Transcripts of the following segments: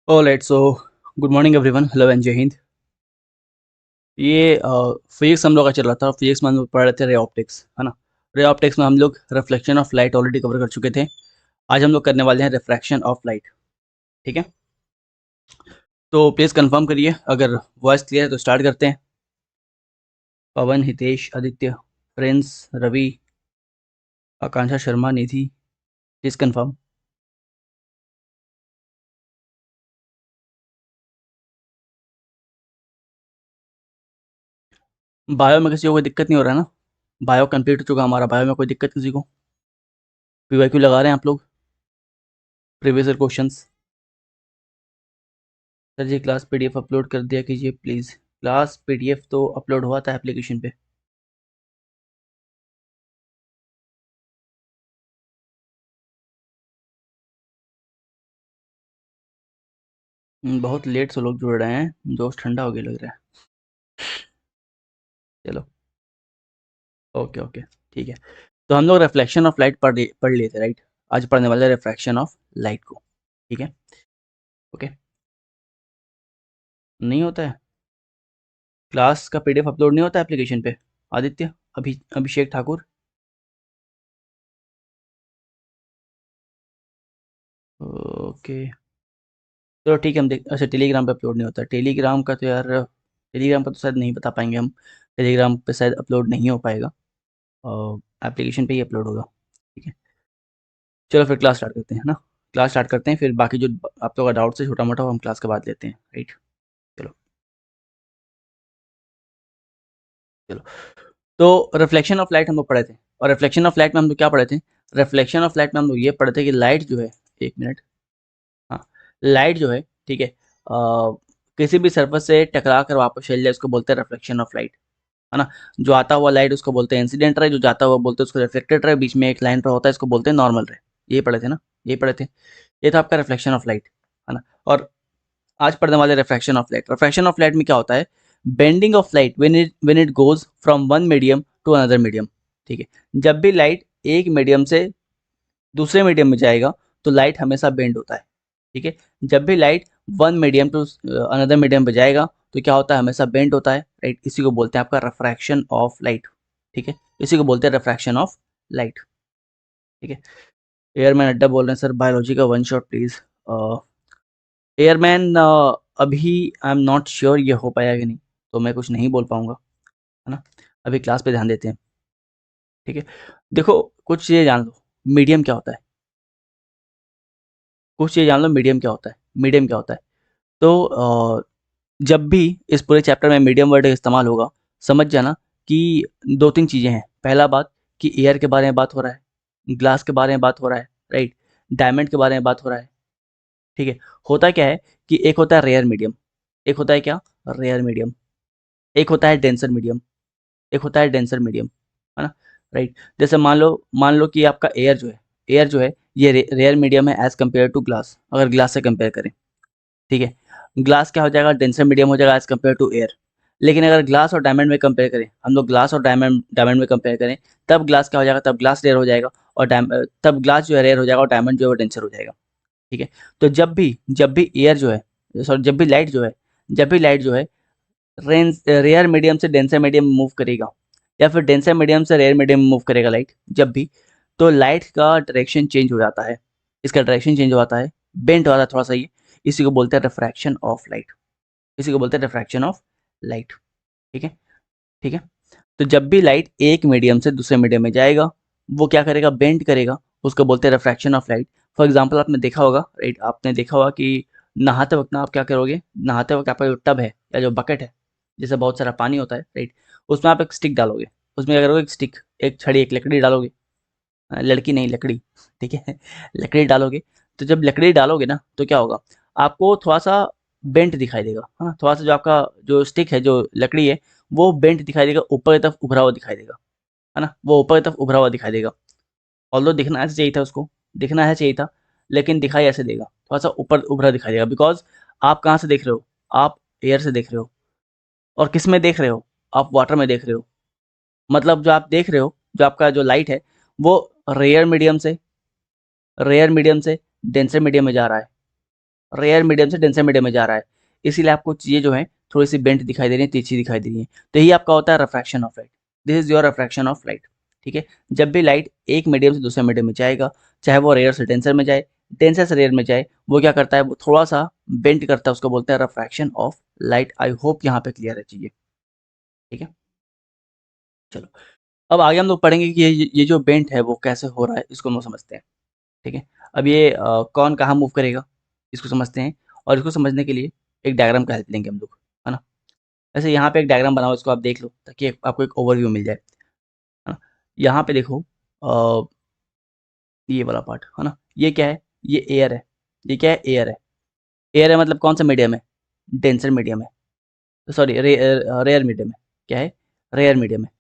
Alright so good morning everyone, hello and जय हिंद। ये physics हम लोग का चल रहा था। फिजिक्स में हम लोग पढ़ रहे थे रे ऑप्टिक्स, है ना। रे ऑप्टिक्स में हम लोग reflection of light already cover कर चुके थे। आज हम लोग करने वाले हैं रिफ्रैक्शन ऑफ लाइट। ठीक है, तो प्लीज़ कंफर्म करिए अगर वॉइस क्लियर है तो स्टार्ट करते हैं। Pawan, Hitesh, Aditya, Prince, Ravi, Akanksha Sharma, Nidhi, please confirm. Bio में किसी को कोई दिक्कत नहीं हो रहा है ना? बायो कंप्लीट हो चुका हमारा। बायो में कोई दिक्कत किसी को? पीवाईक्यू लगा रहे हैं आप लोग? Previous year questions. सर जी क्लास पीडीएफ अपलोड कर दिया कीजिए प्लीज़। क्लास पीडीएफ तो अपलोड हुआ था एप्लीकेशन पे। बहुत लेट से लोग जुड़ रहे हैं, दोस्त ठंडा हो गया लग रहा है। चलो, ओके ओके, ठीक है। तो हम लोग रिफ्लेक्शन ऑफ लाइट पढ़ लिए थे, राइट। आज पढ़ने वाले रिफ्रैक्शन ऑफ लाइट को। ठीक है, ओके। नहीं होता है? क्लास का पीडीएफ अपलोड नहीं होता एप्लीकेशन पे? आदित्य, अभिषेक ठाकुर। ओके, तो ठीक है, हम देख। अच्छा, टेलीग्राम पे अपलोड नहीं होता। टेलीग्राम का तो यार, टेलीग्राम का तो शायद नहीं बता पाएंगे हम। टेलीग्राम पे शायद अपलोड नहीं हो पाएगा, और एप्लीकेशन पे ही अपलोड होगा। ठीक है, चलो फिर क्लास स्टार्ट करते हैं ना। क्लास स्टार्ट करते हैं, फिर बाकी जो आप लोगों का डाउट है छोटा मोटा वो हम क्लास के बाद लेते हैं, राइट। चलो चलो। तो रिफ्लेक्शन ऑफ लाइट हम लोग पढ़े थे, और रिफ्लेक्शन ऑफ लाइट में हम लोग क्या पढ़े थे? रिफ्लेक्शन ऑफ लाइट में हम लोग ये पढ़े थे कि लाइट जो है, एक मिनट, हाँ, लाइट जो है, ठीक है, किसी भी सरफेस से टकरा कर वापस चल जाए उसको बोलते हैं रिफ्लेक्शन ऑफ लाइट, है ना। जो आता हुआ लाइट उसको बोलते हैं इंसिडेंट रे, जो जाता हुआ बोलते हैं उसको रिफ्लेक्टेड रे, बीच में एक लाइन पर होता है इसको बोलते हैं नॉर्मल रे। ये पढ़े थे ना, ये पढ़े थे। ये था आपका रिफ्लेक्शन ऑफ लाइट, है ना। और आज पढ़ने वाले refraction of light. Refraction of light में क्या होता है? Bending of light when it goes from one medium to another medium. ठीक है, जब भी लाइट एक मीडियम से दूसरे मीडियम में जाएगा तो लाइट हमेशा बेंड होता है। ठीक है, जब भी light one medium to another medium पे जाएगा तो क्या होता है? हमेशा बेंड होता है, राइट। इसी को बोलते हैं आपका रिफ्रैक्शन ऑफ लाइट। ठीक है, इसी को बोलते हैं रिफ्रैक्शन ऑफ लाइट। ठीक है, एयरमैन अड्डा बोल रहे हैं सर बायोलॉजी का वन शॉट प्लीज। एयरमैन, अभी आई एम नॉट श्योर ये हो पाया कि नहीं, तो मैं कुछ नहीं बोल पाऊंगा, है ना। अभी क्लास पे ध्यान देते हैं। ठीक है, देखो, कुछ चीज़ें जान लो। मीडियम क्या होता है? कुछ चीज़ें जान लो, मीडियम क्या होता है। मीडियम क्या होता है? तो जब भी इस पूरे चैप्टर में मीडियम वर्ड इस्तेमाल होगा, समझ जाना कि दो तीन चीज़ें हैं। पहला बात कि एयर के बारे में बात हो रहा है, ग्लास के बारे में बात हो रहा है, राइट, डायमंड के बारे में बात हो रहा है। ठीक है, होता क्या है कि एक होता है रेयर मीडियम, एक होता है क्या, रेयर मीडियम, एक होता है डेंसर मीडियम, एक होता है डेंसर मीडियम, है ना, राइट। जैसे मान लो कि आपका एयर जो है, एयर जो है ये रेयर मीडियम है एज कम्पेयर टू ग्लास, अगर ग्लास से कंपेयर करें। ठीक है, ग्लास क्या हो जाएगा? डेंसर मीडियम हो जाएगा एज कम्पेयर टू एयर। लेकिन अगर ग्लास और डायमंड में कंपेयर करें, हम लोग ग्लास और डायमंड डायमंड में कंपेयर करें, तब ग्लास क्या हो जाएगा? तब ग्लास रेयर हो जाएगा, और तब ग्लास जो है रेयर हो जाएगा और डायमंड जो है वो डेंसर हो जाएगा। ठीक है, तो जब भी एयर जो है, सॉरी, जब भी लाइट जो है रेयर मीडियम से डेंसर मीडियम में मूव करेगा, या फिर डेंसर मीडियम से रेयर मीडियम में मूव करेगा लाइट, जब भी, तो लाइट का डायरेक्शन चेंज हो जाता है। इसका डायरेक्शन चेंज हो जाता है, बेंट हो जाता है थोड़ा सा ये। इसी को बोलते हैं रिफ्रैक्शन ऑफ लाइट। इसी को बोलते हैं रिफ्रैक्शन ऑफ लाइट। ठीक है, ठीक है। तो जब भी लाइट एक मीडियम से दूसरे मीडियम में जाएगा, वो क्या करेगा? बेंड करेगा। उसको बोलते हैं refraction of light. For example आपने देखा होगा, राइट, आपने देखा होगा कि नहाते वक्त ना आप क्या करोगे? नहाते वक्त आपका जो टब है या जो बकेट है, जिससे बहुत सारा पानी होता है, राइट, उसमें आप एक स्टिक डालोगे। उसमें क्या करोगे? एक स्टिक, एक छड़ी, एक लकड़ी डालोगे। लड़की नहीं, लकड़ी। ठीक है, लकड़ी डालोगे। तो जब लकड़ी डालोगे ना तो क्या होगा? आपको थोड़ा सा बेंट दिखाई देगा, है ना। थोड़ा सा जो आपका जो स्टिक है, जो लकड़ी है, वो बेंट दिखाई देगा, ऊपर की तरफ उभरा हुआ दिखाई देगा, है ना। वो ऊपर की तरफ उभरा हुआ दिखाई देगा। ऑल्दो दिखना ऐसे चाहिए था उसको, दिखना ऐसे चाहिए था, लेकिन दिखाई ऐसे देगा, थोड़ा सा ऊपर उभरा दिखाई देगा। बिकॉज आप कहाँ से देख रहे हो? आप एयर से देख रहे हो। और किस में देख रहे हो? आप वाटर में देख रहे हो। मतलब जो आप देख रहे हो, जो आपका जो लाइट है, वो रेयर मीडियम से रेयर मीडियम से डेंसर मीडियम में जा रहा है। रेयर मीडियम से डेंसर मीडियम में जा रहा है, इसीलिए आपको चीज़ें जो है थोड़ी सी बेंट दिखाई दे रही है, तिरछी दिखाई दे रही है। तो यही आपका होता है refraction of light. This is your refraction of light. ठीक है, जब भी लाइट एक मीडियम से दूसरे मीडियम में जाएगा, चाहे वो रेयर से डेंसर में जाए, डेंसर से रेयर में जाए, वो क्या करता है, वो थोड़ा सा बेंट करता है, उसको बोलते हैं refraction of light. I hope यहाँ पे क्लियर है चीज़ें। ठीक है, चलो अब आगे हम लोग पढ़ेंगे कि ये जो बेंट है वो कैसे हो रहा है, इसको हम लोग समझते हैं। ठीक है, अब ये कौन कहाँ मूव करेगा, इसको समझते हैं। और इसको समझने के लिए एक डायग्राम का हेल्प लेंगे हम लोग, है ना। वैसे यहाँ पे एक डायग्राम बना हुआ है, इसको आप देख लो ताकि आपको एक ओवरव्यू मिल जाए, है ना। यहाँ पे देखो ये वाला पार्ट, है ना, ये क्या है, ये एयर है। ये क्या है, एयर है। एयर है मतलब कौन सा मीडियम है, डेंसर मीडियम है, सॉरी रेयर मीडियम है। क्या है, रेयर मीडियम है।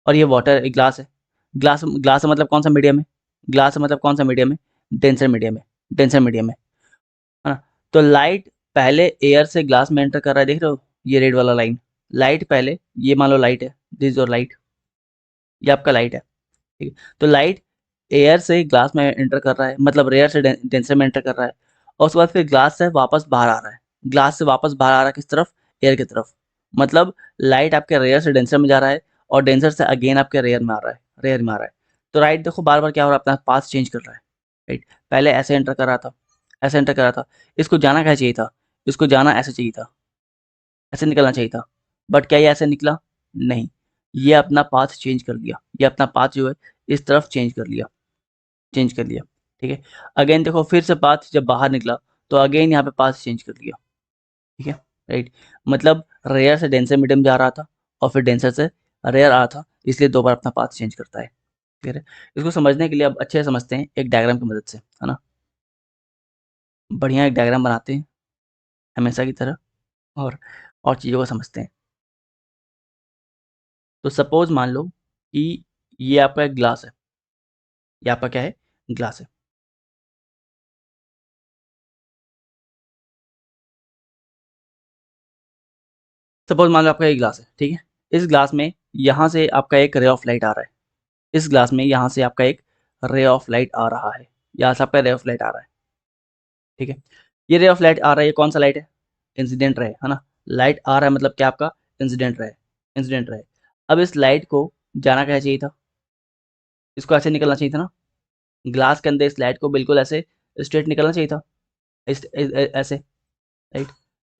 और ये वाटर, एक ग्लास है। ग्लास ग्लास मतलब कौन सा मीडियम है, ग्लास मतलब कौन सा मीडियम है, डेंसर मीडियम है, डेंसर मीडियम है ना। तो लाइट पहले एयर से ग्लास में एंटर कर रहा है, देख रहे हो ये रेड वाला लाइन। लाइट पहले, ये मान लो लाइट है, दिस योर लाइट, ये आपका लाइट है। ठीक है, तो लाइट एयर से ग्लास में एंटर कर रहा है, मतलब रेयर से डेंसर में एंटर कर रहा है, और उसके बाद फिर ग्लास से वापस बाहर आ रहा है। ग्लास से वापस बाहर आ रहा है किस तरफ, एयर की तरफ। मतलब लाइट आपके रेयर से डेंसर में जा रहा है, और डेंसर से अगेन आपके रेयर में आ रहा है, रेयर में आ रहा है। तो राइट देखो बार बार क्या हो रहा है, अपना पाथ चेंज कर रहा है। राइट, पहले ऐसे एंटर कर रहा था, ऐसे एंटर कर रहा था, इसको जाना क्या चाहिए था, इसको जाना ऐसे चाहिए था, ऐसे निकलना चाहिए था। बट क्या ये ऐसे निकला, नहीं, ये अपना पाथ चेंज कर लिया, ये अपना पाथ जो है इस तरफ चेंज कर लिया, चेंज कर लिया। ठीक है, अगेन देखो फिर से पाथ जब बाहर निकला, तो अगेन यहाँ पे पाथ चेंज कर लिया। ठीक है, राइट, मतलब रेयर से डेंसर मीडियम जा रहा था, और फिर डेंसर से रेयर आ रहा था, इसलिए दो बार अपना पाथ चेंज करता है। क्लियर है। इसको समझने के लिए अब अच्छे से समझते हैं एक डायग्राम की मदद से, है ना। बढ़िया एक डायग्राम बनाते हैं हमेशा की तरह, और चीज़ों को समझते हैं। तो सपोज मान लो कि ये आपका एक ग्लास है, ये आपका क्या है, ग्लास है। सपोज मान लो आपका एक ग्लास है, ठीक है। इस ग्लास में यहाँ से आपका एक रे ऑफ लाइट आ रहा है, इस ग्लास में यहाँ से आपका एक रे ऑफ लाइट आ रहा है, यहाँ से आपका रे ऑफ लाइट आ रहा है। ठीक है, ये रे ऑफ लाइट आ रहा है, ये कौन सा लाइट है, इंसिडेंट रे, है ना। लाइट आ रहा है मतलब क्या, आपका इंसिडेंट रे, इंसिडेंट रे। अब इस लाइट को जाना क्या चाहिए था, इसको ऐसे निकलना चाहिए था ना, ग्लास के अंदर इस लाइट को बिल्कुल ऐसे स्ट्रेट निकलना चाहिए था, ऐसे, राइट।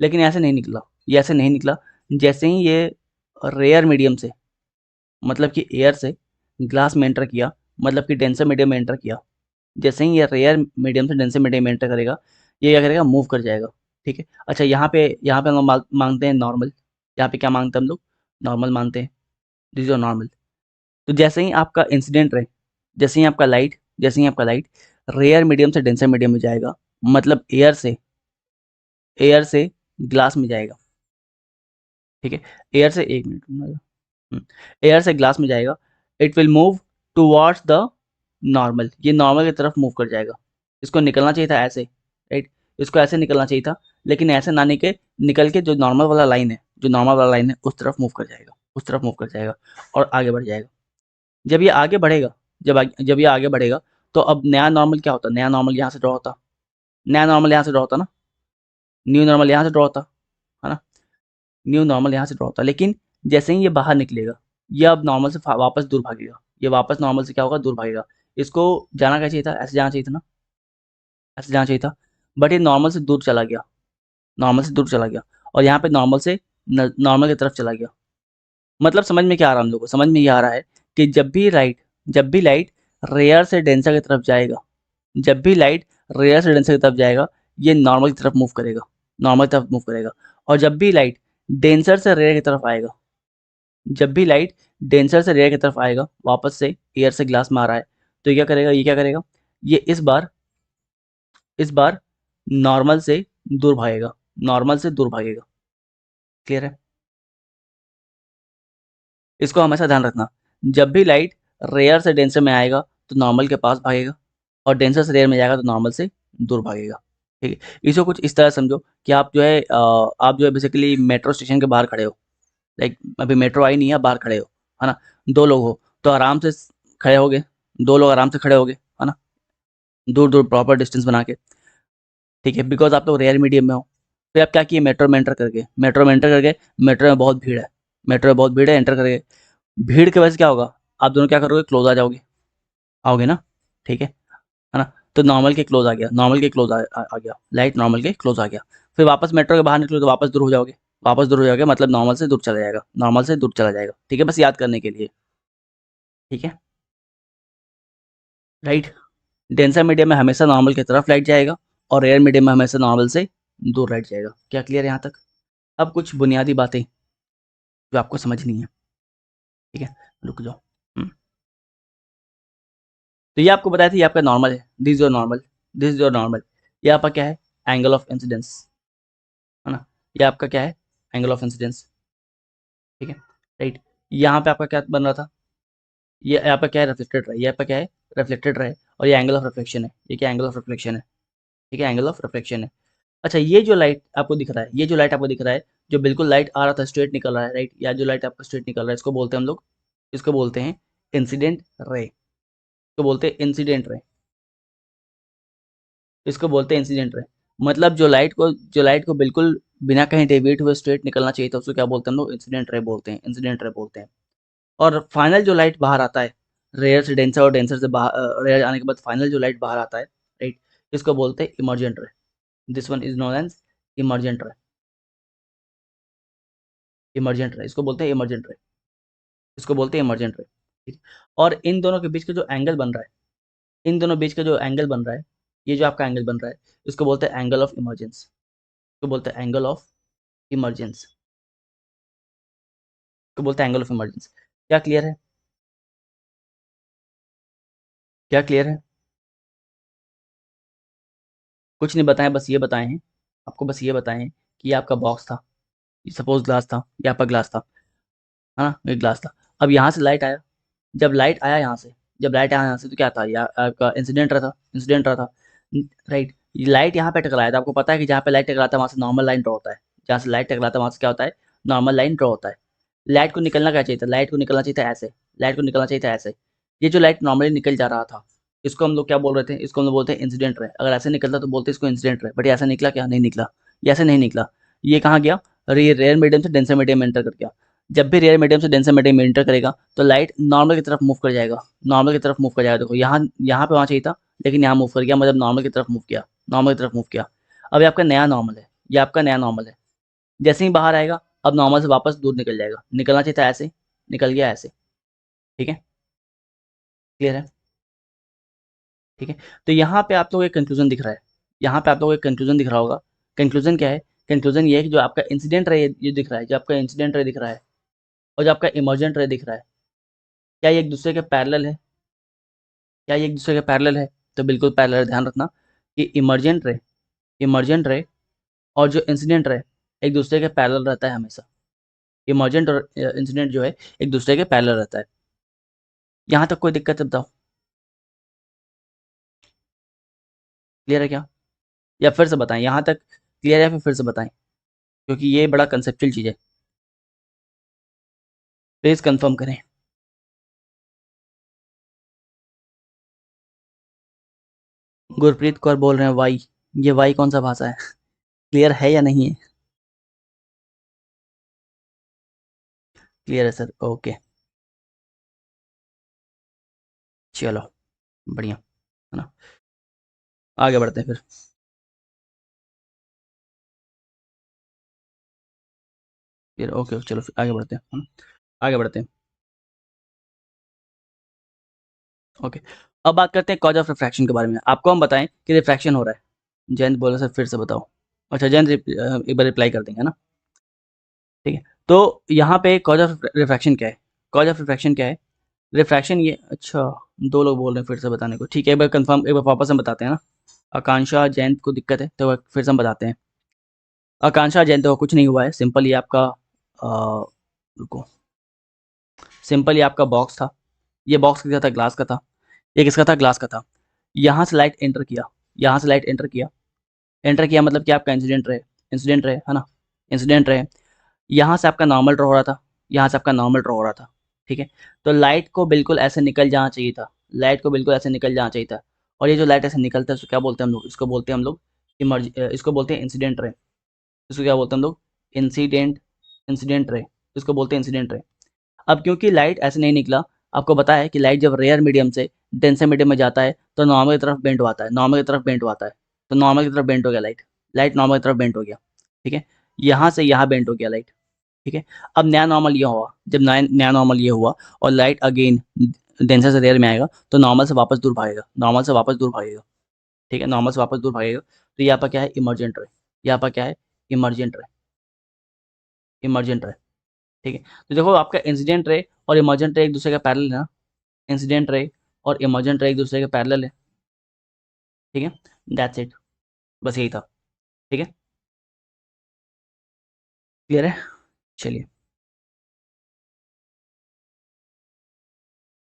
लेकिन ऐसे नहीं निकला, ये ऐसे नहीं निकला। जैसे ही ये रेयर मीडियम से, मतलब कि एयर से ग्लास में एंटर किया, मतलब कि डेंसर मीडियम में एंटर किया, जैसे ही ये रेयर मीडियम से डेंसर मीडियम में एंटर करेगा, ये क्या करेगा, मूव कर जाएगा। ठीक है, अच्छा यहाँ पे हम लोग मांगते हैं नॉर्मल। यहाँ पे क्या मांगते हैं हम लोग, नॉर्मल मानते हैं, दिस इज नॉर्मल। तो जैसे ही आपका इंसिडेंट रहे, जैसे ही आपका लाइट रेयर मीडियम से डेंसर मीडियम में जाएगा, मतलब एयर से ग्लास में जाएगा। ठीक है, एयर से, एक मिनट, एयर से ग्लास में जाएगा, it will move towards the normal, ये नॉर्मल की तरफ मूव कर जाएगा। इसको निकलना चाहिए था ऐसे, राइट, इसको ऐसे निकलना चाहिए था, लेकिन ऐसे ना निकल के जो नॉर्मल वाला लाइन है, जो नॉर्मल वाला लाइन है उस तरफ मूव कर जाएगा, उस तरफ मूव कर जाएगा, और आगे बढ़ जाएगा। जब ये आगे बढ़ेगा, जब ये आगे बढ़ेगा, तो अब नया नॉर्मल क्या होता, नया नॉर्मल यहाँ से ड्रॉ होता, नया नॉर्मल यहाँ से ड्रॉ होता ना, न्यू नॉर्मल यहाँ से ड्रॉ होता, है ना। न्यू नॉर्मल यहाँ से ड्रॉ होता, लेकिन जैसे ही ये बाहर निकलेगा, ये अब नॉर्मल से वापस दूर भागेगा, ये वापस नॉर्मल से क्या होगा, दूर भागेगा। इसको जाना क्या चाहिए था, ऐसे जाना चाहिए था ना, ऐसे जाना चाहिए था। बट ये नॉर्मल से दूर चला गया, नॉर्मल से दूर चला गया, और यहाँ पे नॉर्मल से नॉर्मल की तरफ चला गया। मतलब समझ में क्या आ रहा है हम लोग को, समझ में ये आ रहा है कि जब भी लाइट रेयर से डेंसर की तरफ जाएगा, जब भी लाइट रेयर से डेंसर की तरफ जाएगा, ये नॉर्मल की तरफ मूव करेगा, नॉर्मल की तरफ मूव करेगा। और जब भी लाइट डेंसर से रेयर की तरफ आएगा, जब भी लाइट डेंसर से रेयर की तरफ आएगा, वापस से एयर से ग्लास में आ रहा है, तो ये क्या करेगा, ये क्या करेगा, ये इस बार नॉर्मल से दूर भागेगा, नॉर्मल से दूर भागेगा। क्लियर है। इसको हमेशा ध्यान रखना, जब भी लाइट रेयर से डेंसर में आएगा तो नॉर्मल के पास भागेगा, और डेंसर से रेयर में जाएगा तो नॉर्मल से दूर भागेगा। ठीक है, इसको कुछ इस तरह समझो कि आप जो है बेसिकली मेट्रो स्टेशन के बाहर खड़े हो, लाइक अभी मेट्रो आई नहीं है, आप बाहर खड़े हो, है ना। दो लोग हो तो आराम से खड़े होगे, दो लोग आराम से खड़े होगे, है ना, दूर दूर प्रॉपर डिस्टेंस बना के। ठीक है, बिकॉज आप लोग रेयर मीडियम में हो। फिर आप क्या किए, मेट्रो में एंटर करके, मेट्रो में बहुत भीड़ है, एंटर करके, भीड़ की वजह से क्या होगा, आप दोनों क्या करोगे, क्लोज आ जाओगे, आओगे ना, ठीक है ना। तो नॉर्मल के क्लोज आ गया, आ गया, लाइट नॉर्मल के क्लोज आ गया। फिर वापस मेट्रो के बाहर निकलो तो वापस दूर हो जाओगे, मतलब नॉर्मल से दूर चला जाएगा, ठीक है, बस याद करने के लिए, ठीक है, राइट। डेंसर मीडियम में हमेशा नॉर्मल की तरफ लाइट जाएगा, और रेयर मीडियम में हमेशा नॉर्मल से दूर लाइट जाएगा। क्या क्लियर है यहाँ तक? अब कुछ बुनियादी बातें जो आपको समझनी है, ठीक है, रुक जाओ। तो ये आपको बताया था, ये आपका नॉर्मल है, दिस इज योर नॉर्मल। ये आपका क्या है, एंगल ऑफ इंसिडेंस, है ना, ये आपका क्या है, एंगल ऑफ इंसिडेंस, ठीक है, राइट। यहाँ पे आपका क्या बन रहा था, ये आपका क्या है, रिफ्लेक्टेड रहा, ये आपका क्या है, रिफ्लेक्टेड रहा, और ये एंगल ऑफ रिफ्लेक्शन है, ये क्या एंगल ऑफ रिफ्लेक्शन है, ठीक है, एंगल ऑफ रिफ्लेक्शन है। अच्छा, ये जो लाइट आपको दिख रहा है, जो बिल्कुल लाइट आ रहा था, स्ट्रेट निकल रहा है, राइट, या जो लाइट आपका स्ट्रेट निकल रहा है, इसको बोलते हैं हम लोग, इसको बोलते हैं इंसिडेंट रे, इसको बोलते हैं इंसिडेंट रे, इसको बोलते हैं इंसिडेंट रे। मतलब जो लाइट को बिल्कुल बिना कहीं डेविएट हुए स्ट्रेट निकलना चाहिए था, उसको क्या बोलते हैं हम लोग, इंसिडेंट रे बोलते हैं। और फाइनल जो लाइट बाहर आता है, रेयर से डेंसर, और डेंसर से बाहर, रेयर आने के बाद फाइनल जो लाइट बाहर आता है, राइट, इसको बोलते हैं emergent ray. This one is known as emergent ray, इसको बोलते हैं इमर्जेंट रे, ठीक है? और इन दोनों के बीच का जो एंगल बन रहा है, ये जो आपका एंगल बन रहा है, इसको बोलते हैं एंगल ऑफ इमर्जेंस, इमर्जेंस क्या क्लियर है? क्या क्लियर है? कुछ नहीं बताएं, बस ये बताए हैं, आपको बस ये बताए हैं कि ये आपका बॉक्स था, सपोज ग्लास था, ये आपका ग्लास था, है ना, ये ग्लास था। अब यहाँ से लाइट आया, जब लाइट आया यहाँ से, तो क्या था, या आपका इंसिडेंट रहा था, राइट। लाइट यहाँ पे टकराया था, आपको पता है कि जहाँ पे लाइट टकराता है वहाँ से नॉर्मल लाइन ड्रॉ होता है, जहाँ से लाइट टकराता है वहाँ से क्या होता है, नॉर्मल लाइन ड्रॉ होता है। लाइट को निकलना क्या चाहिए था, ये जो लाइट नॉर्मली निकल जा रहा था, इसको हम लोग क्या बोल रहे थे, इसको हम लोग बोलते हैं इंसिडेंट रे। अगर ऐसे निकलता तो बोलते इसको इंसिडेंट रे, बट ये ऐसा निकला क्या, नहीं निकला, ये ऐसे नहीं निकला, ये कहाँ गया, रेयर मीडियम से डेंसर मीडियम में एंटर कर गया। जब भी रेयर मीडियम से डेंसर मीडियम में एंटर करेगा तो लाइट नॉर्मल की तरफ मूव कर जाएगा, देखो यहाँ पे वहाँ चाहिए था, लेकिन यहाँ मूव कर गया, मतलब नॉर्मल की तरफ मूव किया। अब ये आपका नया नॉर्मल है, जैसे ही बाहर आएगा, अब नॉर्मल से वापस दूर निकल जाएगा, निकलना चाहिए था ऐसे, निकल गया ऐसे, ठीक है, क्लियर है, ठीक है। तो यहाँ पे आप लोग एक कंक्लूजन दिख रहा है, होगा। कंक्लूजन क्या है, कंक्लूजन ये है कि जो आपका इंसिडेंट रे ये दिख रहा है, और जो आपका इमर्जेंट रे दिख रहा है, क्या ये एक दूसरे के पैरेलल है, तो बिल्कुल पैरेलल, ध्यान रखना कि इमर्जेंट रे और जो इंसिडेंट रे एक दूसरे के पैरेलल रहता है हमेशा, इमर्जेंट और इंसिडेंट जो है एक दूसरे के पैरेलल रहता है। यहाँ तक कोई दिक्कत है, बताओ, क्लियर है क्या, या फिर से बताएं, यहाँ तक क्लियर है, फिर से बताएं, क्योंकि ये बड़ा कंसेप्चुअल चीज़ है, प्लीज कंफर्म करें। गुरप्रीत कौर बोल रहे हैं वाई, ये वाई कौन सा भाषा है, क्लियर है या नहीं है? क्लियर है सर, ओके, चलो, बढ़िया, है ना, आगे बढ़ते हैं फिर, ओके, चलो फिर आगे बढ़ते हैं, है ना? आगे बढ़ते हैं, ओके। अब बात करते हैं कॉज ऑफ रिफ्रैक्शन के बारे में। आपको हम बताएं कि रिफ्रैक्शन हो रहा है, जयंत बोला सर फिर से बताओ, अच्छा जयंत एक बार रिप्लाई कर देंगे ना, ठीक है। तो यहाँ पे कॉज ऑफ रिफ्रैक्शन क्या है, रिफ्रैक्शन ये, अच्छा, दो लोग बोल रहे हैं फिर से बताने को, ठीक है, एक बार कंफर्म, एक बार वापस हम बताते हैं ना। आकांक्षा जयंत को दिक्कत है तो फिर से हम बताते हैं। आकांक्षा जयंत को कुछ नहीं हुआ है, सिंपल ये आपका रुको, सिंपल ये आपका बॉक्स था, ये बॉक्स किसका था, ग्लास का था, ये किसका था, ग्लास का था। यहाँ से लाइट एंटर किया, मतलब कि आपका इंसिडेंट रहे, है ना, इंसिडेंट रहे। यहाँ से आपका नॉर्मल ड्रॉ हो रहा था, ठीक है। तो लाइट को बिल्कुल ऐसे निकल जाना चाहिए था, और ये जो लाइट ऐसे निकलता है उसको क्या बोलते हैं हम लोग, इसको बोलते हैं इंसिडेंट रे। इसको क्या बोलते हैं हम लोग? Incident ray. इसको बोलते हैं इंसिडेंट रे। अब क्योंकि लाइट ऐसे नहीं निकला, आपको पता है कि लाइट जब रेयर मीडियम से डेंसर मीडियम में जाता है तो नॉर्मल की तरफ बेंट आता है, नॉर्मल की तरफ बेंट आता है। तो नॉर्मल की तरफ बेंट हो गया लाइट, लाइट नॉर्मल की तरफ बेंट हो गया। ठीक है, यहाँ से यहाँ बेंट हो गया लाइट। ठीक है, अब नया नॉर्मल ये हुआ, जब नया नॉर्मल ये हुआ और लाइट अगेन डेंसर से रेयर में आएगा तो नॉर्मल से वापस दूर भागेगा, नॉर्मल से वापस दूर भागेगा। ठीक है, नॉर्मल से वापस दूर भागेगा। तो यहाँ पर क्या है? Emergent ray. यहाँ पर क्या है? Emergent ray. Emergent ray. ठीक है, तो देखो आपका इंसिडेंट रे और इमरजेंट रे एक दूसरे का पैरेलल है ना। इंसिडेंट रे और इमरजेंट रे एक दूसरे के पैरेलल है। ठीक है, दैट्स इट, बस यही था। ठीक है, क्लियर है? चलिए,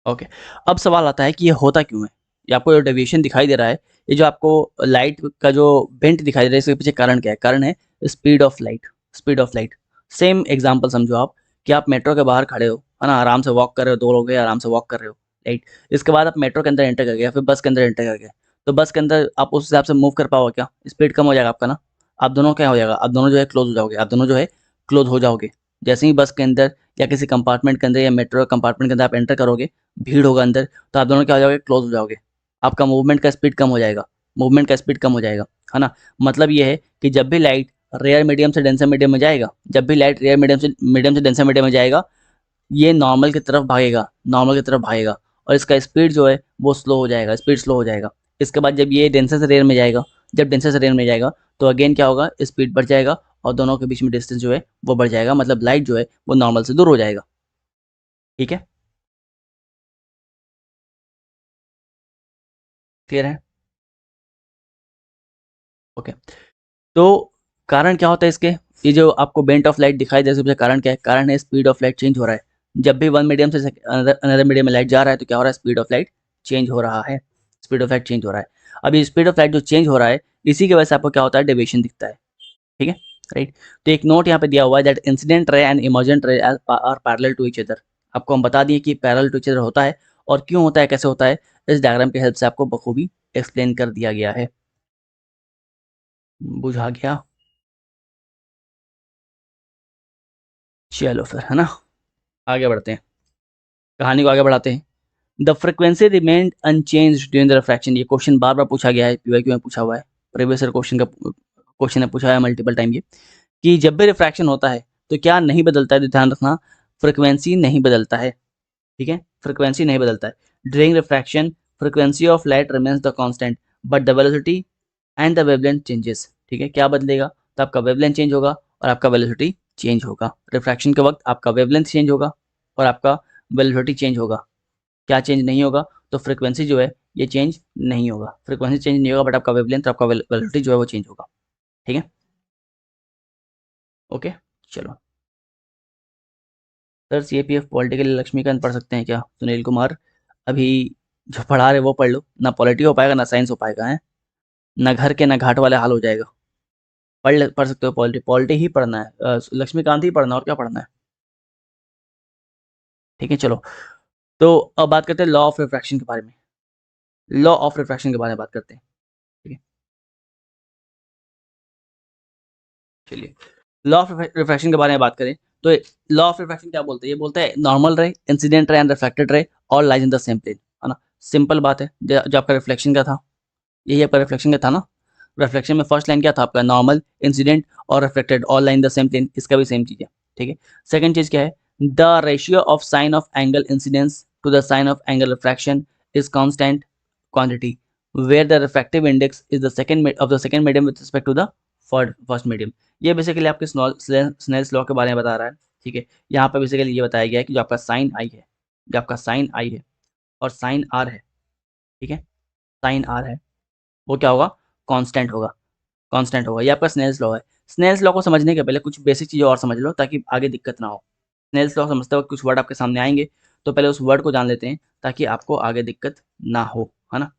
ओके। अब सवाल आता है कि ये होता क्यों है? ये आपको जो डेविएशन दिखाई दे रहा है, ये जो आपको लाइट का जो बेंट दिखाई दे रहा है, इसके पीछे कारण क्या है? कारण है speed of light. Speed of light. Same example समझो आप कि आप मेट्रो के बाहर खड़े हो, है ना, आराम से वॉक कर रहे हो, दो लोग हैं आराम से वॉक कर रहे हो, राइट। इसके बाद आप मेट्रो के अंदर एंटर कर गए, फिर बस के अंदर एंटर कर गए। तो बस के अंदर आप उस हिसाब से मूव कर पाओगे क्या? स्पीड कम हो जाएगा आपका ना। आप दोनों क्या हो जाएगा? आप दोनों जो है क्लोज हो जाओगे, आप दोनों जो है क्लोज हो जाओगे। जैसे ही बस के अंदर या किसी कंपार्टमेंट के अंदर या मेट्रो कंपार्टमेंट के अंदर आप एंटर करोगे, भीड़ होगा अंदर, तो आप दोनों क्या हो जाओगे? क्लोज हो जाओगे। आपका मूवमेंट का स्पीड कम हो जाएगा, मूवमेंट का स्पीड कम हो जाएगा, है ना। मतलब ये है कि जब भी लाइट रेयर मीडियम से डेंसर मीडियम में जाएगा, जब भी लाइट रेयर मीडियम से डेंसर मीडियम में जाएगा, ये नॉर्मल की तरफ भागेगा, नॉर्मल की तरफ भागेगा। और इसका स्पीड जो है वो स्लो हो जाएगा, स्पीड स्लो हो जाएगा। इसके बाद जब ये डेंसर से रेयर में जाएगा, जब डेंसर से रेयर में जाएगा तो अगेन क्या होगा? स्पीड बढ़ जाएगा और दोनों के बीच में डिस्टेंस जो है वो बढ़ जाएगा, मतलब लाइट जो है वो नॉर्मल से दूर हो जाएगा। ठीक है, क्लियर है? ओके। तो कारण क्या होता है इसके? ये जो आपको बेंट ऑफ लाइट दिखाई दे रहा है, सबसे कारण क्या है? कारण है स्पीड ऑफ लाइट चेंज हो रहा है। जब भी वन मीडियम से अनदर मीडियम में लाइट जा रहा है तो क्या हो रहा है? स्पीड ऑफ लाइट चेंज हो रहा है। स्पीड ऑफ लाइट चेंज हो रहा है। अब ये स्पीड ऑफ लाइट जो चेंज हो रहा है, इसी की वजह से आपको क्या होता है? डेविएशन दिखता है। ठीक है, राइट। तो एक नोट यहाँ पे दिया हुआ है that incident ray and emergent ray are parallel to each other. आपको हम बता दिए कि पैरेलल टू ईच अदर होता है, और क्यों होता है, कैसे होता है, इस डायग्राम की हेल्प से आपको बखूबी एक्सप्लेन कर दिया गया है। बुझा गया? चलो फिर, है ना, आगे बढ़ते हैं, कहानी को आगे बढ़ाते हैं। The frequency remained unchanged during the refraction. ये क्वेश्चन बार बार पूछा गया है, पीवाईक्यू में पूछा हुआ है, प्रीवियस ईयर क्वेश्चन ने पूछा है मल्टीपल टाइम ये, कि जब भी रिफ्रैक्शन होता है तो क्या नहीं बदलता है? तो ध्यान रखना, फ्रिक्वेंसी नहीं बदलता है। ठीक है, फ्रिक्वेंसी नहीं बदलता है। During refraction frequency of light remains the constant but the velocity and the wavelength changes. ठीक है, क्या बदलेगा? तो आपका वेवलेंथ चेंज होगा और आपका वेलोसिटी चेंज होगा। रिफ्रैक्शन के वक्त आपका वेवलेंथ चेंज होगा और आपका वेलोसिटी चेंज होगा। क्या चेंज नहीं होगा? तो फ्रीक्वेंसी जो है ये चेंज नहीं होगा, फ्रीक्वेंसी चेंज नहीं होगा, बट आपका वेवलेंथ, आपका वेलोसिटी जो है वो चेंज होगा। ठीक है, ओके। चलो सर, सीएपीएफ पॉलिटिकल लक्ष्मीकांत पढ़ सकते हैं क्या? सुनील कुमार, अभी जो पढ़ा रहे वो पढ़ लो ना, पॉलिटी हो पाएगा ना साइंस हो पाएगा, है ना, घर के ना घाट वाले हाल हो जाएगा। पढ़ सकते हो, पॉलिटी पॉलिटी ही पढ़ना है, लक्ष्मीकांत ही पढ़ना, और क्या पढ़ना है। ठीक है, चलो। तो अब बात करते हैं लॉ ऑफ रिफ्रैक्शन के बारे में। लॉ ऑफ रिफ्रैक्शन के बारे में बात करते हैं। ठीक है, चलिए, लॉ ऑफ रिफ्रैक्शन के बारे में बात करें तो लॉ ऑफ रिफ्रैक्शन क्या बोलते हैं? ये बोलते हैं normal ray, incident ray and reflected ray all lies in the same plane, है ना। सिंपल बात है, जो आपका रिफ्लेक्शन का था, यही आपका रिफ्लेक्शन का था ना। रिफ्लेक्शन में फर्स्ट लाइन क्या था आपका? नॉर्मल, इंसिडेंट और reflected all line the same plane, इसका भी सेम चीज है। ठीक है, सेकंड चीज क्या है? The ratio of sine of angle incidence to the sine of angle refraction is constant quantity where the refractive index is the second of the second medium with respect to the first medium. ये basically आपके Snell's law के बारे में बता रहा है। ठीक है, यहाँ पर बेसिकली ये बताया गया है कि जो आपका साइन आई है, जो आपका साइन आई है और साइन आर है, ठीक है, साइन आर है, वो क्या होगा? कांस्टेंट होगा, कांस्टेंट होगा। ये आपका स्नेल्स लॉ है। स्नेल्स लॉ को समझने के पहले कुछ बेसिक चीज़ें और समझ लो ताकि आगे दिक्कत ना हो। स्नेल्स लॉ समझते वक्त कुछ वर्ड आपके सामने आएंगे, तो पहले उस वर्ड को जान लेते हैं ताकि आपको आगे दिक्कत ना हो, है ना।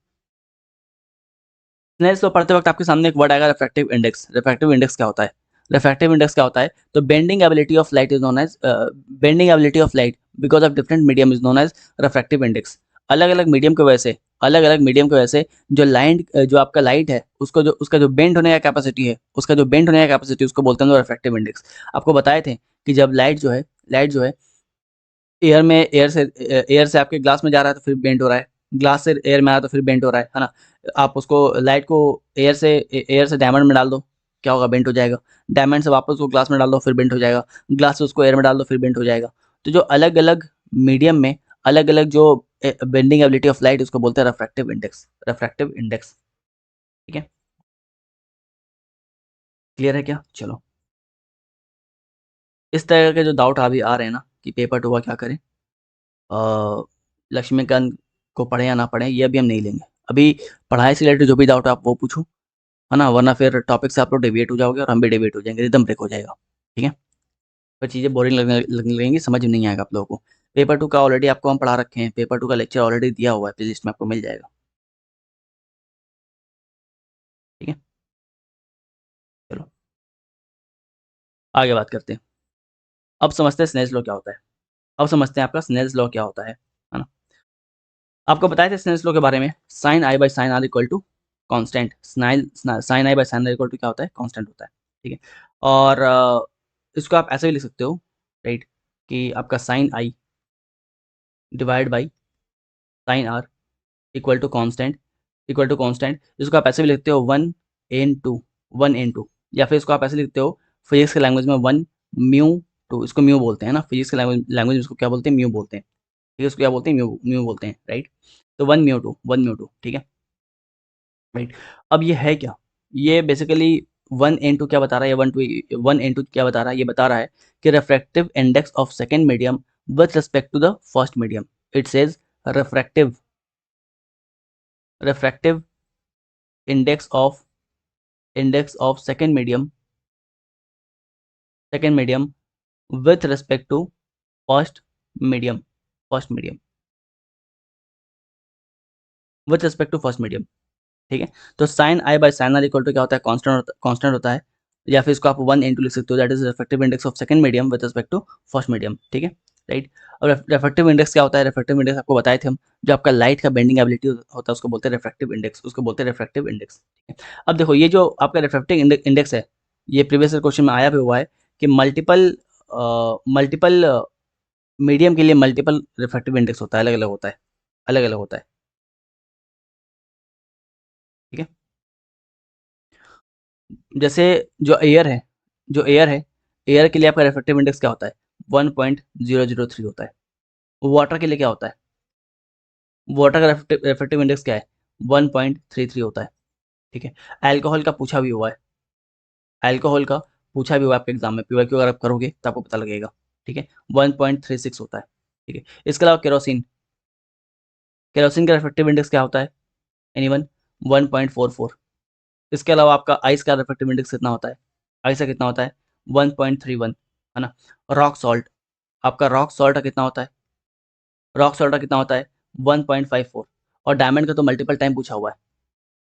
स्नेल्स लॉ पढ़ते वक्त आपके सामने एक वर्ड आएगा, रिफ्रैक्टिव इंडेक्स। रिफ्रैक्टिव इंडेक्स क्या होता है? रिफ्रैक्टिव इंडेक्स क्या होता है? तो bending ability of light is known as bending ability of light because of different medium is known as refractive index. अलग अलग मीडियम की वजह से, अलग अलग मीडियम की वजह से जो आपका लाइट है उसको जो उसका जो बेंड होने का कैपेसिटी है, उसका जो बेंड होने का कैपेसिटी उसको बोलते हैं रिफ्रैक्टिव इंडेक्स। आपको बताए थे कि जब लाइट जो है एयर से आपके ग्लास में जा रहा है तो फिर बेंड हो रहा है, ग्लास से एयर में आ रहा है तो फिर बेंड हो रहा है ना। आप उसको लाइट को एयर से डायमंड में डाल दो, क्या होगा, बेंड हो जाएगा। डायमंड से वापस उसको ग्लास में डाल दो, फिर बेंड हो जाएगा। ग्लास से उसको एयर में डाल दो, फिर बेंड हो जाएगा। तो जो अलग अलग मीडियम में अलग अलग जो बेंडिंग एबिलिटी ऑफ लाइट उसको बोलते हैं रिफ्रैक्टिव इंडेक्स। ठीक है, क्लियर है क्या? चलो, इस तरह के जो डाउट अभी आ रहे हैं ना कि पेपर 2 का क्या करें, लक्ष्मीकांत को पढ़ें या ना पढ़ें, ये अभी हम नहीं लेंगे। अभी पढ़ाई से रिलेटेड जो भी डाउट है आप वो पूछो, है ना, वरना फिर टॉपिक से आप लोग डेविएट हो जाओगे और हम भी डेविएट हो जाएंगे, रिदम ब्रेक हो जाएगा। ठीक है, फिर चीज़ें बोरिंग लगने लगेंगी, समझ में नहीं आएगा आप लोगों को। पेपर 2 का ऑलरेडी आपको हम पढ़ा रखे हैं, पेपर 2 का लेक्चर ऑलरेडी दिया हुआ है, प्लेलिस्ट में आपको मिल जाएगा। ठीक है, चलो आगे बात करते हैं। अब समझते हैं स्नेल्स लॉ क्या होता है। अब समझते हैं आपका स्नेल्स लॉ क्या होता है ना। आपको बताया था स्नेल्स लॉ के बारे में, sine i by sine r equal to constant. Sine i by sine r equal to क्या होता है, कॉन्स्टेंट होता है। ठीक है, और इसको आप ऐसे भी लिख सकते हो, राइट, कि आपका sine i divide by sine r equal to constant. इसको आप ऐसे भी लिखते हो 1 n 2, या फिर इसको आप ऐसे लिखते हो फिजिक्स के लैंग्वेज में 1 μ2। इसको म्यू बोलते हैं ना, फिजिक्स के लैंग्वेज में इसको क्या बोलते हैं, म्यू बोलते हैं। ठीक है, इसको क्या बोलते हैं, म्यू म्यू बोलते हैं, राइट। तो 1 μ2, ठीक है, राइट। अब ये है क्या, ये बेसिकली 1 n 2 क्या बता रहा है, या 1 n 2 क्या बता रहा है, ये बता रहा है कि refractive index of second medium with respect to the first medium. It says refractive refractive index of second medium with respect to first medium first medium with respect to first medium. ठीक है, तो sine i by sine r equal to क्या होता है, constant होता है, या फिर इसको आप 1 n 2 लिख सकते हो, that is refractive index of second medium with respect to first medium. ठीक है, राइट। और रिफ्रैक्टिव इंडेक्स क्या होता है, रिफ्रैक्टिव इंडेक्स आपको बताए थे हम, जो आपका लाइट का बेंडिंग एबिलिटी होता है उसको बोलते हैं रिफ्रैक्टिव इंडेक्स, उसको बोलते हैं रिफ्रैक्टिव इंडेक्स। ठीक है, अब देखो ये जो आपका रिफ्रैक्टिव इंडेक्स है, ये प्रीवियस क्वेश्चन में आया भी हुआ है कि मल्टीपल मीडियम के लिए मल्टीपल रिफ्रैक्टिव इंडेक्स होता है, अलग अलग होता है, अलग अलग होता है। ठीक है, जैसे जो एयर है एयर के लिए आपका रिफ्रैक्टिव इंडेक्स क्या होता है, 1.003 होता है। वाटर के लिए क्या होता है, वाटर का रिफ्रैक्टिव इंडेक्स क्या है, 1.33 होता है। ठीक है, अल्कोहल का पूछा भी हुआ है, अल्कोहल का पूछा भी हुआ है आपके एग्जाम में, पीवाईक्यू अगर आप करोगे तो आपको पता लगेगा। ठीक है, 1.36 होता है। ठीक है, इसके अलावा केरोसिन केरोसिन का रिफ्रैक्टिव इंडेक्स क्या होता है, एनीवन, 1.44। इसके अलावा आपका आइस का रिफ्रैक्टिव इंडेक्स कितना होता है, आइस का कितना होता है, 1.31, है ना। रॉक सॉल्ट, आपका रॉक सॉल्ट का कितना होता है, रॉक सॉल्ट का कितना होता है, 1.54। और डायमंड का तो मल्टीपल टाइम पूछा हुआ है,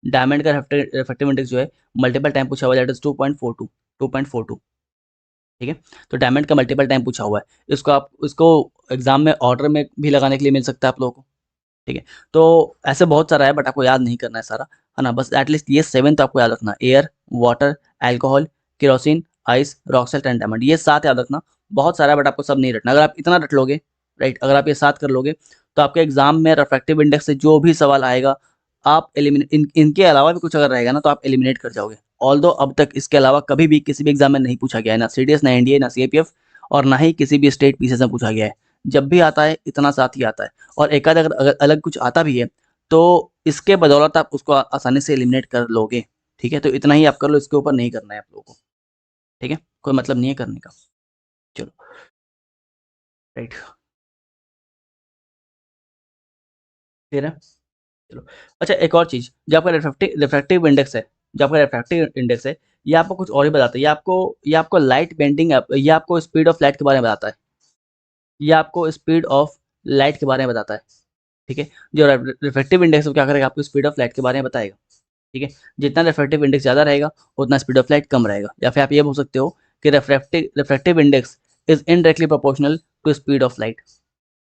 डायमंड का रिफ्रैक्टिव इंडेक्स जो है मल्टीपल टाइम पूछा हुआ है, दैट इज 2.42। ठीक है, तो डायमंड का मल्टीपल टाइम पूछा हुआ है, इसको एग्जाम में ऑर्डर में भी लगाने के लिए मिल सकता है आप लोगों को। ठीक है, तो ऐसे बहुत सारा है बट आपको याद नहीं करना है सारा, है ना। बस एटलीस्ट ये 7 तो आपको याद रखना, air, water, alcohol, kerosene, ice, rock salt and diamond, ये 7 याद रखना। बहुत सारा है बट आपको सब नहीं रटना। अगर आप इतना रट लोगे, राइट, अगर आप ये 7 कर लोगे तो आपके एग्जाम में रिफ्रैक्टिव इंडेक्स से जो भी सवाल आएगा आप इनके अलावा भी कुछ अगर रहेगा ना तो आप एलिमिनेट कर जाओगे। ऑल्दो अब तक इसके अलावा कभी भी किसी भी एग्जाम में नहीं पूछा गया है, ना सीडीएस, ना एनडीए, ना सीएपीएफ, और ना ही किसी भी स्टेट पीसीएस में पूछा गया है। जब भी आता है इतना साथ ही आता है, और एक आध अगर अलग कुछ आता भी है तो इसके बदौलत आप उसको आसानी से एलिमिनेट कर लोगे। ठीक है, तो इतना ही आप कर लो, इसके ऊपर नहीं करना है आप लोगों को। ठीक है, कोई मतलब नहीं है करने का। चलो, राइट, क्लियर है। चलो, अच्छा, एक और चीज, जो आपका रिफ्रैक्टिव इंडेक्स है, जो आपका रिफ्रैक्टिव इंडेक्स है, ये आपको कुछ और ही बताता है। ये आपको लाइट बेंडिंग, ये आपको स्पीड ऑफ लाइट के बारे में बताता है, ये आपको स्पीड ऑफ लाइट के बारे में बताता है। ठीक है, जो रिफ्रैक्टिव इंडेक्स क्या करेगा, आपको स्पीड ऑफ लाइट के बारे में बताएगा। ठीक है, जितना रिफ्रैक्टिव इंडेक्स ज़्यादा रहेगा उतना स्पीड ऑफ लाइट कम रहेगा, या फिर आप ये बोल सकते हो कि refractive index is indirectly proportional to speed of light.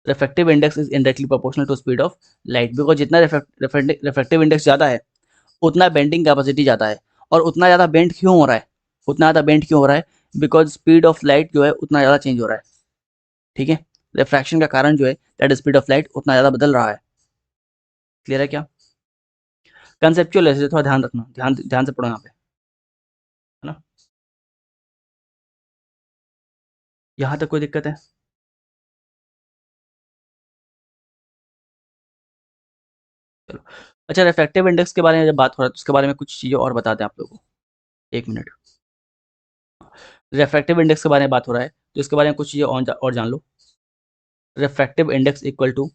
Refractive index is indirectly proportional to speed of light, because जितना रिफ्रैक्टिव इंडेक्स ज़्यादा है उतना बेंडिंग कैपेसिटी ज़्यादा है, और उतना ज़्यादा बेंड क्यों हो रहा है, उतना ज़्यादा बेंड क्यों हो रहा है, बिकॉज स्पीड ऑफ लाइट जो है उतना ज़्यादा चेंज हो रहा है, ठीक है। रिफ्रैक्शन का कारण जो है दैट स्पीड ऑफ लाइट उतना ज़्यादा बदल रहा है। क्लियर है क्या? कंसेप्चुअल है, थोड़ा ध्यान रखना, ध्यान ध्यान से पढ़ो यहाँ पे, है ना। यहाँ तक कोई दिक्कत है? चलो, अच्छा, रिफ्रैक्टिव इंडेक्स के बारे में जब बात हो रहा है तो उसके बारे में कुछ चीज़ें और बताते हैं आप लोगों को। एक मिनट, रिफ्रैक्टिव इंडेक्स के बारे में बात हो रहा है तो इसके बारे में कुछ चीज़ें और जान लो। Refractive index equal to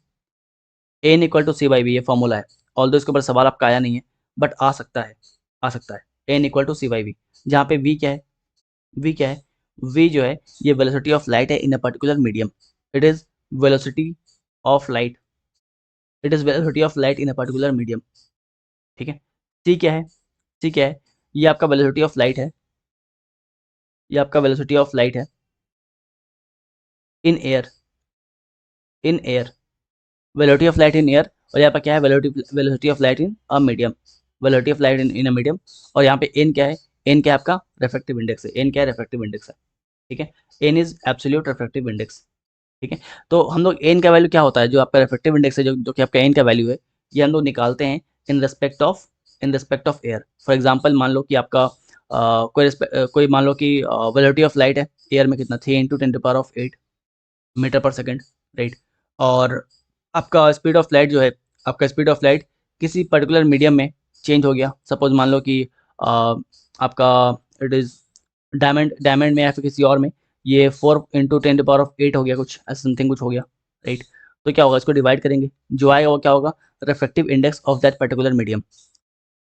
n equal to c by v, ये फॉर्मूला है। ऑल्दो इसके ऊपर सवाल आपका आया नहीं है, बट आ सकता है, आ सकता है। N equal to c by v, जहाँ पे वी क्या है, वी क्या है, वी जो है ये वेलोसिटी ऑफ लाइट है in a particular medium. It is velocity of light, it is velocity of light in a particular medium, ठीक है। सी क्या है, सी क्या है, ये आपका वेलोसिटी ऑफ लाइट है, ये आपका वेलोसिटी ऑफ लाइट है in air, in air, velocity of light in air. और यहाँ पर क्या है, velocity of light in a medium, velocity of light in a medium. और यहाँ पे एन क्या है, एन क्या है आपका रिफ्रैक्टिव इंडेक्स है, एन क्या है रिफ्रैक्टिव इंडेक्स है, ठीक है। N is absolute refractive index, ठीक है। तो हम लोग एन का वैल्यू क्या होता है, जो आपका रिफ्रैक्टिव इंडेक्स है, जो कि आपका एन का वैल्यू है, ये हम लोग निकालते हैं in respect of, in respect of air. For example मान लो कि आपका कोई मान लो कि वेलोसिटी ऑफ लाइट है एयर में कितना, 3 × 10⁻⁸ मीटर पर सेकेंड, राइट। और आपका स्पीड ऑफ लाइट जो है, आपका स्पीड ऑफ लाइट किसी पर्टिकुलर मीडियम में चेंज हो गया, सपोज मान लो कि आपका इट इज़ डायमंड, डायमंड में या फिर किसी और में ये 4 × 10⁸ हो गया, कुछ ऐसा समथिंग कुछ हो गया, राइट। तो क्या होगा, इसको डिवाइड करेंगे, जो आएगा वो क्या होगा, refractive index of that particular medium,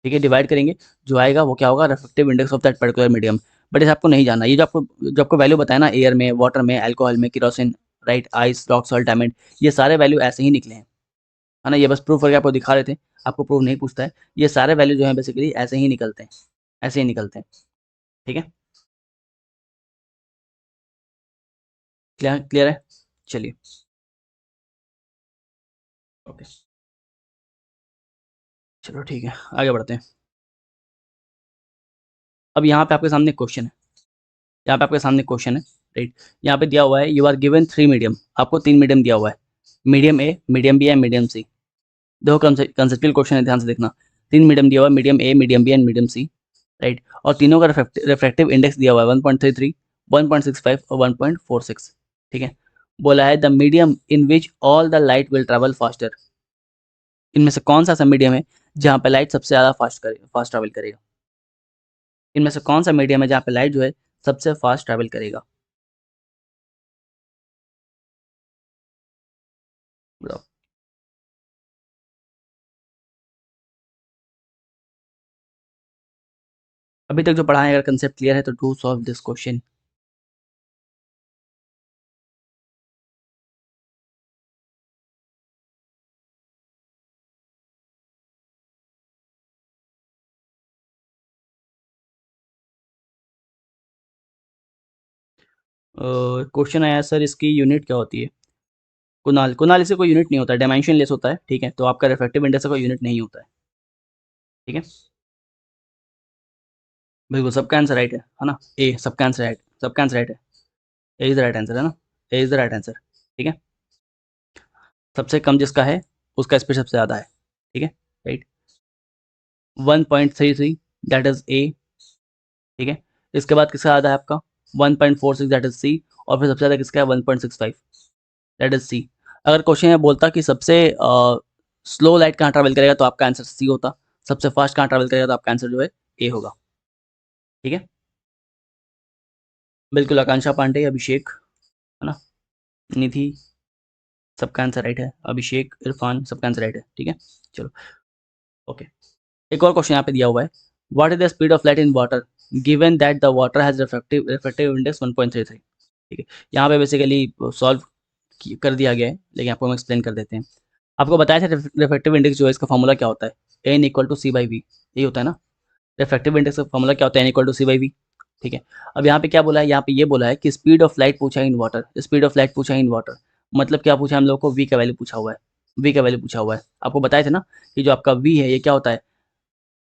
ठीक है। डिवाइड करेंगे, जो आएगा वो क्या होगा, refractive index of that particular medium. But इसे आपको नहीं जानना, ये जो आपको वैल्यू बताया ना, एयर में, वाटर में, अल्कोहल में, kerosene, right, ice, rock salt, diamond, ये सारे वैल्यू ऐसे ही निकले हैं, है ना। ये बस प्रूफ करके आपको दिखा रहे थे, आपको प्रूफ नहीं पूछता है। ये सारे वैल्यू जो है बेसिकली ऐसे ही निकलते हैं, ऐसे ही निकलते हैं, ठीक है। क्लियर, क्लियर है, चलिए, ओके, चलो ठीक है, आगे बढ़ते हैं। अब यहाँ पे आपके सामने क्वेश्चन है, यहाँ पे आपके सामने क्वेश्चन है, राइट। यहाँ पे दिया हुआ है यू आर गिवन 3 मीडियम, आपको 3 मीडियम दिया हुआ है, medium A, medium B and medium c. देखो कंसेप्चुअल क्वेश्चन है, ध्यान से देखना। 3 मीडियम दिया हुआ है, medium A, medium B and medium C, right. और तीनों का रिफ्रैक्टिव इंडेक्स दिया हुआ है 1.33, 1.65 और 1.46, ठीक है। बोला है the medium in which all the light will travel faster, इनमें से कौन सा ऐसा मीडियम है जहाँ पे लाइट सबसे ज़्यादा फास्ट ट्रैवल करेगा, इनमें से कौन सा मीडियम है जहाँ पे लाइट जो है सबसे फास्ट ट्रैवल करेगा, बताओ। अभी तक जो पढ़ा है, अगर कंसेप्ट क्लियर है तो do solve this question. Question आया सर, इसकी यूनिट क्या होती है। कुनाल, कुनाल इसे कोई यूनिट नहीं होता है, डायमेंशन लेस होता है, ठीक है। तो आपका रिफ्रैक्टिव इंडेक्स का कोई यूनिट नहीं होता है, ठीक है। बिल्कुल, सबका आंसर राइट है ना, ए, सबका आंसर राइट, सबका आंसर राइट है, ए इज द राइट आंसर, है ना, ए इज द राइट आंसर, ठीक है। सबसे कम जिसका है उसका स्पीड सबसे ज़्यादा है, ठीक है, राइट। 1.33 दैट इज ए, ठीक है। इसके बाद किसका ज़्यादा है आपका, 1.46 दैट इज सी, और फिर सबसे ज़्यादा किसका है 1.65 दैट इज सी। अगर क्वेश्चन में बोलता कि सबसे स्लो लाइट कहाँ ट्रैवल करेगा तो आपका आंसर सी होता, सबसे फास्ट कहाँ ट्रैवल करेगा तो आपका आंसर जो है ए होगा, ठीक है। बिल्कुल, आकांक्षा पांडे, अभिषेक, है ना, निधि, सबका आंसर राइट है, अभिषेक, इरफान, सबका आंसर राइट है, ठीक है। चलो, ओके। एक और क्वेश्चन यहाँ पे दिया हुआ है, what is the speed of light in water given that the water has refractive index 1.33, ठीक है। यहाँ पे बेसिकली सॉल्व कर दिया गया है, लेकिन आपको हम एक्सप्लेन कर देते हैं। आपको बताया था रिफ्रैक्टिव इंडेक्स जो है इसका फॉर्मूला क्या होता है, n equal to c by v, यही होता है ना। रिफ्रैक्टिव इंडेक्स का फॉर्मूला क्या होता है, n equal to c by v, ठीक है। अब यहाँ पे क्या बोला है, यहाँ पे ये बोला है कि स्पीड ऑफ लाइट पूछा है in water, speed of light पूछा है इन वाटर, मतलब क्या पूछा है हम लोग को, v का वैल्यू पूछा हुआ है, v का वैल्यू पूछा हुआ है। आपको बताए थे ना कि जो आपका v है ये क्या होता है,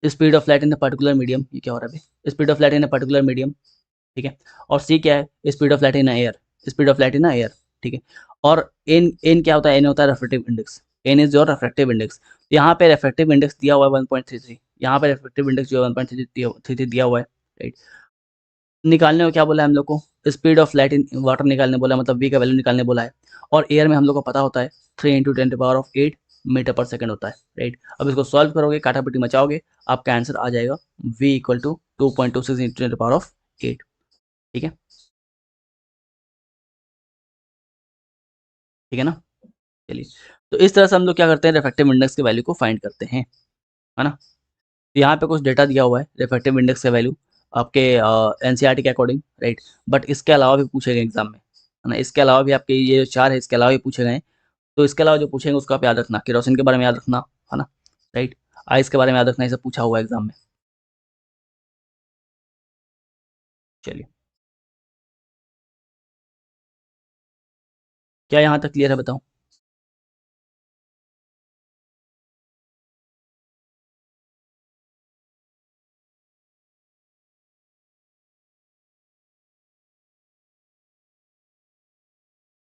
speed of light in the particular medium. ये क्या हो रहा है अभी, speed of light in the particular medium, ठीक है। और c क्या है, speed of light in air, speed of light in air, ठीक है। और n क्या होता है, n होता है refractive index, n is your refractive index. यहाँ पे रिफ्रैक्टिव इंडेक्स दिया हुआ है 1.33, यहाँ पे रिफ्रैक्टिव इंडेक्स जो है 1.33 दिया हुआ है, राइट। निकालने को क्या बोला है हम लोग को, speed of light in water निकालने बोला है, मतलब v का वैल्यू निकालने बोला है। और एयर में हम लोग को पता होता है 3 × 10⁸ मीटर पर सेकंड होता है, राइट। अब इसको सॉल्व करोगे, काटापट्टी मचाओगे, आपका आंसर आ जाएगा v इक्वल टू 2.26 × 10⁸, ठीक है, ठीक है ना। चलिए, तो इस तरह से हम लोग क्या करते हैं, रिफ्रैक्टिव इंडेक्स की वैल्यू को फाइंड करते हैं, है ना। तो यहाँ पे कुछ डेटा दिया हुआ है रिफ्रैक्टिव इंडेक्स का वैल्यू आपके एनसीईआरटी के अकॉर्डिंग, राइट। बट इसके अलावा भी पूछे गए एग्जाम में, है ना। इसके अलावा भी आपके ये जो चार है, इसके अलावा भी पूछे गए हैं। तो इसके अलावा जो पूछेंगे उसको आप याद रखना, केरोसिन के बारे में याद रखना, है ना, राइट। आइस के बारे में याद रखना, ये सब पूछा हुआ है एग्जाम में। चलिए, क्या यहाँ तक क्लियर है बताओ।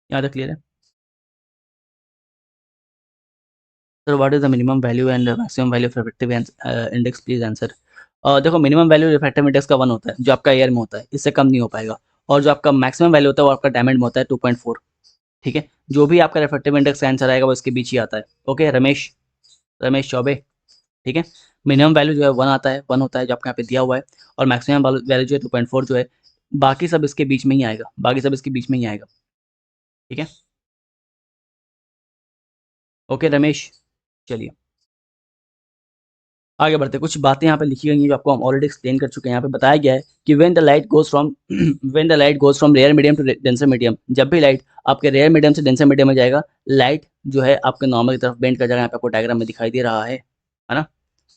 यहाँ तक क्लियर है। Sir what is the minimum value and maximum value of refractive index, please answer. देखो, मिनिमम वैल्यू रिफ्रैक्टिव इंडेक्स का 1 होता है, जो आपका एयर में होता है, इससे कम नहीं हो पाएगा। और जो आपका मैक्सिमम वैल्यू होता है वो आपका डायमंड में होता है 2.4, ठीक है। जो भी आपका रिफ्रैक्टिव इंडेक्स का आंसर आएगा वो इसके बीच ही आता है। ओके रमेश, रमेश चौबे, ठीक है। मिनिमम वैल्यू जो है 1 आता है, 1 होता है जो आपके यहाँ पे दिया हुआ है। और मैक्सिमम वैल्यू जो है 2.4 जो है, बाकी सब इसके बीच में ही आएगा, बाकी सब इसके बीच में ही आएगा, ठीक है। ओके रमेश, चलिए आगे बढ़ते हैं। कुछ बातें यहाँ पे लिखी गई हैं जो आपको हम ऑलरेडी एक्सप्लेन कर चुके हैं। यहाँ पे बताया गया है कि when the light goes from when the light goes from rare medium to denser medium, जब भी लाइट आपके रेयर मीडियम से डेंसर मीडियम में जाएगा, लाइट जो है आपके नॉर्मल की तरफ बेंड कर जाएगा। यहाँ पे आपको डायग्राम में दिखाई दे रहा है ना,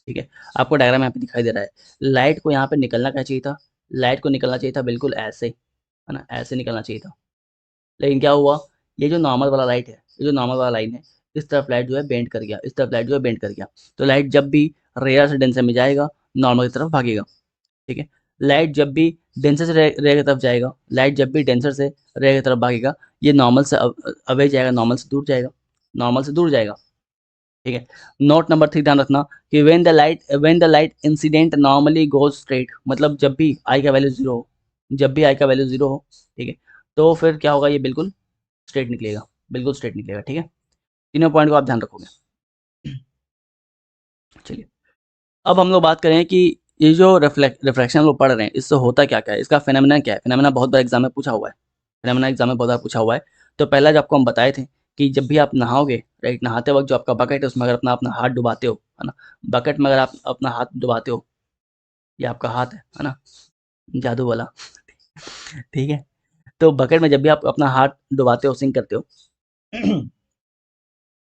ठीक है। आपको डायग्राम यहाँ पे दिखाई दे रहा है। लाइट को यहाँ पे निकलना क्या चाहिए था, लाइट को निकलना चाहिए था बिल्कुल ऐसे, है ना, ऐसे निकलना चाहिए था। लेकिन क्या हुआ, ये जो नॉर्मल वाला लाइट है, ये जो नॉर्मल वाला लाइन है, इस तरफ लाइट जो है बेंड कर गया, इस तरफ लाइट जो है बेंड कर गया। तो लाइट जब भी रेयर से डेंसर में जाएगा, नॉर्मल की तरफ भागेगा, ठीक है। लाइट जब भी डेंसर से रेयर की तरफ जाएगा, लाइट जब भी डेंसर से रेयर की तरफ भागेगा, ये नॉर्मल से अवे जाएगा, नॉर्मल से दूर जाएगा, नॉर्मल से दूर जाएगा, ठीक है। नोट नंबर 3 ध्यान रखना कि when the light incident normally goes straight, मतलब जब भी आई का वैल्यू 0 हो, जब भी आई का वैल्यू 0 हो, ठीक है, तो फिर क्या होगा, ये बिल्कुल स्ट्रेट निकलेगा, बिल्कुल स्ट्रेट निकलेगा, ठीक है। तीनों पॉइंट को आप ध्यान रखोगे। चलिए, अब हम लोग बात करें कि ये जो रिफ्रैक्शन हम लोग पढ़ रहे हैं, इससे होता क्या क्या है, इसका फिनोमेना क्या है। फिनोमेना बहुत बार एग्जाम में पूछा हुआ है, फिनोमेना एग्जाम में बहुत बार पूछा हुआ है। तो पहला जो आपको हम बताए थे कि जब भी आप नहाओगे, राइट, नहाते वक्त जो आपका बकेट है उसमें अगर अपना अपना हाथ डुबाते हो, है ना, बकेट में अगर आप अपना हाथ डुबाते हो, ये आपका हाथ है ना, जादू वाला, ठीक है। तो बकेट में जब भी आप अपना हाथ डुबाते हो, सिंक करते हो,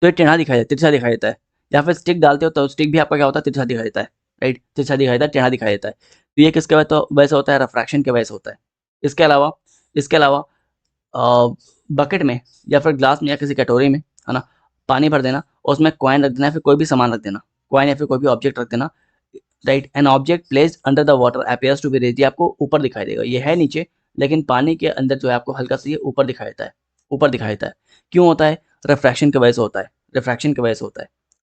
तो ये टेढ़ा दिखाई देता है, तिरछा दिखाई देता है। या फिर स्टिक डालते हो तो स्टिक भी आपका क्या होता है, तिरछा दिखाई देता है, राइट, तिरछा दिखाई देता है, टेढ़ा दिखाई देता है। तो ये किसके वजह से होता है, रिफ्रैक्शन के वजह से होता है। इसके अलावा इसके अलावा बकेट में या फिर ग्लास में या किसी कटोरी में, है ना, पानी भर देना और उसमें कॉइन रख देना, या फिर कोई भी सामान रख देना, कॉइन या फिर कोई भी ऑब्जेक्ट रख देना, right. An object placed under the water appears to be raised, ये आपको ऊपर दिखाई देगा, ये है नीचे, लेकिन पानी के अंदर जो है आपको हल्का सा ये ऊपर दिखाई देता है, ऊपर दिखाई देता है। क्यों होता है, रिफ्रैक्शन की वजह से होता है, रिफ्रैक्शन की वजह से होता है,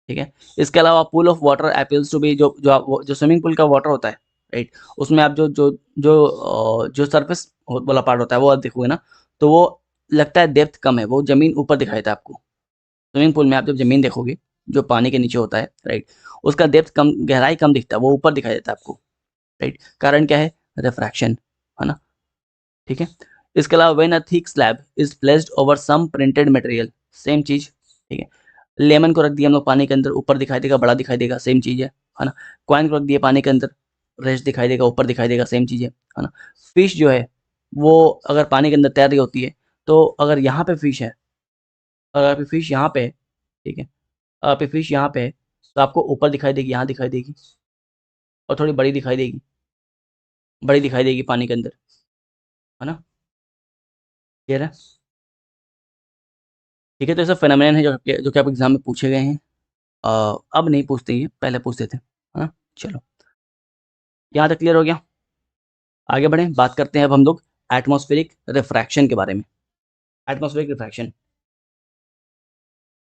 ठीक है। इसके अलावा pool of water appears to be, जो स्विमिंग पूल का वाटर होता है, राइट, उसमें आप जो सरफेस वाला पार्ट होता है वो आप देखोगे ना, तो वो लगता है डेप्थ कम है, वो जमीन ऊपर दिखाई देता है आपको। स्विमिंग पूल में आप जब जमीन देखोगे, जो पानी के नीचे होता है, राइट, उसका डेप्थ कम, गहराई कम दिखता है, वो ऊपर दिखाई देता है आपको, राइट। कारण क्या है, रिफ्रैक्शन, है ना, ठीक है। इसके अलावा when a thick slab is placed over some printed material, same चीज, ठीक है। लेमन को रख दिया हम लोग पानी के अंदर, ऊपर दिखाई देगा, बड़ा दिखाई देगा, सेम चीज है ना। कॉइन को रख दिया पानी के अंदर, रेस्ट दिखाई देगा, ऊपर दिखाई देगा, सेम चीज है ना। फिश जो है वो अगर पानी के अंदर तैर रही होती है, तो अगर यहाँ पे फिश है, अगर आपकी फिश यहाँ पे है, ठीक है, आपकी फिश यहाँ पे है, तो आपको ऊपर दिखाई देगी, यहाँ दिखाई देगी, और थोड़ी बड़ी दिखाई देगी, बड़ी दिखाई देगी पानी के अंदर, है ना, क्लियर है। ठीक है, तो ये सब फेनोमेनन है जो कि आपके एग्जाम में पूछे गए हैं। अब नहीं पूछते ये, पहले पूछते थे। हाँ, चलो यहाँ तक क्लियर हो गया। आगे बढ़ें, बात करते हैं अब हम लोग एटमॉस्फेरिक रिफ्रैक्शन के बारे में। एटमॉस्फेरिक रिफ्रैक्शन,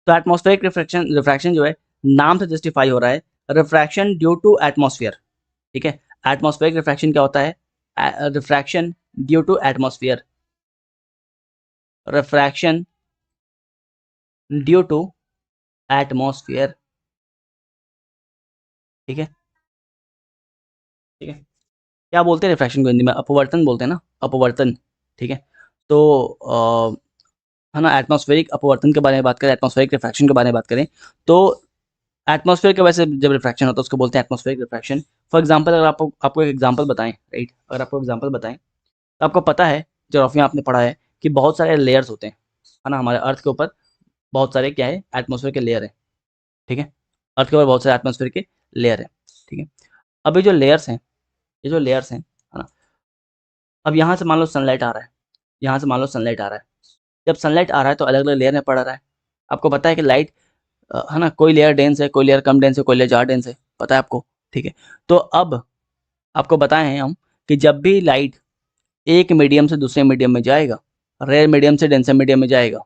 तो एटमॉस्फेरिक रिफ्रैक्शन रिफ्रैक्शन जो है नाम से जस्टिफाई हो रहा है, रिफ्रैक्शन ड्यू टू एटमॉस्फेयर। ठीक है, एटमॉस्फेरिक रिफ्रैक्शन क्या होता है? Refraction due to atmosphere, refraction due to atmosphere. ठीक है, ठीक है। क्या बोलते हैं रिफ्रैक्शन को हिंदी में? अपवर्तन बोलते हैं ना, अपवर्तन। ठीक है, तो है ना, एटमॉस्फेरिक अपवर्तन के बारे में बात करें, एटमॉस्फेरिक रिफ्रैक्शन के बारे में बात करें, तो एटमॉस्फेयर के वजह से जब रिफ्रैक्शन होता है उसको बोलते हैं एटमॉस्फेरिक रिफ्रैक्शन। फॉर एग्जांपल, अगर आपको एक एग्जांपल बताएं, राइट, अगर आपको एग्जांपल बताएं, तो आपको पता है, ज्योग्राफी में आपने पढ़ा है कि बहुत सारे लेयर्स होते हैं, है ना, हमारे अर्थ के ऊपर बहुत सारे क्या है, एटमॉस्फेयर के लेयर है। ठीक है, अर्थ के ऊपर बहुत सारे एटमॉस्फेयर के लेयर है। ठीक है, अब ये जो लेयर्स हैं, ये जो लेयर्स हैं, है ना, अब यहाँ से मान लो सनलाइट आ रहा है, यहाँ से मान लो सनलाइट आ रहा है। जब सनलाइट आ रहा है तो अलग अलग लेयर में पड़ रहा है। आपको पता है कि लाइट, है ना, कोई लेयर डेंस है, कोई लेयर कम डेंस है, कोई लेयर ज़्यादा डेंस है, पता है आपको। ठीक है, तो अब आपको बताए हैं हम कि जब भी लाइट एक मीडियम से दूसरे मीडियम में जाएगा, रेयर मीडियम से डेंसर मीडियम में जाएगा,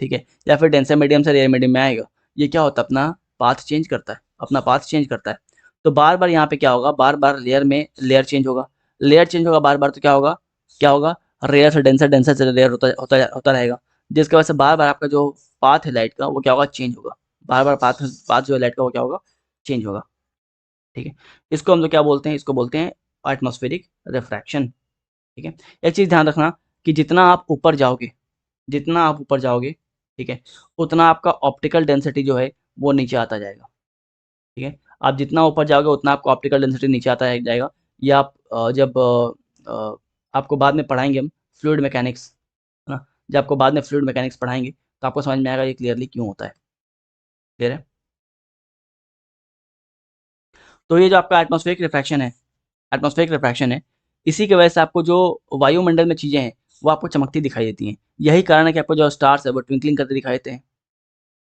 ठीक है, या फिर डेंसर मीडियम से रेयर मीडियम में आएगा, ये क्या होता है, अपना पाथ चेंज करता है, अपना पाथ चेंज करता है। तो बार बार यहाँ पे क्या होगा, बार बार लेयर में लेयर चेंज होगा, लेयर चेंज होगा बार बार, तो क्या होगा, क्या होगा, रेयर से डेंसर, डेंसर से रेयर होता होता होता रहेगा, जिसकी वजह से बार बार आपका जो पाथ है लाइट का वो क्या होगा, चेंज होगा। बार बार पाथ पाथ जो है लाइट का वो क्या होगा, चेंज होगा। ठीक है, इसको हम लोग क्या बोलते हैं, इसको बोलते हैं एटमॉस्फेरिक रिफ्रैक्शन। ठीक है, एक चीज़ ध्यान रखना कि जितना आप ऊपर जाओगे, जितना आप ऊपर जाओगे, ठीक है, उतना आपका ऑप्टिकल डेंसिटी जो है वो नीचे आता जाएगा। ठीक है, आप जितना ऊपर जाओगे उतना आपको ऑप्टिकल डेंसिटी नीचे आता जाएगा। ये आप जब आपको बाद में पढ़ाएंगे हम फ्लूइड मैकेनिक्स, है ना, जब आपको बाद में फ्लूइड मैकेनिक्स पढ़ाएंगे तो आपको समझ में आएगा ये क्लियरली क्यों होता है। क्लियर है? तो ये जो आपका एटमॉस्फेरिक रिफ्रैक्शन है, एटमॉस्फेरिक रिफ्रैक्शन है, इसी की वजह से आपको जो वायुमंडल में चीज़ें हैं वो आपको चमकती दिखाई देती हैं। यही कारण है कि आपको जो स्टार्स है वो ट्विंकलिंग करते दिखाई देते हैं।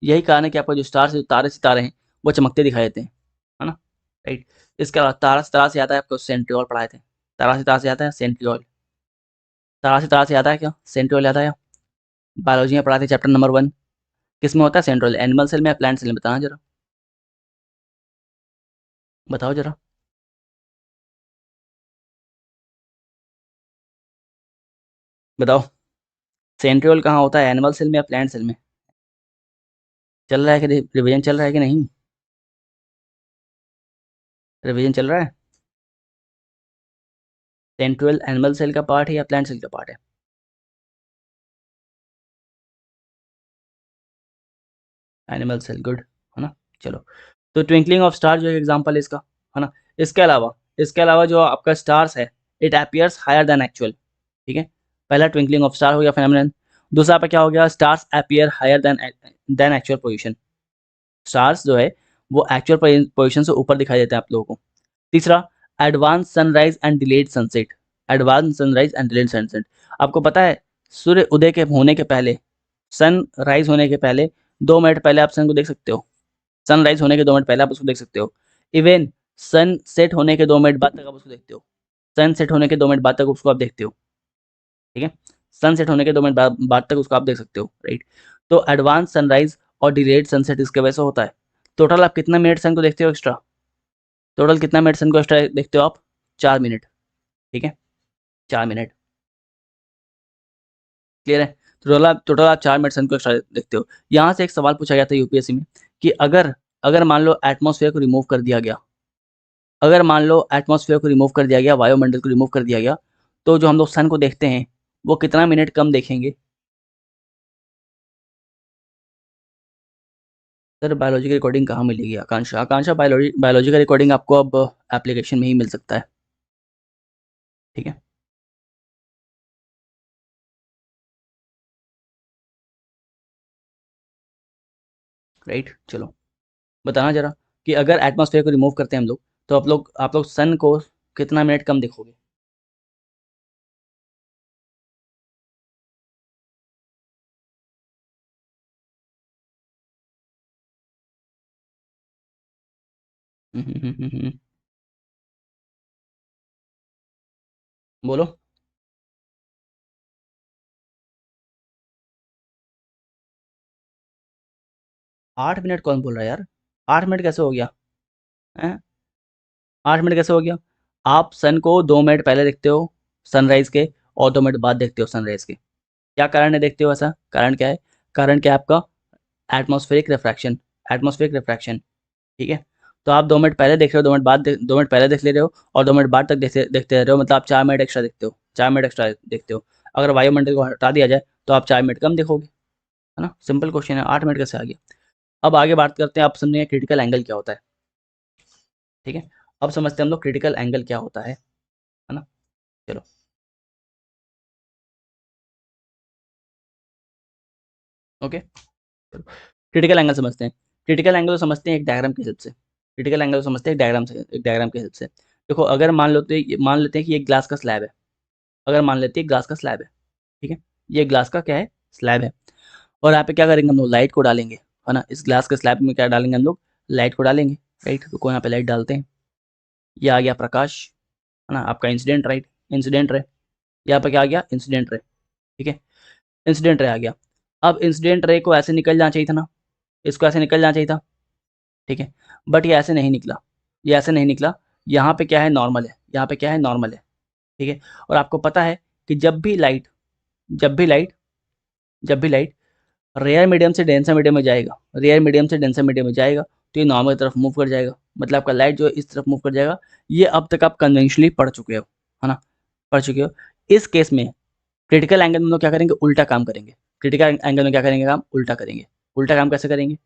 यही कारण है कि आपको जो स्टार्स, जो तारे सितारे हैं वो चमकते दिखाई देते हैं, है ना, राइट। इसके अलावा तारा सितारा से आता है, आपको सेंट्रियोल पढ़ाए थे, तारा सितारा से आता है सेंट्रियोल, तारा सितारा से आता है क्या, सेंट्रियोल आता है। बायोलॉजी में पढ़ाए थे चैप्टर नंबर 1, किस में होता है सेंट्रियोल, एनिमल सेल में या प्लांट सेल में, बताना जरा, बताओ जरा, बताओ, सेंट्रियोल कहाँ होता है, एनिमल सेल में या प्लांट सेल में? चल रहा है कि रिविजन चल रहा है कि नहीं? रिविजन चल रहा है? सेंट्रियोल एनिमल सेल का पार्ट है या प्लांट सेल का पार्ट है? एनिमल सेल, गुड, है ना, चलो। तो ट्विंकलिंग ऑफ स्टार जो एक एग्जांपल है इसका, है ना। इसके अलावा जो आपका स्टार्स है, it appears higher than actual. ठीक है, पहला ट्विंकलिंग ऑफ स्टार हो गया फेनोमेनन। दूसरा पे क्या हो गया, stars appear higher than actual position. Stars जो है वो एक्चुअल पोजीशन से ऊपर दिखाई देते हैं आप लोगों को। तीसरा, advance sunrise and delayed sunset, advance sunrise and delayed sunset. आपको पता है सूर्य उदय के होने के पहले, सन राइज होने के पहले 2 मिनट पहले आप सन को देख सकते हो, सनराइज होने के 2 मिनट पहले आप उसको देख सकते हो। इवन सन सेट होने के 2 मिनट बाद तक आप उसको देखते हो, सन सेट होने के 2 मिनट बाद तक उसको आप देखते हो। ठीक है, सन सेट होने के 2 मिनट बाद तक उसको आप देख सकते हो, राइट। तो एडवांस सनराइज और डिलेड सनसेट इसके वजह से होता है। टोटल आप कितना मिनट सन को देखते हो एक्स्ट्रा, टोटल कितना मिनट सन को एक्स्ट्रा देखते हो आप, 4 मिनट। ठीक है, 4 मिनट, क्लियर है। टोटल आप 4 मिनट सन को एक्स्ट्रा देखते हो। यहाँ से एक सवाल पूछा गया था यूपीएससी में कि अगर अगर मान लो एटमॉस्फेयर को रिमूव कर दिया गया, अगर मान लो एटमॉस्फेयर को रिमूव कर दिया गया, वायुमंडल को रिमूव कर दिया गया, तो जो हम लोग सन को देखते हैं वो कितना मिनट कम देखेंगे? सर बायोलॉजी की रिकॉर्डिंग कहाँ मिलेगी आकांक्षा, आकांक्षा बायोलॉजी बायोलॉजी का रिकॉर्डिंग आपको अब एप्लीकेशन में ही मिल सकता है। ठीक है, राइट, चलो बताना जरा कि अगर एटमॉस्फेयर को रिमूव करते हैं हम लोग, तो आप लोग सन को कितना मिनट कम देखोगे? बोलो। 8 मिनट कौन बोल रहा है यार? 8 मिनट कैसे हो गया? हैं? 8 मिनट कैसे हो गया? आप सन को 2 मिनट पहले देखते हो सनराइज के, और 2 मिनट बाद देखते हो सनराइज के। क्या कारण है देखते हो ऐसा? कारण क्या है? कारण क्या है आपका? Atmospheric refraction. Atmospheric refraction. ठीक है। तो आप 2 मिनट पहले देख रहे हो, 2 मिनट पहले देख ले रहे हो, और 2 मिनट बाद तक देखते देखते रह रहे हो, मतलब आप 4 मिनट एक्स्ट्रा देखते हो, 4 मिनट एक्स्ट्रा देखते हो। अगर वायुमंडल को हटा दिया जाए तो आप 4 मिनट कम देखोगे। है ना? सिंपल क्वेश्चन है, 8 मिनट कैसे आ गया? अब आगे बात करते हैं, आप समझेंगे क्रिटिकल एंगल क्या होता है। ठीक है। अब समझते हैं हम लोग क्रिटिकल एंगल क्या होता है ना? चलो। ओके। चलो, क्रिटिकल एंगल समझते हैं। क्रिटिकल एंगल समझते हैं एक डायग्राम की हेल्प से। क्रिटिकल एंगल समझते हैं एक डायग्राम की हेल्प से। देखो, अगर मान लेते हैं कि एक ग्लास का स्लैब है। अगर मान लेते हैं ग्लास का स्लैब है। ठीक है। ये ग्लास का क्या है? स्लैब है। और यहाँ पे क्या करेंगे हम लोग? लाइट को डालेंगे। है ना? इस ग्लास के स्लैब में क्या डालेंगे हम लोग? लाइट को डालेंगे। राइट, रुको, यहाँ पे लाइट डालते हैं। ये आ गया प्रकाश। है ना? आपका इंसिडेंट, राइट, इंसिडेंट रे। यहाँ पे क्या आ गया? Incident ray. ठीक है। इंसिडेंट रे आ गया। अब इंसिडेंट रे को ऐसे निकल जाना चाहिए था ना, इसको ऐसे निकल जाना चाहिए था। ठीक है। बट ये ऐसे नहीं निकला। ये ऐसे नहीं निकला। यहाँ पे क्या है? नॉर्मल है। यहाँ पे क्या है? नॉर्मल है। ठीक है। और आपको पता है कि जब भी लाइट जब भी लाइट रेयर मीडियम से डेंसर मीडियम में जाएगा, रेयर मीडियम से डेंसर मीडियम में जाएगा, तो ये नॉर्मल की तरफ मूव कर जाएगा। मतलब आपका लाइट जो है इस तरफ मूव कर जाएगा। ये अब तक आप कन्वेंशनली पढ़ चुके हो। है ना? पढ़ चुके हो। इस केस में क्रिटिकल एंगल में हम लोग क्या करेंगे? उल्टा काम करेंगे। क्रिटिकल एंगल में क्या करेंगे? काम उल्टा करेंगे। उल्टा काम कैसे करेंगे?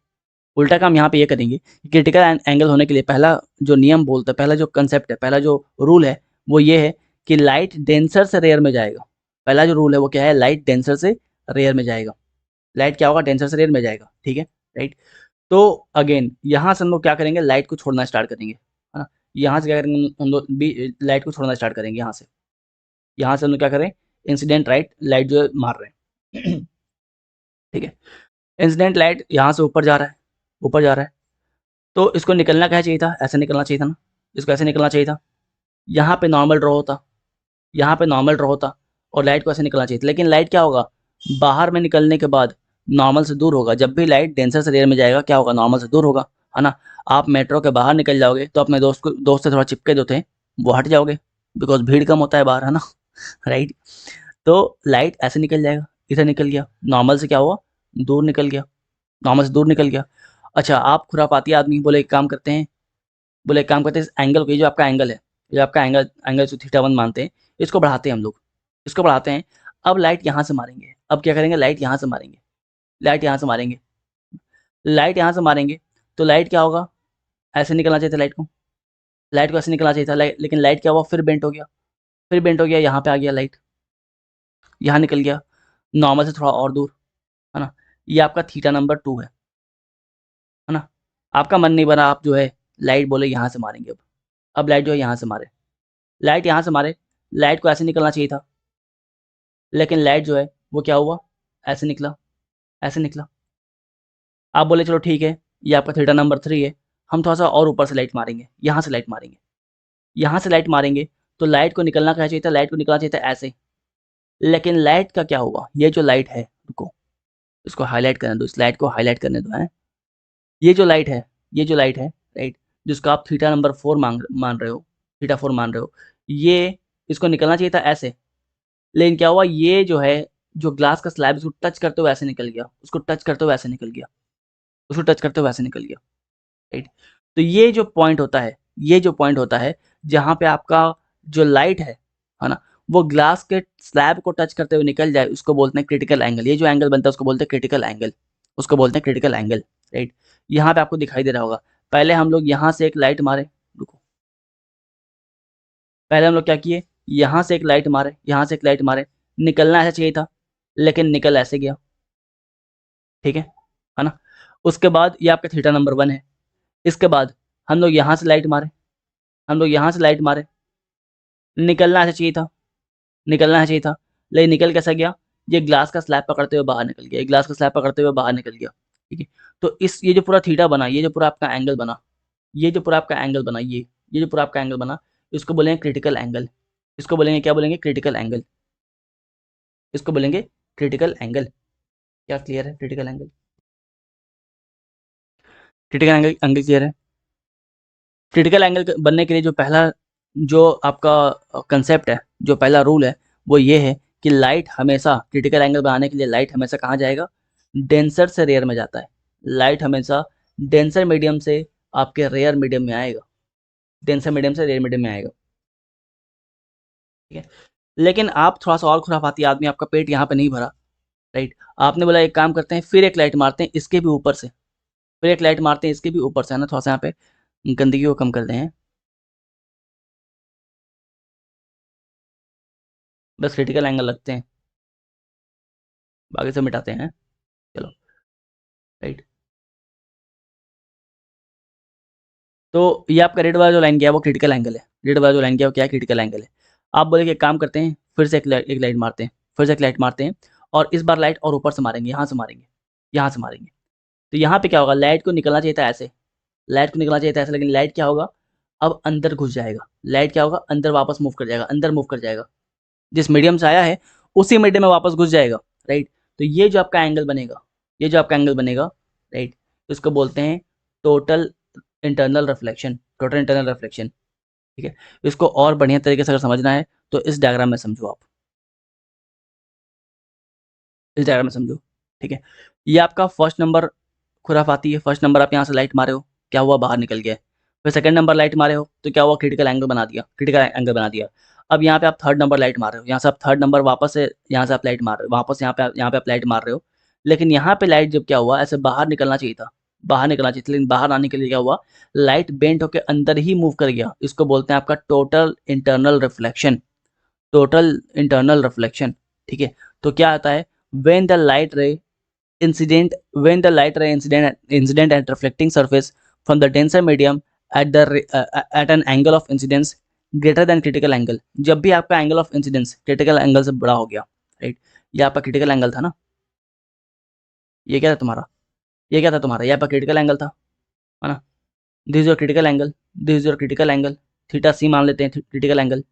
उल्टा काम यहाँ पे ये करेंगे कि क्रिटिकल एंगल होने के लिए पहला जो नियम बोलता है, पहला जो कंसेप्ट है, पहला जो रूल है, वो ये है कि लाइट डेंसर से रेयर में जाएगा। पहला जो रूल है वो क्या है? लाइट डेंसर से रेयर में जाएगा। लाइट क्या होगा? डेंसर से रेयर में जाएगा। ठीक है। राइट। तो अगेन यहाँ से हम लोग क्या करेंगे? लाइट को छोड़ना स्टार्ट करेंगे। है ना? यहाँ से क्या करेंगे हम लोग? भी लाइट को छोड़ना स्टार्ट करेंगे। यहाँ से हम लोग क्या करें? इंसिडेंट राइट लाइट जो है मार रहे हैं। ठीक है। इंसिडेंट लाइट यहाँ से ऊपर जा रहा है, ऊपर जा रहा है। तो इसको निकलना क्या चाहिए था? ऐसे निकलना चाहिए था ना। इसको ऐसे निकलना चाहिए था। यहाँ पे नॉर्मल ड्रॉ होता, यहाँ पे नॉर्मल ड्रॉ होता, और लाइट को ऐसे निकलना चाहिए था। लेकिन लाइट क्या होगा? बाहर में निकलने के बाद नॉर्मल से दूर होगा। जब भी लाइट डेंसर से रेयर में जाएगा, क्या होगा? नॉर्मल से दूर होगा। है ना? आप मेट्रो के बाहर निकल जाओगे तो अपने दोस्त से थोड़ा चिपके जो थे वो हट जाओगे, बिकॉज भीड़ कम होता है बाहर। है ना? राइट। तो लाइट ऐसे निकल जाएगा, इधर निकल गया, नॉर्मल से क्या हुआ? दूर निकल गया। नॉर्मल से दूर निकल गया। अच्छा, आप खुरापाती आदमी, बोले एक काम करते हैं, बोले एक काम करते हैं, इस एंगल को, ये जो आपका एंगल है, ये आपका एंगल एंगल जो थीटा 1 मानते हैं, इसको बढ़ाते हैं हम लोग। इसको बढ़ाते हैं। अब लाइट यहाँ से मारेंगे। अब क्या करेंगे? लाइट यहाँ से मारेंगे। लाइट यहाँ से मारेंगे। लाइट यहाँ से मारेंगे। तो लाइट क्या होगा? ऐसे निकलना चाहिए था लाइट को। लाइट को ऐसे निकलना चाहिए था, लेकिन लाइट क्या हुआ? फिर बेंट हो गया। फिर बेंट हो गया, यहाँ पे आ गया लाइट, यहाँ निकल गया, नॉर्मल से थोड़ा और दूर। है ना? ये आपका थीटा नंबर 2 है ना? आपका मन नहीं बना, आप जो है लाइट बोले यहाँ से मारेंगे। अब लाइट जो है यहाँ से मारे, लाइट यहाँ से मारे। लाइट को ऐसे निकलना चाहिए था, लेकिन लाइट जो है वो क्या हुआ? ऐसे निकला, ऐसे निकला। आप बोले चलो ठीक है, ये आपका थीटा नंबर 3 है, हम थोड़ा सा और ऊपर से लाइट मारेंगे, यहाँ से लाइट मारेंगे। यहाँ से लाइट मारेंगे तो लाइट को निकलना क्या चाहिए था? लाइट को निकलना चाहिए था ऐसे। लेकिन लाइट का क्या हुआ? ये जो लाइट है, रुको, इसको हाईलाइट करने दो, इस लाइट को हाईलाइट करने दो है। ये जो लाइट है, ये जो लाइट है, राइट, जिसको आप थीटा नंबर 4 मान रहे हो, थीटा 4 मान रहे हो, ये, इसको निकलना चाहिए था ऐसे। लेकिन क्या हुआ? ये जो है, जो ग्लास का स्लैब, इसको टच करते हुए ऐसे निकल गया, उसको टच करते हुए ऐसे निकल गया, उसको टच करते हुए ऐसे निकल गया। राइट। तो ये जो पॉइंट होता है, ये जो पॉइंट होता है, जहाँ पे आपका जो लाइट है ना, वो ग्लास के स्लैब को टच करते हुए निकल जाए, उसको बोलते हैं क्रिटिकल एंगल। ये जो एंगल बनता है उसको बोलते हैं क्रिटिकल एंगल, उसको बोलते हैं क्रिटिकल एंगल। राइट। यहाँ पे आपको दिखाई दे रहा होगा, पहले हम लोग यहाँ से एक लाइट मारे, रुको, पहले हम लोग क्या किए? यहाँ से एक लाइट मारे, यहाँ से एक लाइट मारे, निकलना ऐसा चाहिए था, लेकिन निकल ऐसे गया। ठीक है ना? उसके बाद ये आपका थीटा नंबर 1 है। इसके बाद हम लोग यहाँ से लाइट मारे, हम लोग यहाँ से लाइट मारे, निकलना ऐसा चाहिए था, निकलना ऐसा चाहिए था, लेकिन निकल कैसा गया? ये ग्लास का स्लैब पकड़ते हुए बाहर निकल गया, ये ग्लास का स्लैब पकड़ते हुए बाहर निकल गया। ठीक है। तो इस, ये जो पूरा थीटा बना, ये जो पूरा आपका एंगल बना, ये जो पूरा आपका एंगल बना, ये जो पूरा आपका एंगल बना, इसको बोलेंगे क्रिटिकल एंगल। इसको बोलेंगे क्या बोलेंगे? Critical angle. इसको बोलेंगे क्रिटिकल एंगल। क्या क्लियर है? Critical angle, critical angle, angle clear है? क्रिटिकल एंगल बनने के लिए जो पहला जो आपका कंसेप्ट है, जो पहला रूल है, वो ये है कि लाइट हमेशा, क्रिटिकल एंगल बनाने के लिए लाइट हमेशा कहाँ जाएगा? डेंसर से रेयर में जाता है। लाइट हमेशा डेंसर मीडियम से आपके रेयर मीडियम में आएगा, डेंसर मीडियम से रेयर मीडियम में आएगा। ठीक है, लेकिन आप थोड़ा सा और खुराफाती आदमी, आपका पेट यहाँ पे नहीं भरा, राइट? आपने बोला एक काम करते हैं, फिर एक लाइट मारते हैं इसके भी ऊपर से, फिर एक लाइट मारते हैं इसके भी ऊपर से, है ना? थोड़ा सा यहाँ पे गंदगी को कम कर दें, बस क्रिटिकल एंगल लगते हैं, बाकी सब मिटाते हैं। चलो, राइट। तो ये आपका रेड वाला जो लाइन गया वो क्रिटिकल एंगल है, रेड वाला जो लाइन गया वो क्या है? क्रिटिकल एंगल है। आप बोले कि एक काम करते हैं, फिर से एक लाइट मारते हैं, फिर से एक लाइट मारते हैं, और इस बार लाइट और ऊपर से मारेंगे, यहाँ से मारेंगे, यहाँ से मारेंगे। तो यहाँ पे क्या होगा? लाइट को निकलना चाहिए था ऐसे, लाइट को निकलना चाहिए था ऐसे, लेकिन लाइट क्या होगा? अब अंदर घुस जाएगा। लाइट क्या होगा? अंदर वापस मूव कर जाएगा, अंदर मूव कर जाएगा, जिस मीडियम से आया है उसी मीडियम में वापस घुस जाएगा, राइट? तो ये जो आपका एंगल बनेगा, ये जो आपका एंगल बनेगा, राइट, तो इसको बोलते हैं total internal reflection, total internal reflection. ठीक है, इसको और बढ़िया तरीके से अगर समझना है तो इस डायग्राम में समझो आप, इस डायग्राम में समझो। ठीक है, ये आपका फर्स्ट नंबर खुराफाती है। फर्स्ट नंबर आप यहाँ से लाइट मारे हो, क्या हुआ? बाहर निकल गया। फिर सेकंड नंबर लाइट मारे हो तो क्या हुआ? क्रिटिकल एंगल बना दिया, क्रिटिकल एंगल बना दिया। अब यहाँ पे आप थर्ड नंबर लाइट मार रहे हो, यहाँ से आप थर्ड नंबर वापस से, यहाँ से आप लाइट मार रहे हो, वापस यहाँ पे आप लाइट मार रहे हो। लेकिन यहाँ पे लाइट जब क्या हुआ, ऐसे बाहर निकलना चाहिए था, बाहर निकलना चाहिए था, लेकिन बाहर आने के लिए क्या हुआ? लाइट बेंट होकर अंदर ही मूव कर गया। इसको बोलते हैं आपका total internal reflection, total internal reflection. ठीक है, तो क्या आता है? व्हेन द लाइट रे incident when the light ray incident at reflecting surface from the denser medium at the at an angle of incidence greater than critical angle। जब भी आपका angle of incidence critical angle से बड़ा हो गया, right? ये आपका क्रिटिकल एंगल था ना, ये क्या था तुम्हारा? ये क्या था तुम्हारा? ये आपका क्रिटिकल एंगल था, है ना? This is your critical angle, this is your critical angle, theta c मान लेते हैं क्रिटिकल एंगल।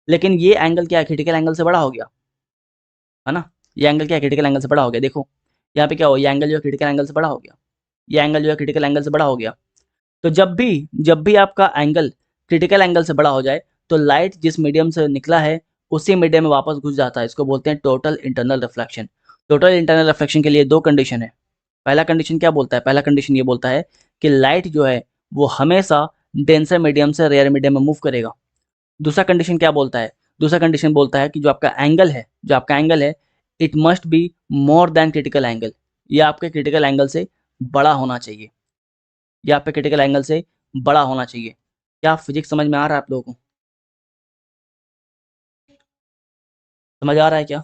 लेकिन ये एंगल क्या है? क्रिटिकल एंगल से बड़ा हो गया, है ना? ये एंगल क्या है? क्रिटिकल एंगल से बड़ा हो गया। देखो यहाँ पे क्या हो, ये एंगल जो है क्रिटिकल एंगल से बड़ा हो गया, ये एंगल जो है क्रिटिकल एंगल से बड़ा हो गया। तो जब भी आपका एंगल क्रिटिकल एंगल से बड़ा हो जाए तो लाइट जिस मीडियम से निकला है उसी मीडियम में वापस घुस जाता है। इसको बोलते हैं total internal reflection. Total internal reflection के लिए दो कंडीशन है। पहला कंडीशन क्या बोलता है? पहला कंडीशन ये बोलता है कि लाइट जो है वो हमेशा डेंसर मीडियम से रेयर मीडियम में मूव करेगा। दूसरा कंडीशन क्या बोलता है? दूसरा कंडीशन बोलता है कि जो आपका एंगल है, जो आपका एंगल है, it must be more than critical angle. ये आपके क्रिटिकल एंगल से बड़ा होना चाहिए, ये आपके क्रिटिकल एंगल से बड़ा होना चाहिए। क्या फिजिक्स समझ में आ रहा है आप लोगों को? समझ आ रहा है क्या?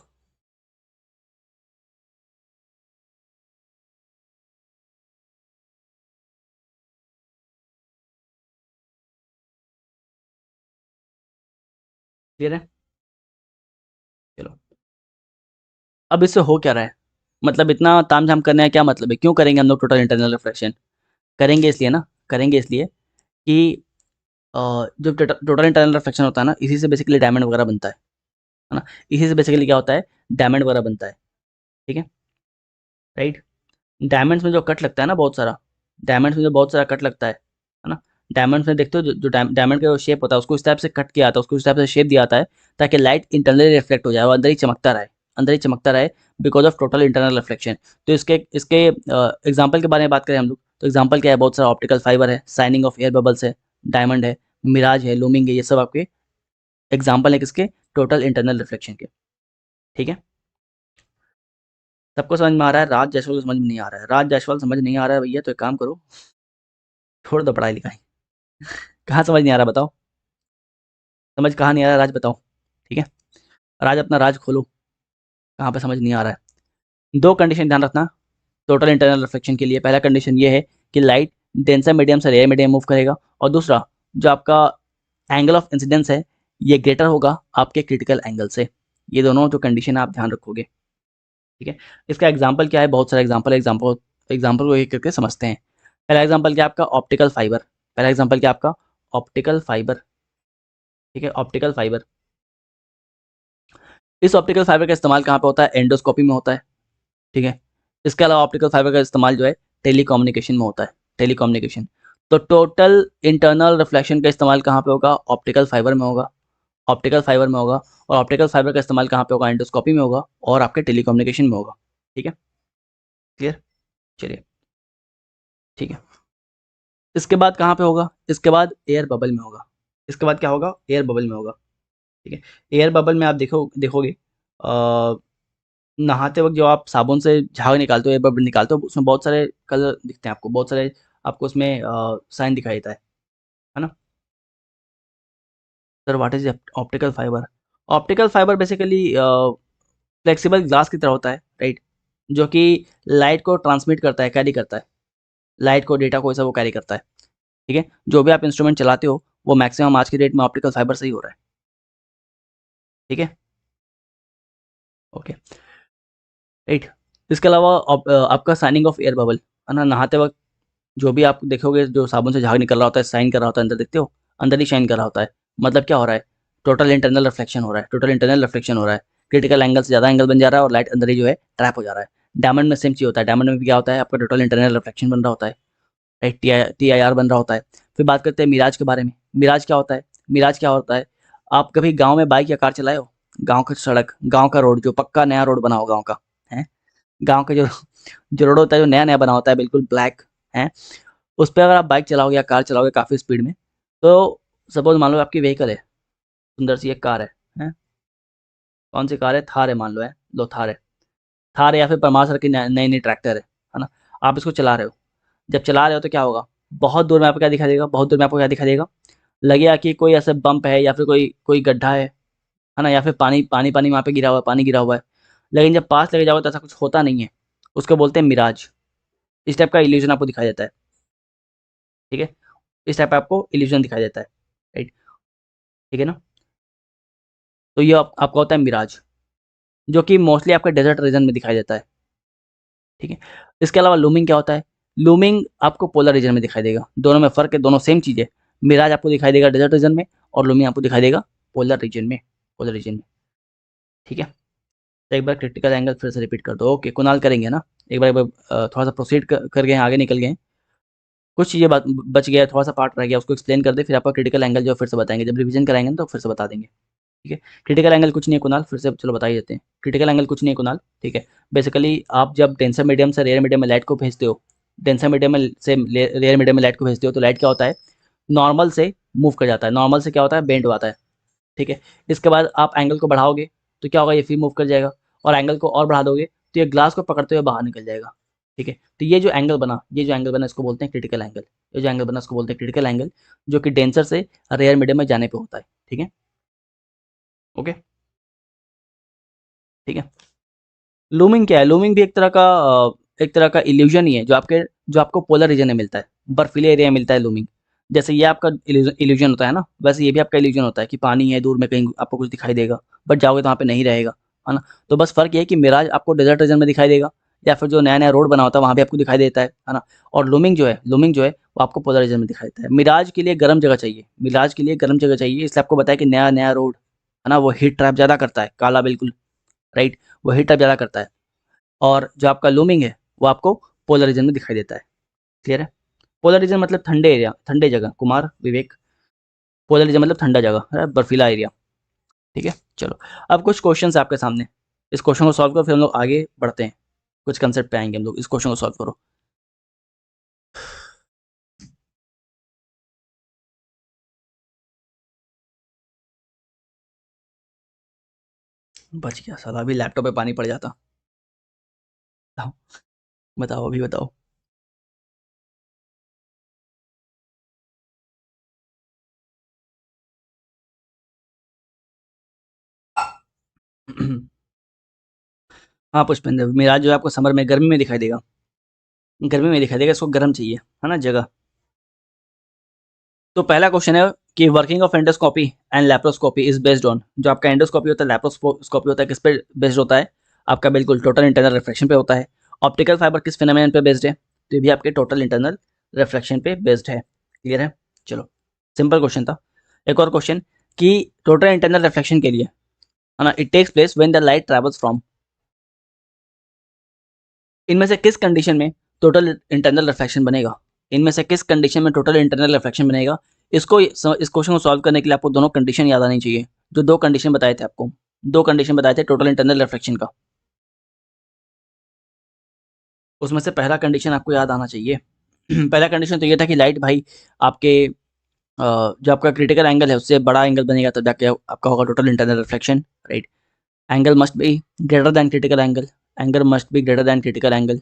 क्लियर है? चलो, अब इससे हो क्या रहा है? मतलब इतना तामझाम करने का क्या मतलब है? क्यों करेंगे हम लोग टोटल इंटरनल रिफ्लेक्शन? करेंगे इसलिए ना, करेंगे इसलिए कि जो टोटल इंटरनल रिफ्लेक्शन होता है ना, इसी से बेसिकली डायमंड वगैरह बनता है ना? इसी से बेसिकली क्या होता है? डायमंड वगैरह बनता है। ठीक है, राइट? डायमंड्स में जो कट लगता है ना, बहुत सारा, डायमंड्स में जो बहुत सारा कट लगता है ना? डायमंड्स में देखते हो जो डायमंड का जो शेप होता है उसको इस टाइप से कट किया आता है, उसको इस टाइप से शेप दिया आता है ताकि लाइट इंटरनली रिफ्लेक्ट हो जाए और अंदर ही चमकता रहे, अंदर ही चमकता रहे, because of total internal reflection. तो इसके इसके एग्जाम्पल के बारे में बात करें हम लोग, तो एग्जाम्पल क्या है? बहुत सारा ऑप्टिकल फाइबर है, साइनिंग ऑफ एयर बबल्स है, डायमंड है, मिराज है, लूमिंग है, ये सब आपके एग्जाम्पल है किसके? टोटल इंटरनल रिफ्लेक्शन के। ठीक है, सबको समझ में आ रहा है? राज जायसवाल को समझ में नहीं आ रहा है? राज जायसवाल समझ नहीं आ रहा है भैया, तो एक काम करो, छोड़ दो पढ़ाई लिखाई। कहाँ समझ नहीं आ रहा बताओ? समझ कहाँ नहीं आ रहा राज बताओ? ठीक है, राज अपना राज खोलो, कहाँ पे समझ नहीं आ रहा है? दो कंडीशन ध्यान रखना टोटल इंटरनल रिफ्लेक्शन के लिए। पहला कंडीशन ये है कि लाइट डेंसर मीडियम से रेयर मीडियम मूव करेगा, और दूसरा जो आपका एंगल ऑफ इंसिडेंस है ये ग्रेटर होगा आपके क्रिटिकल एंगल से। ये दोनों जो कंडीशन है आप ध्यान रखोगे। ठीक है, इसका एग्जाम्पल क्या है? बहुत सारा एग्जाम्पल है, एग्जाम्पल को एक करके समझते हैं। पहला एग्जाम्पल क्या है आपका? Optical fibre. पहला एग्जांपल क्या आपका, ऑप्टिकल फाइबर, ठीक है, ऑप्टिकल फाइबर। इस ऑप्टिकल फाइबर का इस्तेमाल कहाँ पे होता है, एंडोस्कोपी में होता है, ठीक है। इसके अलावा ऑप्टिकल फाइबर का इस्तेमाल जो है टेलीकम्युनिकेशन में होता है, टेलीकम्युनिकेशन। तो टोटल इंटरनल रिफ्लेक्शन का इस्तेमाल कहाँ पे होगा, ऑप्टिकल फाइबर में होगा, ऑप्टिकल फाइबर में होगा। और ऑप्टिकल फाइबर का इस्तेमाल कहाँ पे होगा, एंडोस्कोपी में होगा और आपके टेलीकम्युनिकेशन में होगा, ठीक है, क्लियर, चलिए, ठीक है। इसके बाद कहाँ पे होगा, इसके बाद एयर बबल में होगा, इसके बाद क्या होगा, एयर बबल में होगा, ठीक है। एयर बबल में आप देखोगे नहाते वक्त जो आप साबुन से झाग निकालते हो, एयर बबल निकालते हो, उसमें बहुत सारे कलर दिखते हैं आपको, बहुत सारे आपको उसमें साइन दिखाई देता है ना। Sir what is optical fibre, optical fibre basically flexible glass की तरह होता है, राइट, जो कि लाइट को ट्रांसमिट करता है, कैरी करता है, लाइट को, डेटा को, ऐसा वो कैरी करता है, ठीक है। जो भी आप इंस्ट्रूमेंट चलाते हो वो मैक्सिमम आज की डेट में ऑप्टिकल फाइबर से ही हो रहा है, ठीक है, ओके, राइट। इसके अलावा आपका साइनिंग ऑफ एयर बबल, है ना, नहाते वक्त जो भी आप देखोगे जो साबुन से झाग निकल रहा होता है, साइन कर रहा होता है, अंदर देखते हो, अंदर ही शाइन कर रहा होता है, मतलब क्या हो रहा है, टोटल इंटरनल रिफ्लेक्शन हो रहा है, टोटल इंटरनल रिफ्लेक्शन हो रहा है, क्रिटिकल एंगल से ज़्यादा एंगल बन जा रहा है और लाइट अंदर ही जो है ट्रैप हो जा रहा है। डायमंड में सेम चीज़ होता है, डायमंड में भी क्या होता है, आपका टोटल इंटरनल रिफ्लेक्शन बन रहा होता है, राइट, TIR बन रहा होता है। फिर बात करते हैं मिराज के बारे में, मिराज क्या होता है, मिराज क्या होता है, आप कभी गाँव में बाइक या कार चलाए हो, गाँव का सड़क, गाँव का रोड, जो पक्का नया रोड बना हो गाँव का, है, गाँव का जो जो रोड होता है, जो नया नया बना होता है, बिल्कुल ब्लैक है, उस पे अगर आप बाइक चलाओगे या कार चलाओगे काफ़ी स्पीड में, तो सपोज़ मान लो आपकी व्हीकल है, सुंदर सी एक कार है? कौन सी कार है? थार है मान लो, है, लो थार है। थार है या फिर परमार सर की नई-नई ट्रैक्टर है ना? आप इसको चला रहे हो, जब चला रहे हो तो क्या होगा? बहुत दूर में आपको क्या दिखाई देगा? बहुत दूर में आपको क्या दिखाई देगा? लगेगा कि कोई ऐसे बम्प है या फिर कोई कोई गड्ढा है ना? या फिर पानी वहाँ पे गिरा हुआ है, पानी गिरा हुआ है। लेकिन जब पास लेके जाओगे तो ऐसा कुछ होता नहीं है। उसको बोलते हैं मिराज। इस टाइप का इल्यूज़न आपको दिखाई देता है, ठीक है? इस टाइप का आपको इल्यूज़न दिखाई देता है, राइट? ठीक है ना? तो ये आपका होता है मिराज, जो कि मोस्टली आपके डेज़र्ट रीजन में दिखाई देता है, ठीक है? इसके अलावा लूमिंग क्या होता है? लूमिंग आपको पोलर रीजन में दिखाई देगा। दोनों में फ़र्क है, दोनों सेम चीज़ है। मिराज आपको दिखाई देगा डेज़र्ट रीजन में और लूमिंग आपको दिखाई देगा पोलर रीजन में, पोलर रीजन में, ठीक है? तो एक बार क्रिटिकल एंगल फिर से रिपीट कर दो। ओके, कुणाल करेंगे ना? एक बार थोड़ा-सा प्रोसीड कर गए हैं, आगे निकल गए हैं। कुछ चीज़ें बच गया है, थोड़ा-सा पार्ट रह गया, उसको एक्सप्लेन कर दें, फिर आपका क्रिटिकल एंगल जो है फिर से बताएँगे। जब रिवीजन कराएँगे ना तो फिर से बता देंगे, ठीक है? क्रिटिकल एंगल कुछ नहीं है कुणाल, फिर से चलो बता ही देते हैं। क्रिटिकल एंगल कुछ नहीं है कुणाल, ठीक है? बेसिकली आप जब डेंसर मीडियम से रेयर मीडियम में लाइट को भेजते हो, डेंसर मीडियम में से रेयर मीडियम में लाइट को भेजते हो, तो लाइट क्या होता है, नॉर्मल से मूव कर जाता है। नॉर्मल से क्या होता है, बेंड हो आता है, ठीक है? इसके बाद आप एंगल को बढ़ाओगे तो क्या होगा, ये फिर मूव कर जाएगा और एंगल को और बढ़ा दोगे तो ये ग्लास को पकड़ते हुए बाहर निकल जाएगा, ठीक है? तो ये जो एंगल बना इसको बोलते हैं क्रिटिकल एंगल। ये जो एंगल बना इसको बोलते हैं क्रिटिकल एंगल, जो कि डेंसर से रेयर मीडियम में जाने पे होता है, ठीक है? ओके, ठीक है? लूमिंग क्या है? लूमिंग भी एक तरह का इल्यूजन ही है, जो आपको पोलर रीजन में मिलता है, बर्फीले एरिया में मिलता है लूमिंग। जैसे ये आपका इल्यूजन होता है ना, वैसे ये भी आपका इल्यूजन होता है कि पानी है दूर में कहीं आपको कुछ दिखाई देगा, बट जाओगे तो वहाँ पे नहीं रहेगा, है ना? तो बस फ़र्क ये है कि मिराज आपको डेज़र्ट रीजन में दिखाई देगा या फिर जो नया-नया रोड बना होता है वहाँ भी आपको दिखाई देता है ना? और लूमिंग जो है वो आपको पोलर रीजन में दिखाई देता है। मिराज के लिए गर्म जगह चाहिए, मिराज के लिए गर्म जगह चाहिए, इसलिए आपको बताया कि नया-नया रोड, है ना? वो हीट ट्रैप ज़्यादा करता है, काला बिल्कुल, राइट? वो हीट ट्रैप ज़्यादा करता है। और जो आपका लूमिंग है वो आपको पोलर रीजन में दिखाई देता है, क्लियर है? पोलर रीजन मतलब ठंडे एरिया, ठंडे जगह, कुमार विवेक, पोलर रीजन मतलब ठंडा जगह, है, बर्फीला एरिया, ठीक है? चलो, अब कुछ क्वेश्चंस आपके सामने, इस क्वेश्चन को सॉल्व करो फिर हम लोग आगे बढ़ते हैं, कुछ कंसेप्ट पे आएंगे हम लोग। इस क्वेश्चन को सॉल्व करो। बच गया साला, अभी लैपटॉप पे पानी पड़ जाता। बताओ, बताओ अभी बताओ। हाँ पुष्पेंद्र, मिराज जो है आपको समर में, गर्मी में दिखाई देगा, गर्मी में दिखाई देगा, इसको गर्म चाहिए, है ना, जगह। तो पहला क्वेश्चन है कि working of endoscopy and laparoscopy is based on, जो आपका एंडोस्कोपी होता है, लैप्रोस्कोपी होता है, किस पे बेस्ड होता है, आपका बिल्कुल टोटल इंटरनल रिफ्लेक्शन पे होता है। ऑप्टिकल फाइबर किस फिनोमेनन पे बेस्ड है, तो ये भी आपके टोटल इंटरनल रिफ्लेक्शन पे बेस्ड है, क्लियर है? चलो सिंपल क्वेश्चन था। एक और क्वेश्चन कि टोटल इंटरनल रिफ्लेक्शन के लिए, है ना, it takes place when the light travels from, इनमें से किस कंडीशन में टोटल इंटरनल रिफ्लेक्शन बनेगा? इनमें से किस कंडीशन में टोटल इंटरनल रिफ्लेक्शन बनेगा? इस क्वेश्चन को सॉल्व करने के लिए आपको दोनों कंडीशन याद आनी चाहिए। जो दो कंडीशन बताए थे आपको, दो कंडीशन बताए थे टोटल इंटरनल रिफ्लेक्शन का, उसमें से पहला कंडीशन आपको याद आना चाहिए। पहला कंडीशन तो ये था कि लाइट भाई आपके जो आपका क्रिटिकल एंगल है उससे बड़ा एंगल बनेगा तब जाके आपका होगा total internal reflection, right. Angle must be greater than critical angle, angle must be greater than critical angle,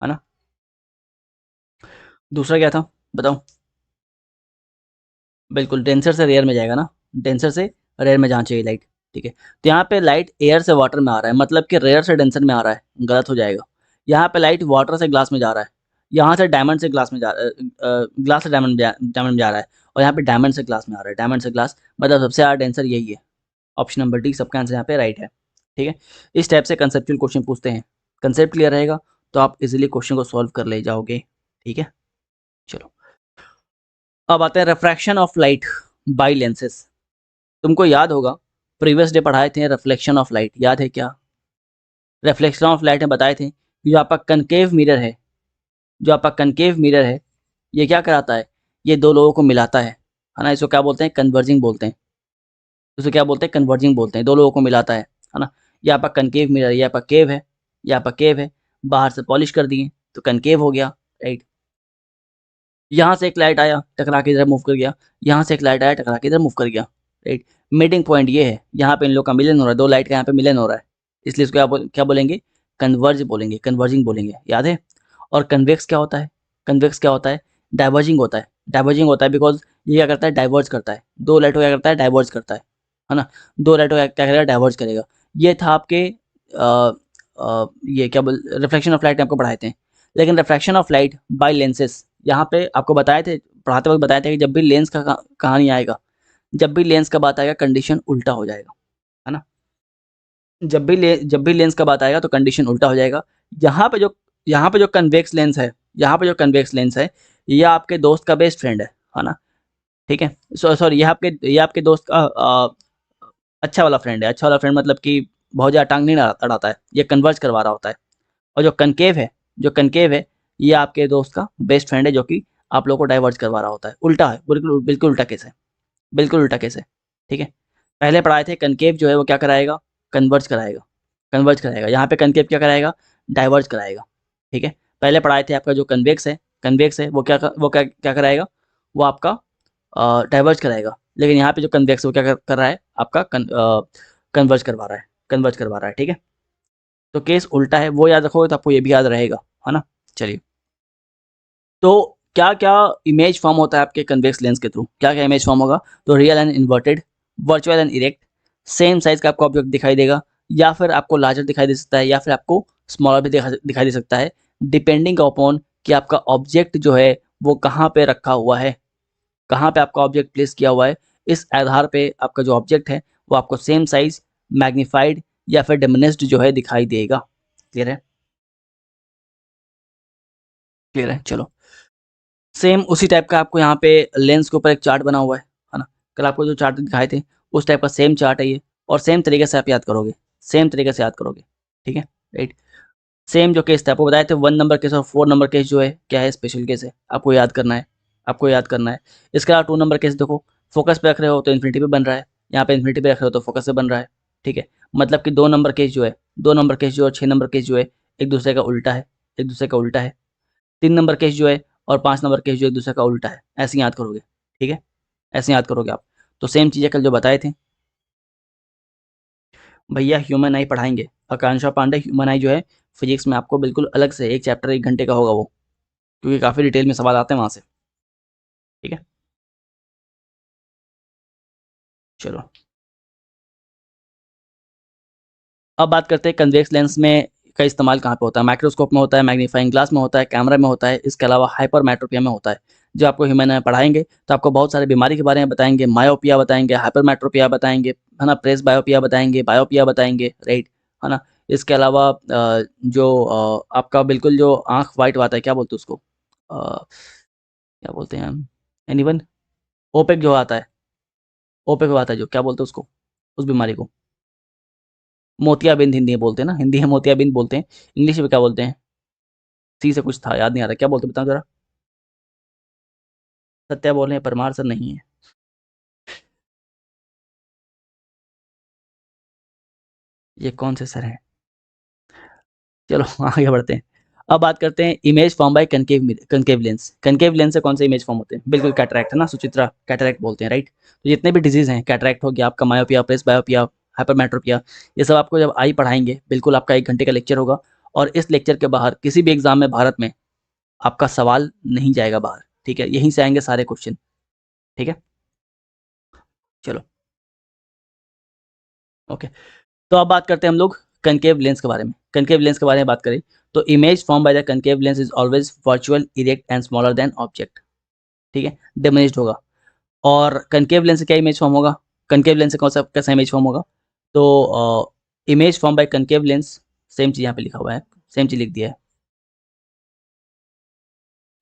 है ना। दूसरा क्या था बताओ? बिल्कुल डेंसर से रेयर में जाएगा ना, डेंसर से रेयर में जाना चाहिए लाइट, ठीक है। तो यहाँ पे लाइट एयर से वाटर में आ रहा है, मतलब कि रेयर से डेंसर में आ रहा है, गलत हो जाएगा। यहाँ पे लाइट वाटर से ग्लास में जा रहा है, यहाँ से डायमंड से ग्लास में जा ग्लास से डायमंड में जा रहा है, और यहाँ पे डायमंड से ग्लास में आ रहा है, डायमंड से ग्लास, मतलब सबसे ज़्यादा डेंसर यही है। ऑप्शन नंबर डी सबका आंसर यहाँ पे राइट है, ठीक है। इस टाइप से कंसेप्चुअल क्वेश्चन पूछते हैं, कंसेप्ट क्लियर रहेगा तो आप इजीली क्वेश्चन को सॉल्व कर ले जाओगे, ठीक है। चलो अब आते हैं refraction of light by lenses. तुमको याद होगा प्रीवियस डे पढ़ाए थे रिफ्लेक्शन ऑफ लाइट, याद है क्या? रिफ्लेक्शन ऑफ लाइट में बताए थे कि जो आपका कनकेव मिरर है, जो आपका कनकेव मिरर है, ये क्या कराता है? ये दो लोगों को मिलाता है ना। इसको क्या बोलते हैं? कन्वर्जिंग बोलते हैं। इसको क्या बोलते हैं? कन्वर्जिंग बोलते हैं, दो लोगों को मिलाता है ना। ये आपका कनकेव मिरर, ये आपका केव है, ये आपका केव है, बाहर से पॉलिश कर दिए तो कनकेव हो गया, राइट। यहाँ से एक लाइट आया टकरा के इधर मूव कर गया, यहाँ से एक लाइट आया टकरा के इधर मूव कर गया, राइट। मीटिंग पॉइंट ये है, यहाँ पे इन लोग का मिलन हो रहा है, दो लाइट का यहाँ पे मिलन हो रहा है, इसलिए इसको क्या बोलेंगे? कन्वर्ज बोलेंगे, कन्वर्जिंग बोलेंगे, याद है। और कन्वेक्स क्या होता है? कन्वेक्स क्या होता है? डाइवर्जिंग होता है, डाइवर्जिंग होता है बिकॉज ये क्या करता है? डाइवर्ज करता है, दो लाइट को क्या करता है? डाइवर्ज करता है ना। दो लाइट को क्या करेगा? डाइवर्ज करेगा। ये था आपके ये क्या बोल, रिफ्लेक्शन ऑफ लाइट आपको पढ़ाए थे। लेकिन refraction of light by lenses, यहाँ पे आपको बताए थे, पढ़ाते वक्त बताया था कि जब भी लेंस का कहानी आएगा, जब भी लेंस का बात आएगा कंडीशन उल्टा हो जाएगा, है ना। जब भी लेंस का बात आएगा तो कंडीशन उल्टा हो जाएगा। यहाँ पे जो कन्वेक्स लेंस है, यहाँ पे जो कन्वेक्स लेंस है, ये आपके दोस्त का बेस्ट फ्रेंड है ना, ठीक है। सॉरी ये आपके दोस्त का अच्छा वाला फ्रेंड है। अच्छा वाला फ्रेंड मतलब कि बहुत ज़्यादा टांग नहीं अड़ाता है, ये कन्वर्ज करवा रहा होता है। और जो कनकेव है ये आपके दोस्त का बेस्ट फ्रेंड है, जो कि आप लोगों को डाइवर्ज करवा रहा होता है। उल्टा है, बिल्कुल बिल्कुल उल्टा केस है, बिल्कुल उल्टा केस है, ठीक है। पहले पढ़ाए थे कनकेव जो है वो क्या कराएगा? कन्वर्ज कराएगा, कन्वर्ज कराएगा। यहाँ पे कनकेव क्या कराएगा? डाइवर्ज कराएगा, ठीक है। पहले पढ़ाए थे आपका जो कन्वेक्स है वो क्या कराएगा? वो आपका डाइवर्ज कराएगा। लेकिन यहाँ पे जो कन्वेक्स है वो क्या कर रहा है? आपका कन्वर्ज करवा रहा है, कन्वर्ज करवा रहा है, ठीक है। तो केस उल्टा है, वो याद रखोगे तो आपको ये भी याद रहेगा, है ना। चलिए, तो क्या क्या इमेज फॉर्म होता है आपके कन्वेक्स लेंस के थ्रू? क्या क्या इमेज फॉर्म होगा? तो real and inverted, virtual and erect, same size का आपको ऑब्जेक्ट दिखाई देगा, या फिर आपको लार्जर दिखाई दे सकता है, या फिर आपको स्मॉलर भी दिखाई दे सकता है, डिपेंडिंग अपॉन कि आपका ऑब्जेक्ट जो है वो कहाँ पे रखा हुआ है, कहाँ पे आपका ऑब्जेक्ट प्लेस किया हुआ है। इस आधार पे आपका जो ऑब्जेक्ट है वो आपको सेम साइज, मैग्नीफाइड या फिर डिमिनिस्ड जो है दिखाई देगा। क्लियर है? क्लियर है, चलो। सेम उसी टाइप का आपको यहाँ पे लेंस के ऊपर एक चार्ट बना हुआ है ना। कल आपको जो चार्ट दिखाए थे उस टाइप का सेम चार्ट है ये, और सेम तरीके से आप याद करोगे, सेम तरीके से याद करोगे, ठीक है, राइट। सेम जो केस थे आपको बताए थे, 1 नंबर केस और 4 नंबर केस जो है क्या है? स्पेशल केस है, आपको याद करना है, आपको याद करना है। इसके अलावा 2 नंबर केस देखो, फोकस पे रख रहे हो तो इन्फिनिटी पे बन रहा है, यहाँ पे इन्फिनिटी पे रख रहे हो तो फोकस पे बन रहा है, ठीक है। मतलब कि 2 नंबर केस जो है, 2 नंबर केस जो है, 6 नंबर केस जो है, एक दूसरे का उल्टा है, एक दूसरे का उल्टा है। 3 नंबर केस जो है और 5 नंबर केस जो एक दूसरे का उल्टा है, ऐसे याद करोगे, ठीक है, ऐसे याद करोगे आप। तो सेम चीज़ें कल जो बताए थे भैया, ह्यूमन आई पढ़ाएंगे, आकांक्षा पांडे ह्यूमन आई जो है फिजिक्स में आपको बिल्कुल अलग से एक चैप्टर 1 घंटे का होगा वो, क्योंकि काफ़ी डिटेल में सवाल आते हैं वहाँ से, ठीक है। चलो अब बात करते हैं कन्वेक्स लेंस में का इस्तेमाल कहाँ पे होता है। माइक्रोस्कोप में होता है, मैग्नीफाइंग ग्लास में होता है, कैमरा में होता है, इसके अलावा हाइपरमेट्रोपिया में होता है। जो आपको ह्यूमन आई पढ़ाएंगे तो आपको बहुत सारी बीमारी के बारे में बताएंगे, मायोपिया बताएंगे, हाइपरमेट्रोपिया बताएंगे, है ना, प्रेस बायोपिया बताएंगे, बायोपिया बताएंगे, राइट, है ना। इसके अलावा जो आपका बिल्कुल जो आँख वाइट आता है, क्या बोलते हैं उसको? क्या बोलते हैं? एनीवन? ओपेक जो आता है, ओपेक आता है जो, क्या बोलते हैं उसको, उस बीमारी को? मोतियाबिंद हिंदी में बोलते हैं ना, हिंदी में मोतियाबिंद बोलते हैं, इंग्लिश में क्या बोलते हैं? सी से कुछ था, याद नहीं आ रहा, क्या बोलते हैं बताओ जरा। सत्या बोल रहे हैं, परमार सर नहीं है। ये कौन से सर हैं? चलो आगे बढ़ते हैं। अब बात करते हैं image form by concave lens. Concave lens से कौन से इमेज फॉर्म होते हैं? बिल्कुल कैटरैक्ट है ना, सुचित्रा कैटरैक्ट बोलते हैं, राइट। तो जितने भी डिजीज हैं, कैटरैक्ट हो गया आपका, मायोपिया, प्रेस बायोपिया, हाइपरमेट्रोपिया, ये सब आपको जब आई पढ़ाएंगे, बिल्कुल आपका 1 घंटे का लेक्चर होगा, और इस लेक्चर के बाहर किसी भी एग्जाम में भारत में आपका सवाल नहीं जाएगा बाहर, ठीक है, यहीं से आएंगे सारे क्वेश्चन, ठीक है। चलो ओके। तो अब बात करते हैं हम लोग कनकेव लेंस के बारे में। कनकेव लेंस के बारे में बात करें तो image form by the concave lens is always virtual, erect and smaller than object, ठीक है, डिमिनिश्ड होगा। और कनकेव लेंस से क्या इमेज फॉर्म होगा? कनकेव लेंस से कौन सा कैसा इमेज फॉर्म होगा? तो image form by concave lens, same चीज़ यहाँ पे लिखा हुआ है, सेम चीज़ लिख दिया है।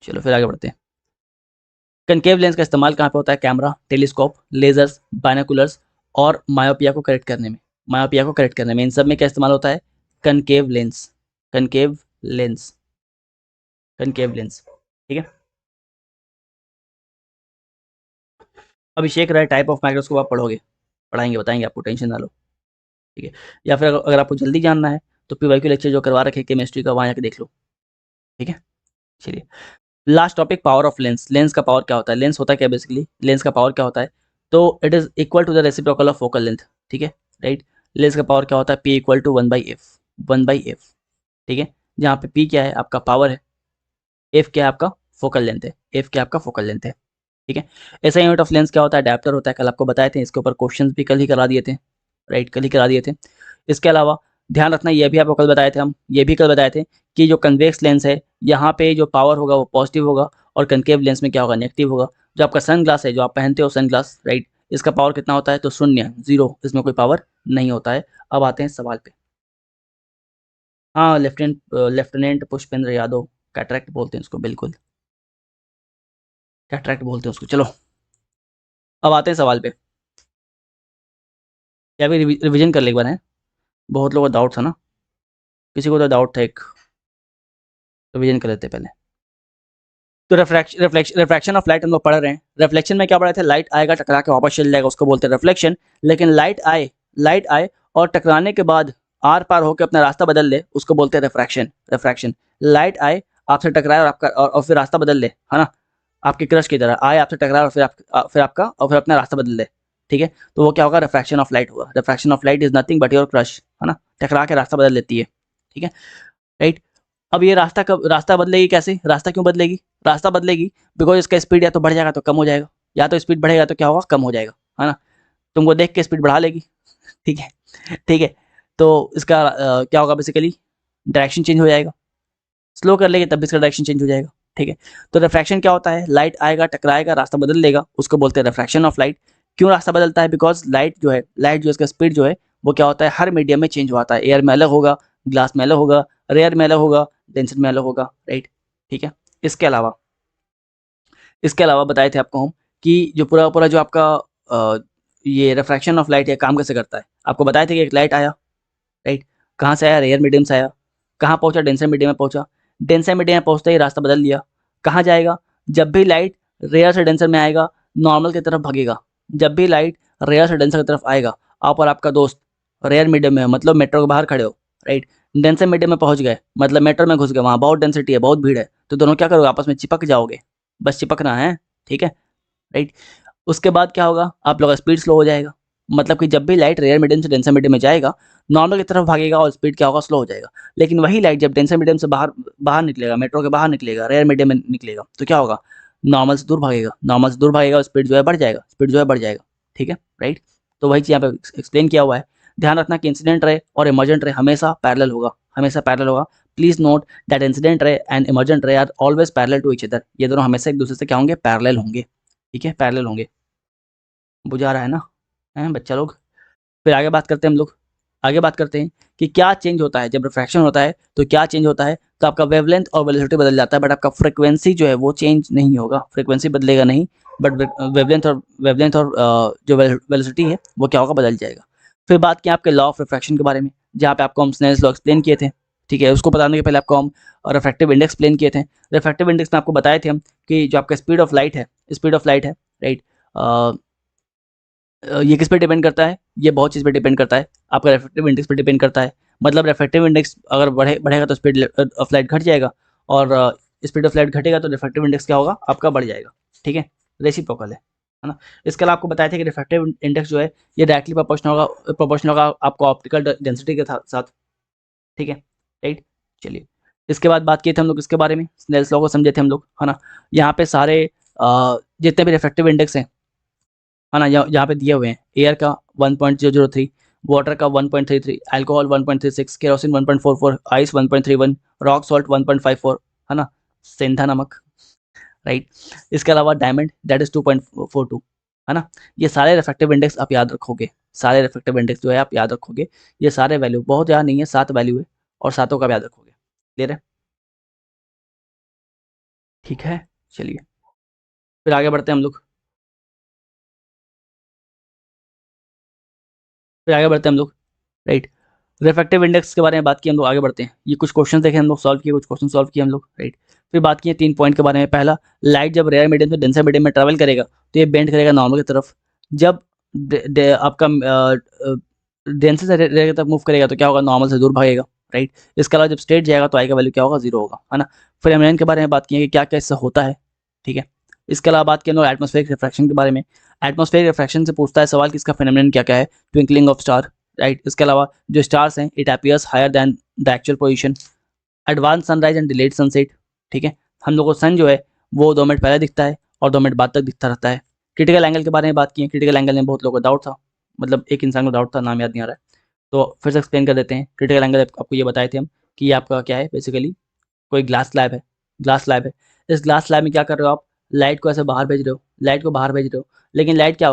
चलो फिर आगे बढ़ते हैं। कनकेव लेंस का इस्तेमाल कहाँ पे होता है? कैमरा, टेलीस्कोप, लेजर्स, बायनोकुलर्स और मायोपिया को करेक्ट करने में। मायोपिया को करेक्ट करने में इन सब में क्या इस्तेमाल होता है? Concave lens, concave lens, concave lens, ठीक है। अभिषेक राय टाइप ऑफ माइक्रोस्कोप आप पढ़ोगे, पढ़ाएंगे, बताएंगे आपको, टेंशन ना लो, ठीक है। या फिर अगर आपको जल्दी जानना है तो पीवाईक्यू लेक्चर जो करवा रखे केमिस्ट्री का, वहाँ जाके देख लो, ठीक है। चलिए last topic, power of lens. Lens का पावर क्या होता है? लेंस होता है क्या बेसिकली? लेंस का पावर क्या होता है? तो it is equal to the reciprocal of focal length, ठीक है, राइट। लेंस का पावर क्या होता है? P equal to 1/f, 1/f, ठीक है। जहाँ पे पी क्या है? आपका पावर है, एफ क्या है? आपका फोकल लेंथ है, एफ क्या है? आपका फोकल लेंथ है, ठीक है। ऐसा यूनिट ऑफ लेंस क्या होता है? अडेप्टर होता है, कल आपको बताए थे, इसके ऊपर क्वेश्चंस भी कल ही करा दिए थे, राइट, कल ही करा दिए थे। इसके अलावा ध्यान रखना, ये भी आपको कल बताए थे, हम ये भी कल बताए थे कि जो कन्वेक्स लेंस है, यहाँ पे जो पावर होगा वो पॉजिटिव होगा, और कनकेव लेंस में क्या होगा? नेगेटिव होगा। जो आपका सन ग्लास है, जो आप पहनते हो सन ग्लास, राइट, इसका पावर कितना होता है? तो 0, 0, इसमें कोई पावर नहीं होता है। अब आते हैं सवाल पे। हाँ, लेफ्टिनेंट पुष्पेंद्र यादव, कैटरैक्ट बोलते हैं उसको, बिल्कुल कैटरैक्ट बोलते हैं उसको। चलो अब आते हैं सवाल पे। क्या भी रिवीजन कर ले एक बार है, बहुत लोगों को डाउट था ना, किसी को तो डाउट था एक, रिवीजन कर लेते हैं पहले। तो रिफ्रैक्शन ऑफ लाइट हम लोग पढ़ रहे हैं। रिफ्लेक्शन में क्या पढ़े थे? लाइट आएगा, टकरा के वापस चल जाएगा, उसको बोलते हैं रिफ्लेक्शन। लेकिन लाइट आए और टकराने के बाद आर पार होकर अपना रास्ता बदल ले, उसको बोलते हैं रिफ्रैक्शन, रिफ्रैक्शन। लाइट आए, आपसे टकराए और आपका और फिर रास्ता बदल ले, है ना, आपके क्रश की तरह आए, आपसे टकराए और फिर आपका और फिर अपना रास्ता बदल ले, ठीक है। तो वो क्या होगा? रिफ्रैक्शन ऑफ लाइट होगा। Refraction of light is nothing but your crush, है ना, टकरा के रास्ता बदल लेती है, ठीक है, राइट। अब ये रास्ता बदलेगी कैसे? रास्ता क्यों बदलेगी? रास्ता बदलेगी बिकॉज इसका स्पीड या तो बढ़ जाएगा तो कम हो जाएगा, या तो स्पीड बढ़ेगा तो क्या होगा? कम हो जाएगा, है ना। तुमको देख के स्पीड बढ़ा लेगी, ठीक है, ठीक है। तो इसका क्या होगा बेसिकली? डायरेक्शन चेंज हो जाएगा, स्लो कर लेगी तब भी इसका डायरेक्शन चेंज हो जाएगा, ठीक है। तो रिफ्रैक्शन क्या होता है? लाइट आएगा, टकराएगा, रास्ता बदल लेगा, उसको बोलते हैं रिफ्रैक्शन ऑफ लाइट। क्यों रास्ता बदलता है? बिकॉज लाइट जो इसका स्पीड जो है वो क्या होता है? हर मीडियम में चेंज होता है। एयर में अलग होगा, ग्लास में अलग होगा, रेयर में अलग होगा, डेंसर में अलग होगा, राइट, ठीक है। इसके अलावा बताए थे आपको हम कि जो पूरा पूरा जो आपका ये रिफ्रैक्शन ऑफ लाइट है काम कैसे करता है। आपको बताए थे कि एक लाइट आया, राइट, कहाँ से आया? रेयर मीडियम से आया, कहाँ पहुंचा? डेंसर मीडियम में पहुंचा, डेंसर मीडियम में पहुंचते ही रास्ता बदल लिया, कहाँ जाएगा? जब भी लाइट रेयर से डेंसर में आएगा, नॉर्मल की तरफ भागेगा। जब भी लाइट रेयर से डेंसर की तरफ आएगा, आप और आपका दोस्त रेयर मीडियम में, मतलब मेट्रो के बाहर खड़े हो, राइट, डेंसर मीडियम में पहुंच गए, मतलब मेट्रो में घुस गए, वहाँ बहुत डेंसिटी है, बहुत भीड़ है, तो दोनों क्या करोगे? आपस में चिपक जाओगे, बस चिपकना है, ठीक है, राइट। उसके बाद क्या होगा? आप लोग का स्पीड स्लो हो जाएगा, मतलब कि जब भी लाइट रेयर मीडियम से डेंसर मीडियम में जाएगा, नॉर्मल की तरफ भागेगा और स्पीड क्या होगा? स्लो हो जाएगा। लेकिन वही लाइट जब डेंसर मीडियम से बाहर बाहर निकलेगा, मेट्रो के बाहर निकलेगा, रेयर मीडियम में निकलेगा, तो क्या होगा? नॉर्मल से दूर भागेगा, नॉर्मल से दूर भागेगा और स्पीड जो है बढ़ जाएगा, स्पीड जो है बढ़ जाएगा, ठीक है, राइट। तो वही चीज़ यहाँ पे एक्सप्लेन किया हुआ है। ध्यान रखना कि इंसिडेंट रे और इमर्जेंट रे हमेशा पैरेलल होगा, हमेशा पैरेलल होगा। Please note that incident ray and emergent ray are always parallel to each other. ये दोनों हमेशा एक दूसरे से क्या होंगे? पैरेलल होंगे, ठीक है, पैरेलल होंगे। बुझा रहा है ना, हैं बच्चा लोग? फिर आगे बात करते हैं हम लोग, आगे बात करते हैं कि क्या चेंज होता है जब रिफ्रैक्शन होता है, तो क्या चेंज होता है? तो आपका वेवलेंथ और वेलोसिटी बदल जाता है, बट आपका फ्रीक्वेंसी जो है वो चेंज नहीं होगा, फ्रीक्वेंसी बदलेगा नहीं, बट वेवलेंथ और जो वेलोसिटी है वो क्या होगा, बदल जाएगा। फिर बात की आपके लॉ ऑफ रिफ्रैक्शन के बारे में, जहाँ पे आपको हम स्नेल्स लॉ एक्सप्लेन किए थे, ठीक है। उसको बताने के पहले आपको हम रिफ्रैक्टिव इंडेक्स एक्सप्लेन किए थे। रिफ्रैक्टिव इंडेक्स में आपको बताए थे हम कि जो आपका स्पीड ऑफ लाइट है, राइट, ये किस पे डिपेंड करता है, ये बहुत चीज़ पे डिपेंड करता है, आपका रिफ्रैक्टिव इंडेक्स पे डिपेंड करता है। मतलब रिफ्रैक्टिव इंडेक्स अगर बढ़ेगा तो स्पीड ऑफ लाइट घट जाएगा, और स्पीड ऑफ लाइट घटेगा तो रिफ्रैक्टिव इंडेक्स क्या होगा, आपका बढ़ जाएगा, ठीक है। रेसिप्रोकल है ना। इसके अलावा आपको बताया था कि रिफ्रैक्टिव इंडेक्स जो है ये डायरेक्टली प्रोपोर्शनल होगा आपको ऑप्टिकल डेंसिटी के साथ, ठीक है, राइट। चलिए, इसके बाद बात किए थे हम लोग इसके बारे में, स्नेल्स लॉ को समझे थे हम लोग, है ना। यहाँ पे सारे जितने भी रिफ्रैक्टिव इंडेक्स हैं, है ना, यहाँ पे दिए हुए हैं, एयर का 1.003, वाटर का 1.33, alcohol 1.36, kerosene 1.44, ice 1.31, rock salt 1.54, है ना, सेंधा नमक, राइट। इसके अलावा डायमंड दैट इज 2.42, है ना। ये सारे रिफ्रैक्टिव इंडेक्स आप याद रखोगे, सारे रिफ्रैक्टिव इंडेक्स जो है आप याद रखोगे, ये सारे वैल्यू बहुत याद नहीं है, 7 वैल्यू है, और सातों का भी याद रखोगे, क्लियर है, ठीक है। चलिए, फिर आगे बढ़ते हैं हम लोग, राइट। रिफ्रैक्टिव इंडेक्स के बारे में बात की हम लोग, आगे बढ़ते हैं। ये कुछ क्वेश्चन देखे हम लोग, सॉल्व किए, कुछ क्वेश्चन सॉल्व किए हम लोग, राइट। फिर बात की 3 पॉइंट के बारे में। पहला, लाइट जब रेयर मीडियम से डेंसर मीडियम में ट्रैवल करेगा तो ये बेंड करेगा नॉर्मल की तरफ। जब आपका डेंसर से रेयर तक मूव करेगा तो क्या होगा, नॉर्मल से दूर भागेगा, राइट। इसके अलावा जब स्ट्रेट जाएगा तो आई का वैल्यू क्या होगा, 0 होगा, है ना। फिर एमएन के बारे में बात की है कि क्या क्या इससे होता है, ठीक है। इसके अलावा बात की हम लोग एटमॉस्फेरिक रिफ्रैक्शन के बारे में। एटमॉस्फेरिक रिफ्रैक्शन से पूछता है सवाल कि इसका फेनोमेनन क्या क्या है, ट्विंकलिंग ऑफ स्टार, राइट। इसके अलावा जो स्टार्स हैं, it appears higher than the actual position, advance sunrise and delayed sunset, ठीक है। हम लोग को सन जो है वो 2 मिनट पहले दिखता है और 2 मिनट बाद तक दिखता रहता है। क्रिटिकल एंगल के बारे में बात की है। क्रिटिकल एंगल में बहुत लोगों को डाउट था, मतलब एक इंसान को डाउट था, नाम याद नहीं आ रहा है, तो फिर से एक्सप्लेन कर देते हैं। क्रिटिकल एंगल आपको ये बताए थे हम कि ये आपका क्या है, बेसिकली कोई ग्लास स्लैब है, इस ग्लास स्लैब में क्या कर रहे हो आप, लाइट को ऐसे बाहर भेज रहे हो, लेकिन लाइट क्या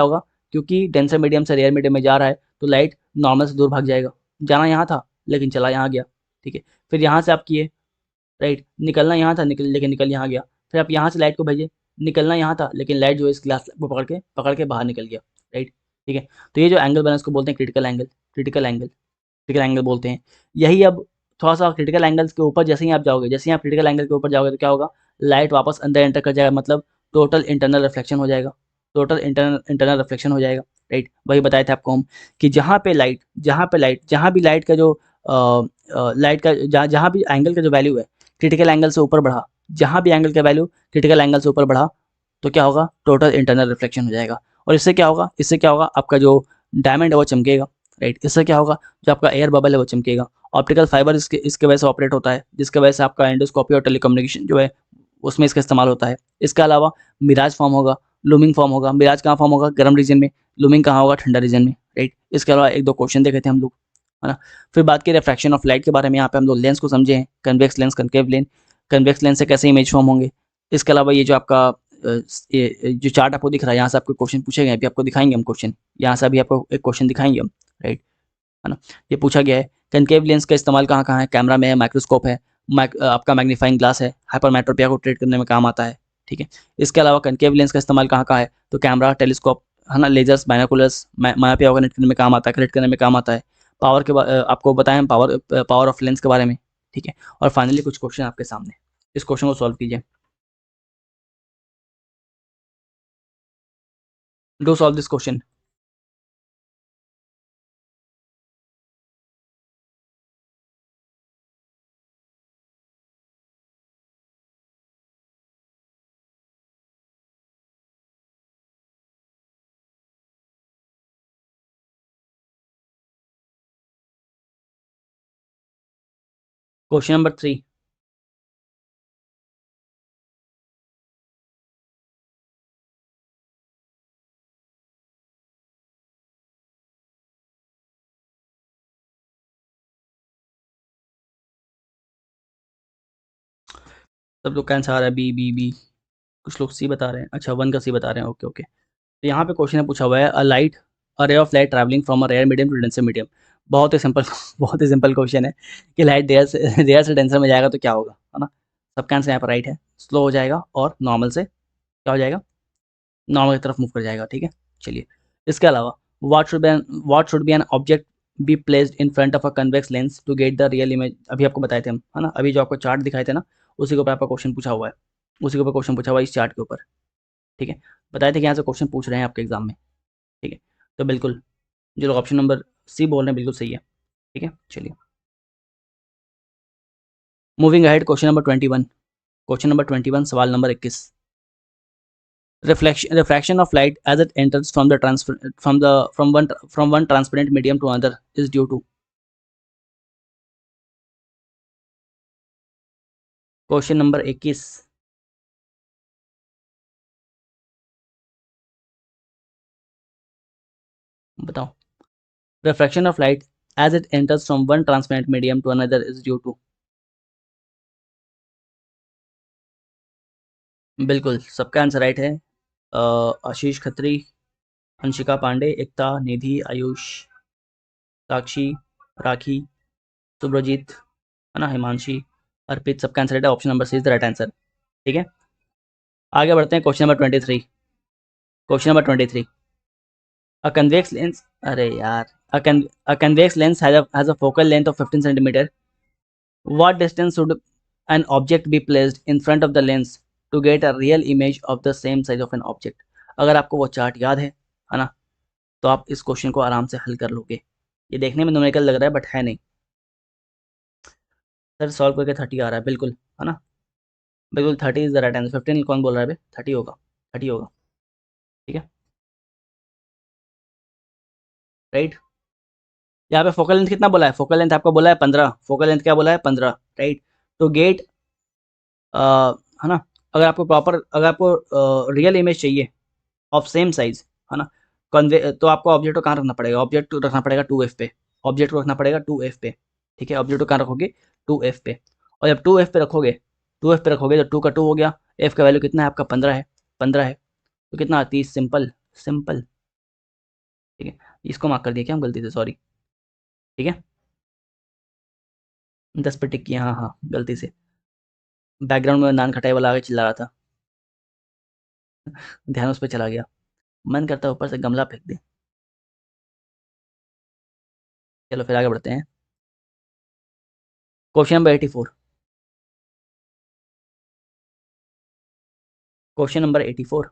होगा, क्योंकि डेंसर मीडियम से रेयर मीडियम में जा रहा है तो लाइट नॉर्मल से दूर भाग जाएगा। जाना यहाँ था लेकिन चला यहाँ गया, ठीक है। फिर यहाँ से आप किए, राइट, निकलना यहाँ था, लेकिन निकल यहाँ गया। फिर आप यहाँ से लाइट को भेजे, निकलना यहाँ था लेकिन लाइट जो है इस ग्लास को पकड़ के बाहर निकल गया, राइट, ठीक है। तो ये जो एंगल बना इसको बोलते हैं क्रिटिकल एंगल बोलते हैं। यही अब थोड़ा सा क्रिटिकल एंगल्स के ऊपर जैसे ही आप क्रिटिकल एंगल के ऊपर जाओगे तो क्या होगा, लाइट वापस अंदर एंटर कर जाएगा, मतलब टोटल इंटरनल रिफ्लेक्शन हो जाएगा, राइट। वही बताए थे आपको हम कि जहाँ भी लाइट का जो जहाँ भी एंगल का जो वैल्यू है क्रिटिकल एंगल से ऊपर बढ़ा, जहाँ भी एंगल का वैल्यू क्रिटिकल एंगल से ऊपर बढ़ा तो क्या होगा, टोटल इंटरनल रिफ्लेक्शन हो जाएगा। और इससे क्या होगा आपका जो डायमंड है वो चमकेगा, राइट। इससे क्या होगा, जो आपका एयर बबल है वो चमकेगा। ऑप्टिकल फाइबर इसके वजह से ऑपरेट होता है, जिसके वजह से आपका एंडोस्कोपी और टेलीकम्युनिकेशन जो है उसमें इसका इस्तेमाल होता है। इसके अलावा मिराज फॉर्म होगा, लूमिंग फॉर्म होगा। मिराज कहाँ फॉर्म होगा, गर्म रीजन में। लूमिंग कहाँ होगा, ठंडा रीजन में, राइट। इसके अलावा 1-2 क्वेश्चन देखे थे हम लोग, है ना। फिर बात की रिफ्रैक्शन ऑफ लाइट के बारे में। यहाँ पे हम लोग लेंस को समझे हैं, convex lens, concave lens. Convex lens से कैसे इमेज फॉर्म होंगे। इसके अलावा ये जो आपका ये जो चार्ट आपको दिख रहा है, यहाँ से आपको क्वेश्चन पूछे गए, अभी आपको दिखाएंगे हम क्वेश्चन, यहाँ से अभी आपको एक क्वेश्चन दिखाएंगे हम, राइट, है ना। ये पूछा गया है कनकेव लेंस का इस्तेमाल कहाँ कहाँ है, कैमरा में है, माइक्रोस्कोप है, आपका मैग्नीफाइंग ग्लास है, हाइपरमेट्रोपिया को ट्रीट करने में काम आता है, ठीक है। इसके अलावा कनकेव लेंस का इस्तेमाल कहाँ कहाँ है, तो कैमरा, टेलीस्कोप, है ना, लेजर्स, बाइनोकुलर्स, मायापिया को करने में काम आता है, करेक्ट करने में काम आता है। पावर के आपको बताएं पावर ऑफ लेंस के बारे में, ठीक है। और फाइनली कुछ क्वेश्चन आपके सामने, इस क्वेश्चन को सॉल्व कीजिए। Do solve this question. Question number 3। सब लोग कैंसर आ रहा है, बी बी बी, कुछ लोग सी बता रहे हैं, अच्छा 1 का सी बता रहे हैं, ओके ओके। तो यहाँ पे क्वेश्चन पूछा हुआ है, a ray of light travelling from a rare medium to denser medium. बहुत ही सिंपल बहुत ही सिंपल क्वेश्चन है कि लाइट रेयर से डेंसर में जाएगा तो क्या होगा, है ना। सबका आंसर यहाँ पर राइट है, स्लो हो जाएगा और नॉर्मल से क्या हो जाएगा, नॉर्मल की तरफ मूव कर जाएगा, ठीक है। चलिए, इसके अलावा what should be an object be placed in front of a convex lens to get the real image. अभी आपको बताए थे हम, है ना, अभी जो आपको चार्ट दिखाए थे ना, उसी के ऊपर आपका क्वेश्चन पूछा हुआ है, उसी के ऊपर क्वेश्चन पूछा हुआ है इस चार्ट के ऊपर, ठीक है। बताए थे कि यहाँ से क्वेश्चन पूछ रहे हैं आपके एग्जाम में, ठीक है। तो बिल्कुल जो लोग ऑप्शन नंबर सी बोल रहे हैं बिल्कुल सही है, ठीक है। चलिए, moving ahead, question number 21। Question number 21, सवाल number 21। Refraction of light as it enters from the from one transparent medium to another is due to। Question number 21, बताओ। Refraction of light as it enters from one transparent medium to another is due to। बिल्कुल सबका answer right है। आशीष खत्री, अंशिका पांडे, एकता, निधि, आयुष, साक्षी, राखी, सुब्रजीत, है ना, हिमांशी, अर्पित, सबका answer right है। Option number C is the right answer, ठीक है। आगे बढ़ते हैं, क्वेश्चन नंबर 23। क्वेश्चन नंबर 23, a convex lens, अरे यार, a convex lens has a focal length of 15 centimeter. What distance should an object be placed in front of the lens to get a real image of the same size of an object। अगर आपको वो chart याद है ना, तो आप इस question को आराम से हल कर लोगे। ये देखने में न्यूमेरिकल लग रहा है बट है नहीं। सर सॉल्व करके 30 आ रहा है, बिल्कुल, है ना, बिल्कुल 30 इज द राइट आंसर। 15 कौन बोल रहा है भाई, 30 होगा, 30 होगा, ठीक है, राइट। यहाँ पे फोकल लेंथ कितना बोला है, फोकल लेंथ आपको बोला है 15, फोकल लेंथ क्या बोला है 15, राइट। तो गेट, है ना, अगर आपको रियल इमेज चाहिए ऑफ सेम साइज, है ना, कन्वे, तो आपको ऑब्जेक्ट को कहाँ रखना पड़ेगा, ऑब्जेक्ट को रखना पड़ेगा 2f पे, ऑब्जेक्ट को रखना पड़ेगा 2f पे, ठीक है। ऑब्जेक्ट को कहाँ रखोगे, 2f पे, और जब 2f पे रखोगे, 2f पे रखोगे तो 2 का 2 हो गया, f का वैल्यू कितना है आपका 15 है, 15 है, तो कितना 30, सिंपल सिंपल, ठीक है। इसको मार्क कर दिया क्या हम गलती से, सॉरी, ठीक है, 10 पे टिक किया, हाँ हाँ गलती से, बैकग्राउंड में नान खटाई वाला आगे चिल्ला रहा था, ध्यान उस पर चला गया, मन करता है ऊपर से गमला फेंक दे। चलो फिर आगे बढ़ते हैं, question number 84। Question number 84,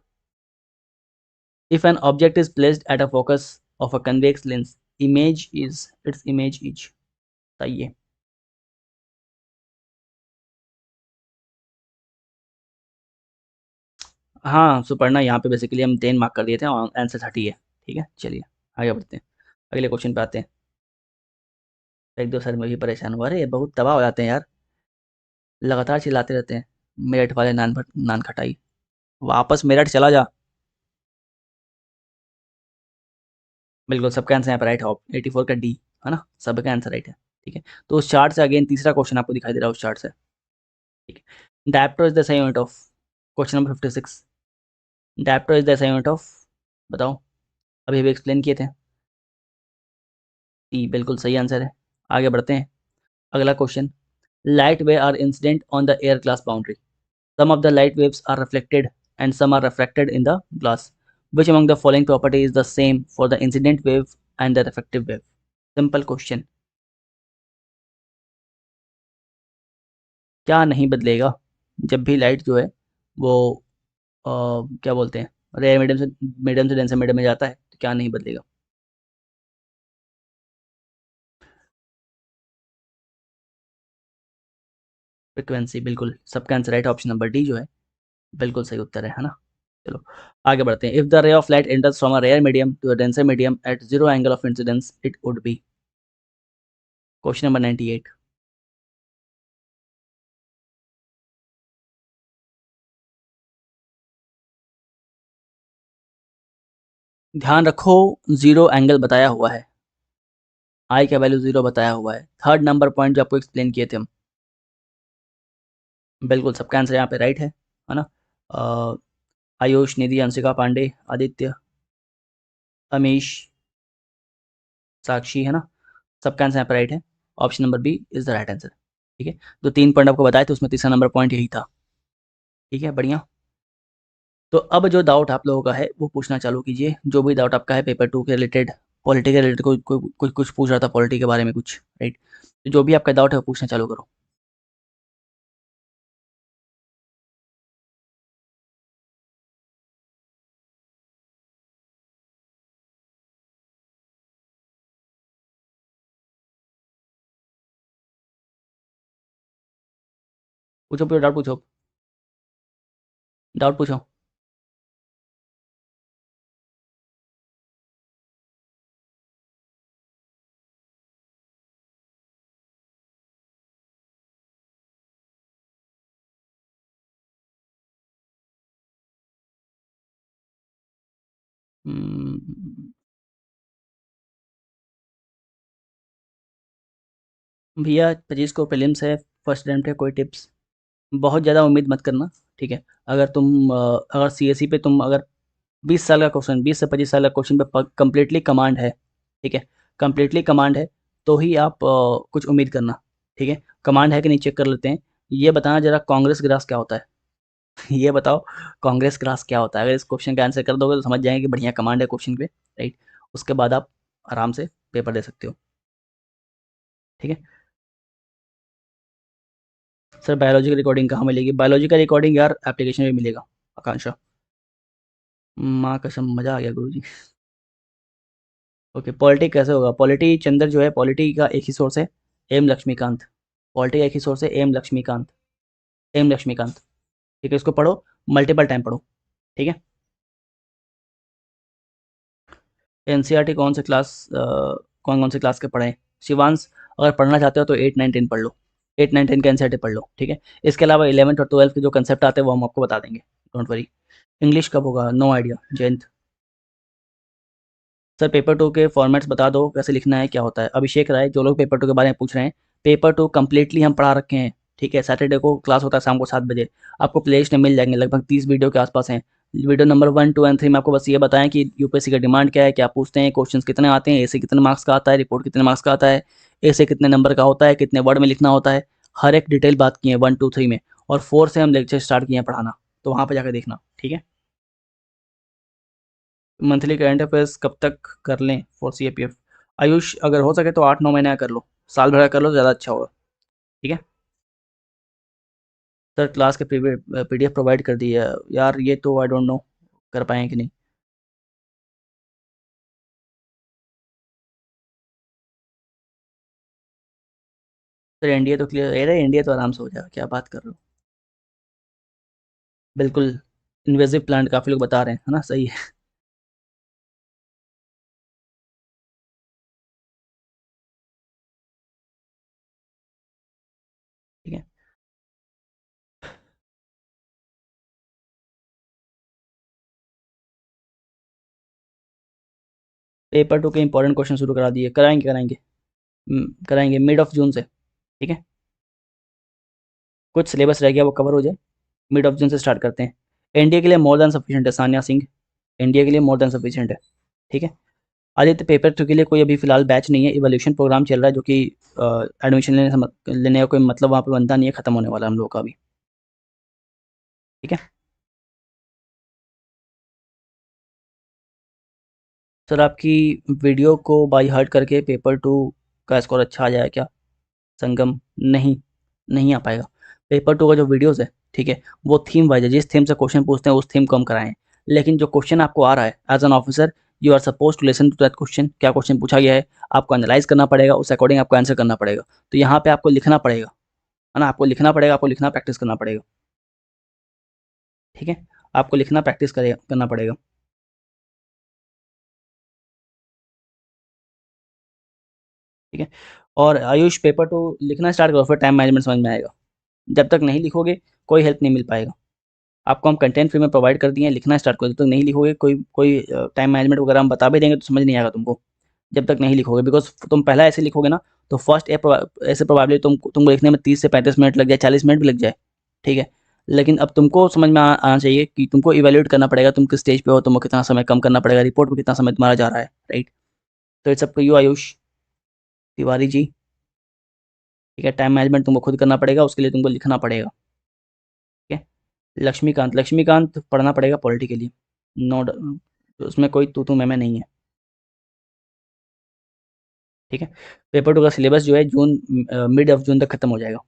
if an object is placed at a focus of a convex lens, its image is, सही है। हाँ सुपर्णा, यहाँ पे बेसिकली हम 10 मार्क कर दिए थे और आंसर 30 है, ठीक है। चलिए आगे बढ़ते हैं, अगले क्वेश्चन पे आते हैं। एक दो सर मैं भी परेशान हुआ, अरे बहुत तबाह हो जाते हैं यार, लगातार चिल्लाते रहते हैं, मेरठ वाले नान खटाई, वापस मेरठ चला जा। बिल्कुल सबका आंसर यहाँ पर राइट है, 84 का डी, है ना, सबका आंसर राइट है, ठीक है। तो उस चार्ट से अगेन तीसरा क्वेश्चन आपको दिखाई दे रहा है उस चार्ट से, ठीक है। डायप्टर इज द सही unit of, question number 56, dioptre is the सही यूनिट ऑफ, बताओ, अभी अभी एक्सप्लेन किए थे, टी बिल्कुल सही आंसर है। आगे बढ़ते हैं, अगला question, light waves are incident on the air glass boundary, some of the light waves are reflected and some are refracted in the glass, which among the following property is the same for the incident wave and the refractive wave। Simple question, क्या नहीं बदलेगा जब भी light जो है वो क्या बोलते हैं, रेयर मीडियम से डेंसर मीडियम में जाता है, तो क्या नहीं बदलेगा। फ्रिक्वेंसी, बिल्कुल सबका answer right, option number D जो है बिल्कुल सही उत्तर है ना। चलो आगे बढ़ते हैं, if the ray of light enters from a rare medium to a denser medium at zero angle of incidence it would be, question number 98। ध्यान रखो, जीरो एंगल बताया हुआ है, आई का वैल्यू जीरो बताया हुआ है, थर्ड नंबर पॉइंट जो आपको एक्सप्लेन किए थे हम, बिल्कुल सबका आंसर यहाँ पे राइट है ना। आयुष, निधि, अंशिका पांडे, आदित्य, अमीश, साक्षी, है ना, सबका आंसर यहाँ पे राइट है, option number B is the right answer, ठीक है। तो 3 पॉइंट आपको बताए थे, उसमें तीसरा नंबर पॉइंट यही था, ठीक है, बढ़िया। तो अब जो डाउट आप लोगों का है वो पूछना चालू कीजिए, जो भी डाउट आपका है पेपर 2 के रिलेटेड, पॉलिटी के रिलेटेड, कोई कुछ पूछ रहा था पॉलिटी के बारे में कुछ, राइट? तो जो भी आपका डाउट है वो पूछना चालू करो। पूछो, पूछो, डाउट पूछो, डाउट पूछो। हम्म, भैया 25 को प्रीलिम्स है, फर्स्ट अटेम्प्ट है, कोई टिप्स? बहुत ज़्यादा उम्मीद मत करना, ठीक है? अगर सीएसई पे तुम अगर 20 साल का क्वेश्चन, 20 से 25 साल का क्वेश्चन पे कंप्लीटली कमांड है, ठीक है? कंप्लीटली कमांड है, तो ही आप कुछ उम्मीद करना, ठीक है? कमांड है कि नहीं चेक कर लेते हैं। ये बताना ज़रा, कांग्रेस ग्रास क्या होता है? ये बताओ, कांग्रेस ग्रास क्या होता है? अगर इस क्वेश्चन का आंसर कर दोगे तो समझ जाएंगे कि बढ़िया कमांड है क्वेश्चन पे, राइट? उसके बाद आप आराम से पेपर दे सकते हो, ठीक है? सर बायोलॉजी की रिकॉर्डिंग कहाँ मिलेगी? बायोलॉजी का रिकॉर्डिंग यार एप्लीकेशन में मिलेगा, आकांक्षा। माँ कसम मज़ा आ गया गुरुजी। ओके, पॉलिटी कैसे होगा? पॉलिटी चंदर जो है, पॉलिटी का एक ही सोर्स है, एम लक्ष्मीकांत। पॉलिटी का एक ही सोर्स है, एम लक्ष्मीकांत। एम लक्ष्मीकांत, ठीक है? इसको पढ़ो, मल्टीपल टाइम पढ़ो, ठीक है? एनसीईआरटी कौन कौन से क्लास के पढ़े? शिवांश, अगर पढ़ना चाहते हो तो 8, 9, 10 पढ़ लो। 8, 9, 10 का एनसीईआरटी पढ़ लो, ठीक है? इसके अलावा 11th और 12th के जो कंसेप्ट आते हैं वो हम आपको बता देंगे, डोंट वरी। इंग्लिश कब होगा? No idea Jayant. Sir paper 2 के फॉर्मेट्स बता दो, कैसे लिखना है, क्या होता है? अभिषेक राय, जो लोग पेपर 2 के बारे में पूछ रहे हैं, पेपर 2 कंप्लीटली हम पढ़ा रखे हैं, ठीक है? सैटरडे को क्लास होता है शाम को 7 बजे। आपको प्ले लिस्ट में मिल जाएंगे, लगभग 30 वीडियो के आसपास हैं। वीडियो नंबर 1, 2 एंड 3 में आपको बस ये बताएं कि यूपीएससी का डिमांड क्या है, क्या पूछते हैं, क्वेश्चन कितने आते हैं, ऐसे कितने मार्क्स का आता है, रिपोर्ट कितने मार्क्स का आता है, ऐसे कितने नंबर का होता है, कितने वर्ड में लिखना होता है, हर एक डिटेल बात की है 1, 2, 3 में। और 4 से हम लेक्चर स्टार्ट किए हैं पढ़ाना, तो वहाँ पर जाकर देखना, ठीक है? मंथली करंट अफेयर्स कब तक कर लें फॉर सीएपीएफ? आयुष, अगर हो सके तो 8, 9 महीने का कर लो, साल भर का कर लो तो ज़्यादा अच्छा होगा, ठीक है? सर क्लास के पीडीएफ प्रोवाइड कर दी है यार, ये तो आई डोंट नो कर पाए कि नहीं। सर एनडीए तो क्लियर, अरे एनडीए तो आराम से हो जाएगा, क्या बात कर रहे हो? बिल्कुल। इन्वेजिव प्लांट काफ़ी लोग बता रहे हैं, है ना? सही है, ठीक है? पेपर 2 के इंपॉर्टेंट क्वेश्चन शुरू करा दिए, कराएंगे कराएंगे। कराएंगे मिड ऑफ जून से, ठीक है? कुछ सिलेबस रह गया वो कवर हो जाए, मिड ऑफ जून से स्टार्ट करते हैं। एनडीए के लिए मोर देन सफिशिएंट है, सान्या सिंह। एनडीए के लिए मोर देन सफिशिएंट है, ठीक है? आदित्य, पेपर 2 के लिए कोई अभी फिलहाल बैच नहीं है, इवोल्यूशन प्रोग्राम चल रहा है, जो कि एडमिशन लेने का कोई मतलब वहाँ पे बनता नहीं है, खत्म होने वाला है हम लोग का अभी, ठीक है? सर आपकी वीडियो को बाई हार्ट करके पेपर 2 का स्कोर अच्छा आ जाए क्या? संगम, नहीं, नहीं आ पाएगा। पेपर 2 का जो वीडियोस है, ठीक है, वो थीम वाइज है, जिस थीम से क्वेश्चन पूछते हैं उस थीम को हम कराएं। लेकिन जो क्वेश्चन आपको आ रहा है as an officer, you are suppose to listen to that question, क्या क्वेश्चन पूछा गया है, आपको एनालाइज करना पड़ेगा, उस अकॉर्डिंग आपको आंसर करना पड़ेगा। तो यहाँ पे आपको लिखना पड़ेगा, है ना? आपको लिखना पड़ेगा, आपको लिखना प्रैक्टिस करना पड़ेगा, ठीक है? आपको लिखना प्रैक्टिस करना पड़ेगा, ठीक है? और आयुष, पेपर 2 लिखना स्टार्ट करो, फिर टाइम मैनेजमेंट समझ में आएगा। जब तक नहीं लिखोगे कोई हेल्प नहीं मिल पाएगा। आपको हम कंटेंट फ्री में प्रोवाइड कर दिए हैं, लिखना स्टार्ट करो। जब तक नहीं लिखोगे, कोई कोई टाइम मैनेजमेंट वगैरह हम बता भी देंगे तो समझ नहीं आएगा तुमको, जब तक नहीं लिखोगे। बिकॉज तुम पहला ऐसे लिखोगे ना, तो फर्स्ट ऐसे प्रोबेबली तुमको लिखने में 30 से 35 मिनट लग जाए, 40 मिनट भी लग जाए, ठीक है? लेकिन अब तुमको समझ में आना चाहिए कि तुमको इवेल्युएट करना पड़ेगा, तुम किस स्टेज पे हो, तुमको कितना समय कम करना पड़ेगा, रिपोर्ट में कितना समय तुम्हारा जा रहा है, राइट? तो it's up to you Ayush Tiwari ji, ठीक है? टाइम मैनेजमेंट तुमको खुद करना पड़ेगा, उसके लिए तुमको लिखना पड़ेगा, ठीक है? लक्ष्मीकांत, लक्ष्मीकांत पढ़ना पड़ेगा पॉलिटी के लिए। नो उसमें कोई तू मैं नहीं है। ठीक है। पेपर 2 का सिलेबस जो है जून मिड ऑफ जून तक खत्म हो जाएगा।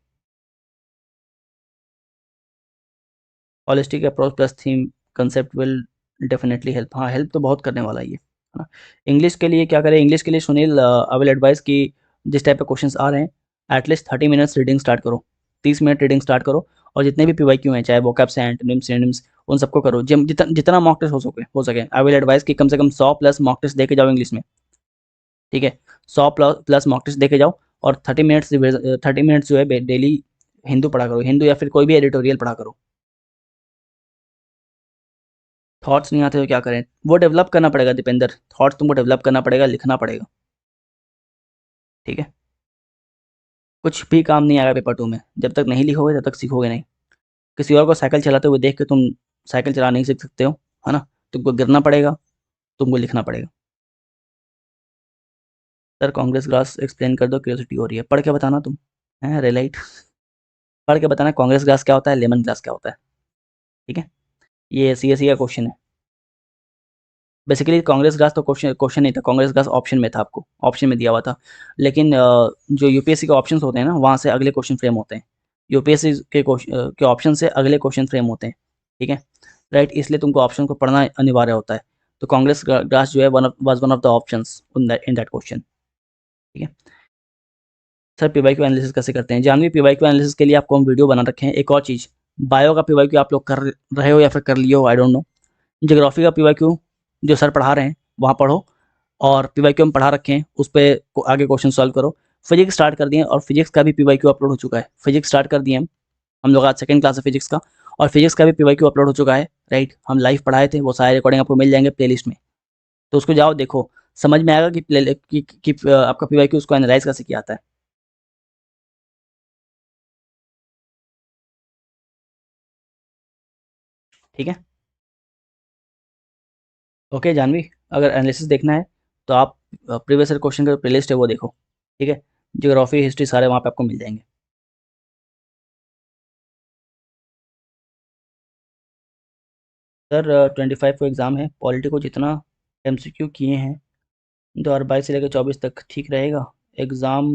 Holistic approach plus theme concept will definitely help. हाँ, हेल्प तो बहुत करने वाला है ये, है ना। इंग्लिश के लिए क्या करें, इंग्लिश के लिए सुनील आई विल एडवाइस कि जिस टाइप के क्वेश्चंस आ रहे हैं एटलीस्ट 30 मिनट्स रीडिंग स्टार्ट करो, 30 मिनट रीडिंग स्टार्ट करो। और जितने भी पीवाईक्यू हैं चाहे वोकैब्स हैं एंटोनिम्स सिनोनिम्स उन सबको करो, जितना मॉक टेस्ट हो सके आई विल एडवाइस कि कम से कम 100 प्लस मॉक टेस्ट दे के जाओ इंग्लिश में। ठीक है, 100 प्लस मॉक टेस्ट दे के जाओ। और 30 मिनट्स जो है डेली हिंदू पढ़ा करो, हिंदू या फिर कोई भी एडिटोरियल पढ़ा करो। थॉट्स नहीं आते तो क्या करें, वो डेवलप करना पड़ेगा दीपेंद्र, थॉट्स तुमको डेवलप करना पड़ेगा, लिखना पड़ेगा। ठीक है, कुछ भी काम नहीं आएगा पेपर 2 में, जब तक नहीं लिखोगे तब तक सीखोगे नहीं। किसी और को साइकिल चलाते हुए देख के तुम साइकिल चला नहीं सीख सकते हो, है ना। तुमको गिरना पड़ेगा, तुमको लिखना पड़ेगा। सर कांग्रेस ग्रास एक्सप्लेन कर दो, क्यूरियोसिटी हो रही है, पढ़ के बताना तुम। है रेलाइट, पढ़ के बताना कांग्रेस ग्रास क्या होता है, लेमन ग्रास क्या होता है। ठीक है, ये सी का क्वेश्चन है। बेसिकली कांग्रेस ग्रास तो क्वेश्चन क्वेश्चन नहीं था, कांग्रेस ग्रास ऑप्शन में था, आपको ऑप्शन में दिया हुआ था। लेकिन जो यूपीएससी के ऑप्शंस होते हैं ना, वहाँ से अगले क्वेश्चन फ्रेम होते हैं। यूपीएससी के ऑप्शन से अगले क्वेश्चन फ्रेम होते हैं। ठीक है, राइट, इसलिए तुमको ऑप्शन को पढ़ना अनिवार्य होता है। तो कांग्रेस ग्रास जो है was one of the options in that question. ठीक है। सर पीवाईक्यू एनालिसिस कैसे करते हैं, जानवी पीवाईक्यू एनालिसिस के लिए आपको हम वीडियो बना रखे हैं। एक और चीज़, बायो का पीवाईक्यू आप लोग कर रहे हो या फिर कर लिए हो, आई डोंट नो। ज्योग्राफी का पीवाईक्यू जो सर पढ़ा रहे हैं वहाँ पढ़ो, और पीवाईक्यू हम पढ़ा रखे हैं उस पे आगे क्वेश्चन सॉल्व करो। फिजिक्स स्टार्ट कर दिए, और फिजिक्स का भी पीवाईक्यू अपलोड हो चुका है। फिजिक्स स्टार्ट कर दिए हम लोग, आज सेकंड क्लास है फिजिक्स का, और फिजिक्स का भी पीवाईक्यू अपलोड हो चुका है। राइट, हम लाइव पढ़ाए थे, वो सारे रिकॉर्डिंग आपको मिल जाएंगे प्लेलिस्ट में। तो उसको जाओ देखो, समझ में आएगा कि आपका पीवाईक्यू उसको एनालाइज कैसे किया आता है। ठीक है, ओके जानवी, अगर एनालिसिस देखना है तो आप प्रीवियस ईयर क्वेश्चन का प्लेलिस्ट है वो देखो। ठीक है, ज्योग्राफी हिस्ट्री सारे वहाँ पे आपको मिल जाएंगे। सर 25 को एग्ज़ाम है, पॉलिटी को जितना एमसीक्यू किए हैं 2022 से लेकर 24 तक ठीक रहेगा। एग्ज़ाम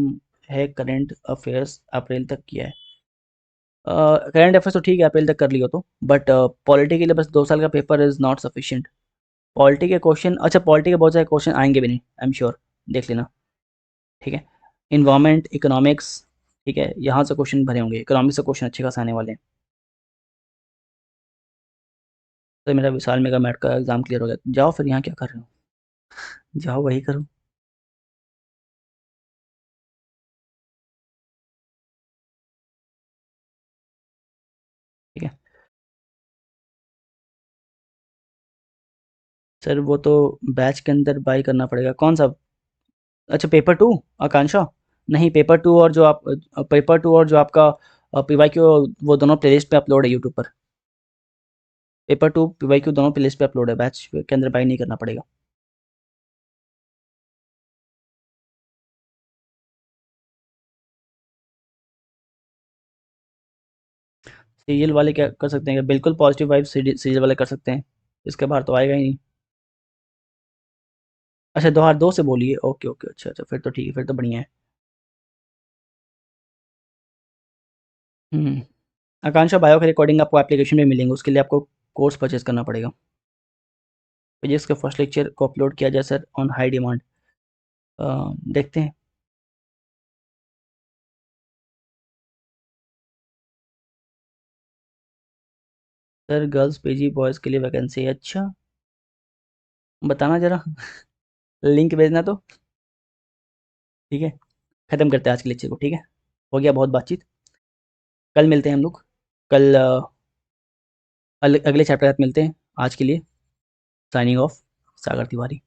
है करंट अफेयर्स अप्रैल तक किया है। करंट अफेयर्स तो ठीक है, अप्रैल तक कर लियो तो, बट पॉलिटी के लिए बस 2 साल का paper is not sufficient. Polity के क्वेश्चन, अच्छा पॉलिटी के बहुत सारे क्वेश्चन आएंगे भी नहीं, आई एम श्योर, देख लेना। ठीक है, इन्वायरमेंट इकोनॉमिक्स, ठीक है, यहाँ से क्वेश्चन भरे होंगे, इकोनॉमिक्स से क्वेश्चन अच्छे खासे आने वाले हैं। तो मेरा विशाल मेगा मैट का एग्ज़ाम क्लियर हो गया, जाओ फिर, यहाँ क्या कर रहे हो, जाओ वही करो। ठीक है सर, वो तो बैच के अंदर बाई करना पड़ेगा, कौन सा। अच्छा पेपर 2, आकांक्षा, नहीं पेपर 2 और जो आप पेपर 2 और जो आपका पीवाईक्यू, वो दोनों प्लेलिस्ट पे अपलोड है यूट्यूब पर। पेपर 2 पीवाईक्यू दोनों प्लेलिस्ट पे अपलोड है, बैच के अंदर बाई नहीं करना पड़ेगा। सीरियल वाले क्या कर सकते हैं, बिल्कुल पॉजिटिव वाइब सीरियल वाले कर सकते हैं, इसके बाहर तो आएगा ही नहीं। अच्छा 2002 से बोलिए, ओके ओके, अच्छा अच्छा, फिर तो ठीक है, फिर तो बढ़िया है। हम्म, आकांक्षा बायो के रिकॉर्डिंग आपको एप्लीकेशन में मिलेंगे, उसके लिए आपको कोर्स परचेज करना पड़ेगा। फिजिक्स के फर्स्ट लेक्चर को अपलोड किया जाए सर ऑन हाई डिमांड, देखते हैं। सर गर्ल्स पीजी बॉयज़ के लिए वैकेंसी है, अच्छा बताना ज़रा, लिंक भेजना तो। ठीक है, ख़त्म करते हैं आज के लेक्चर को, ठीक है, हो गया बहुत बातचीत। कल मिलते हैं हम लोग, कल अगले चैप्टर के साथ मिलते हैं। आज के लिए साइनिंग ऑफ, सागर तिवारी।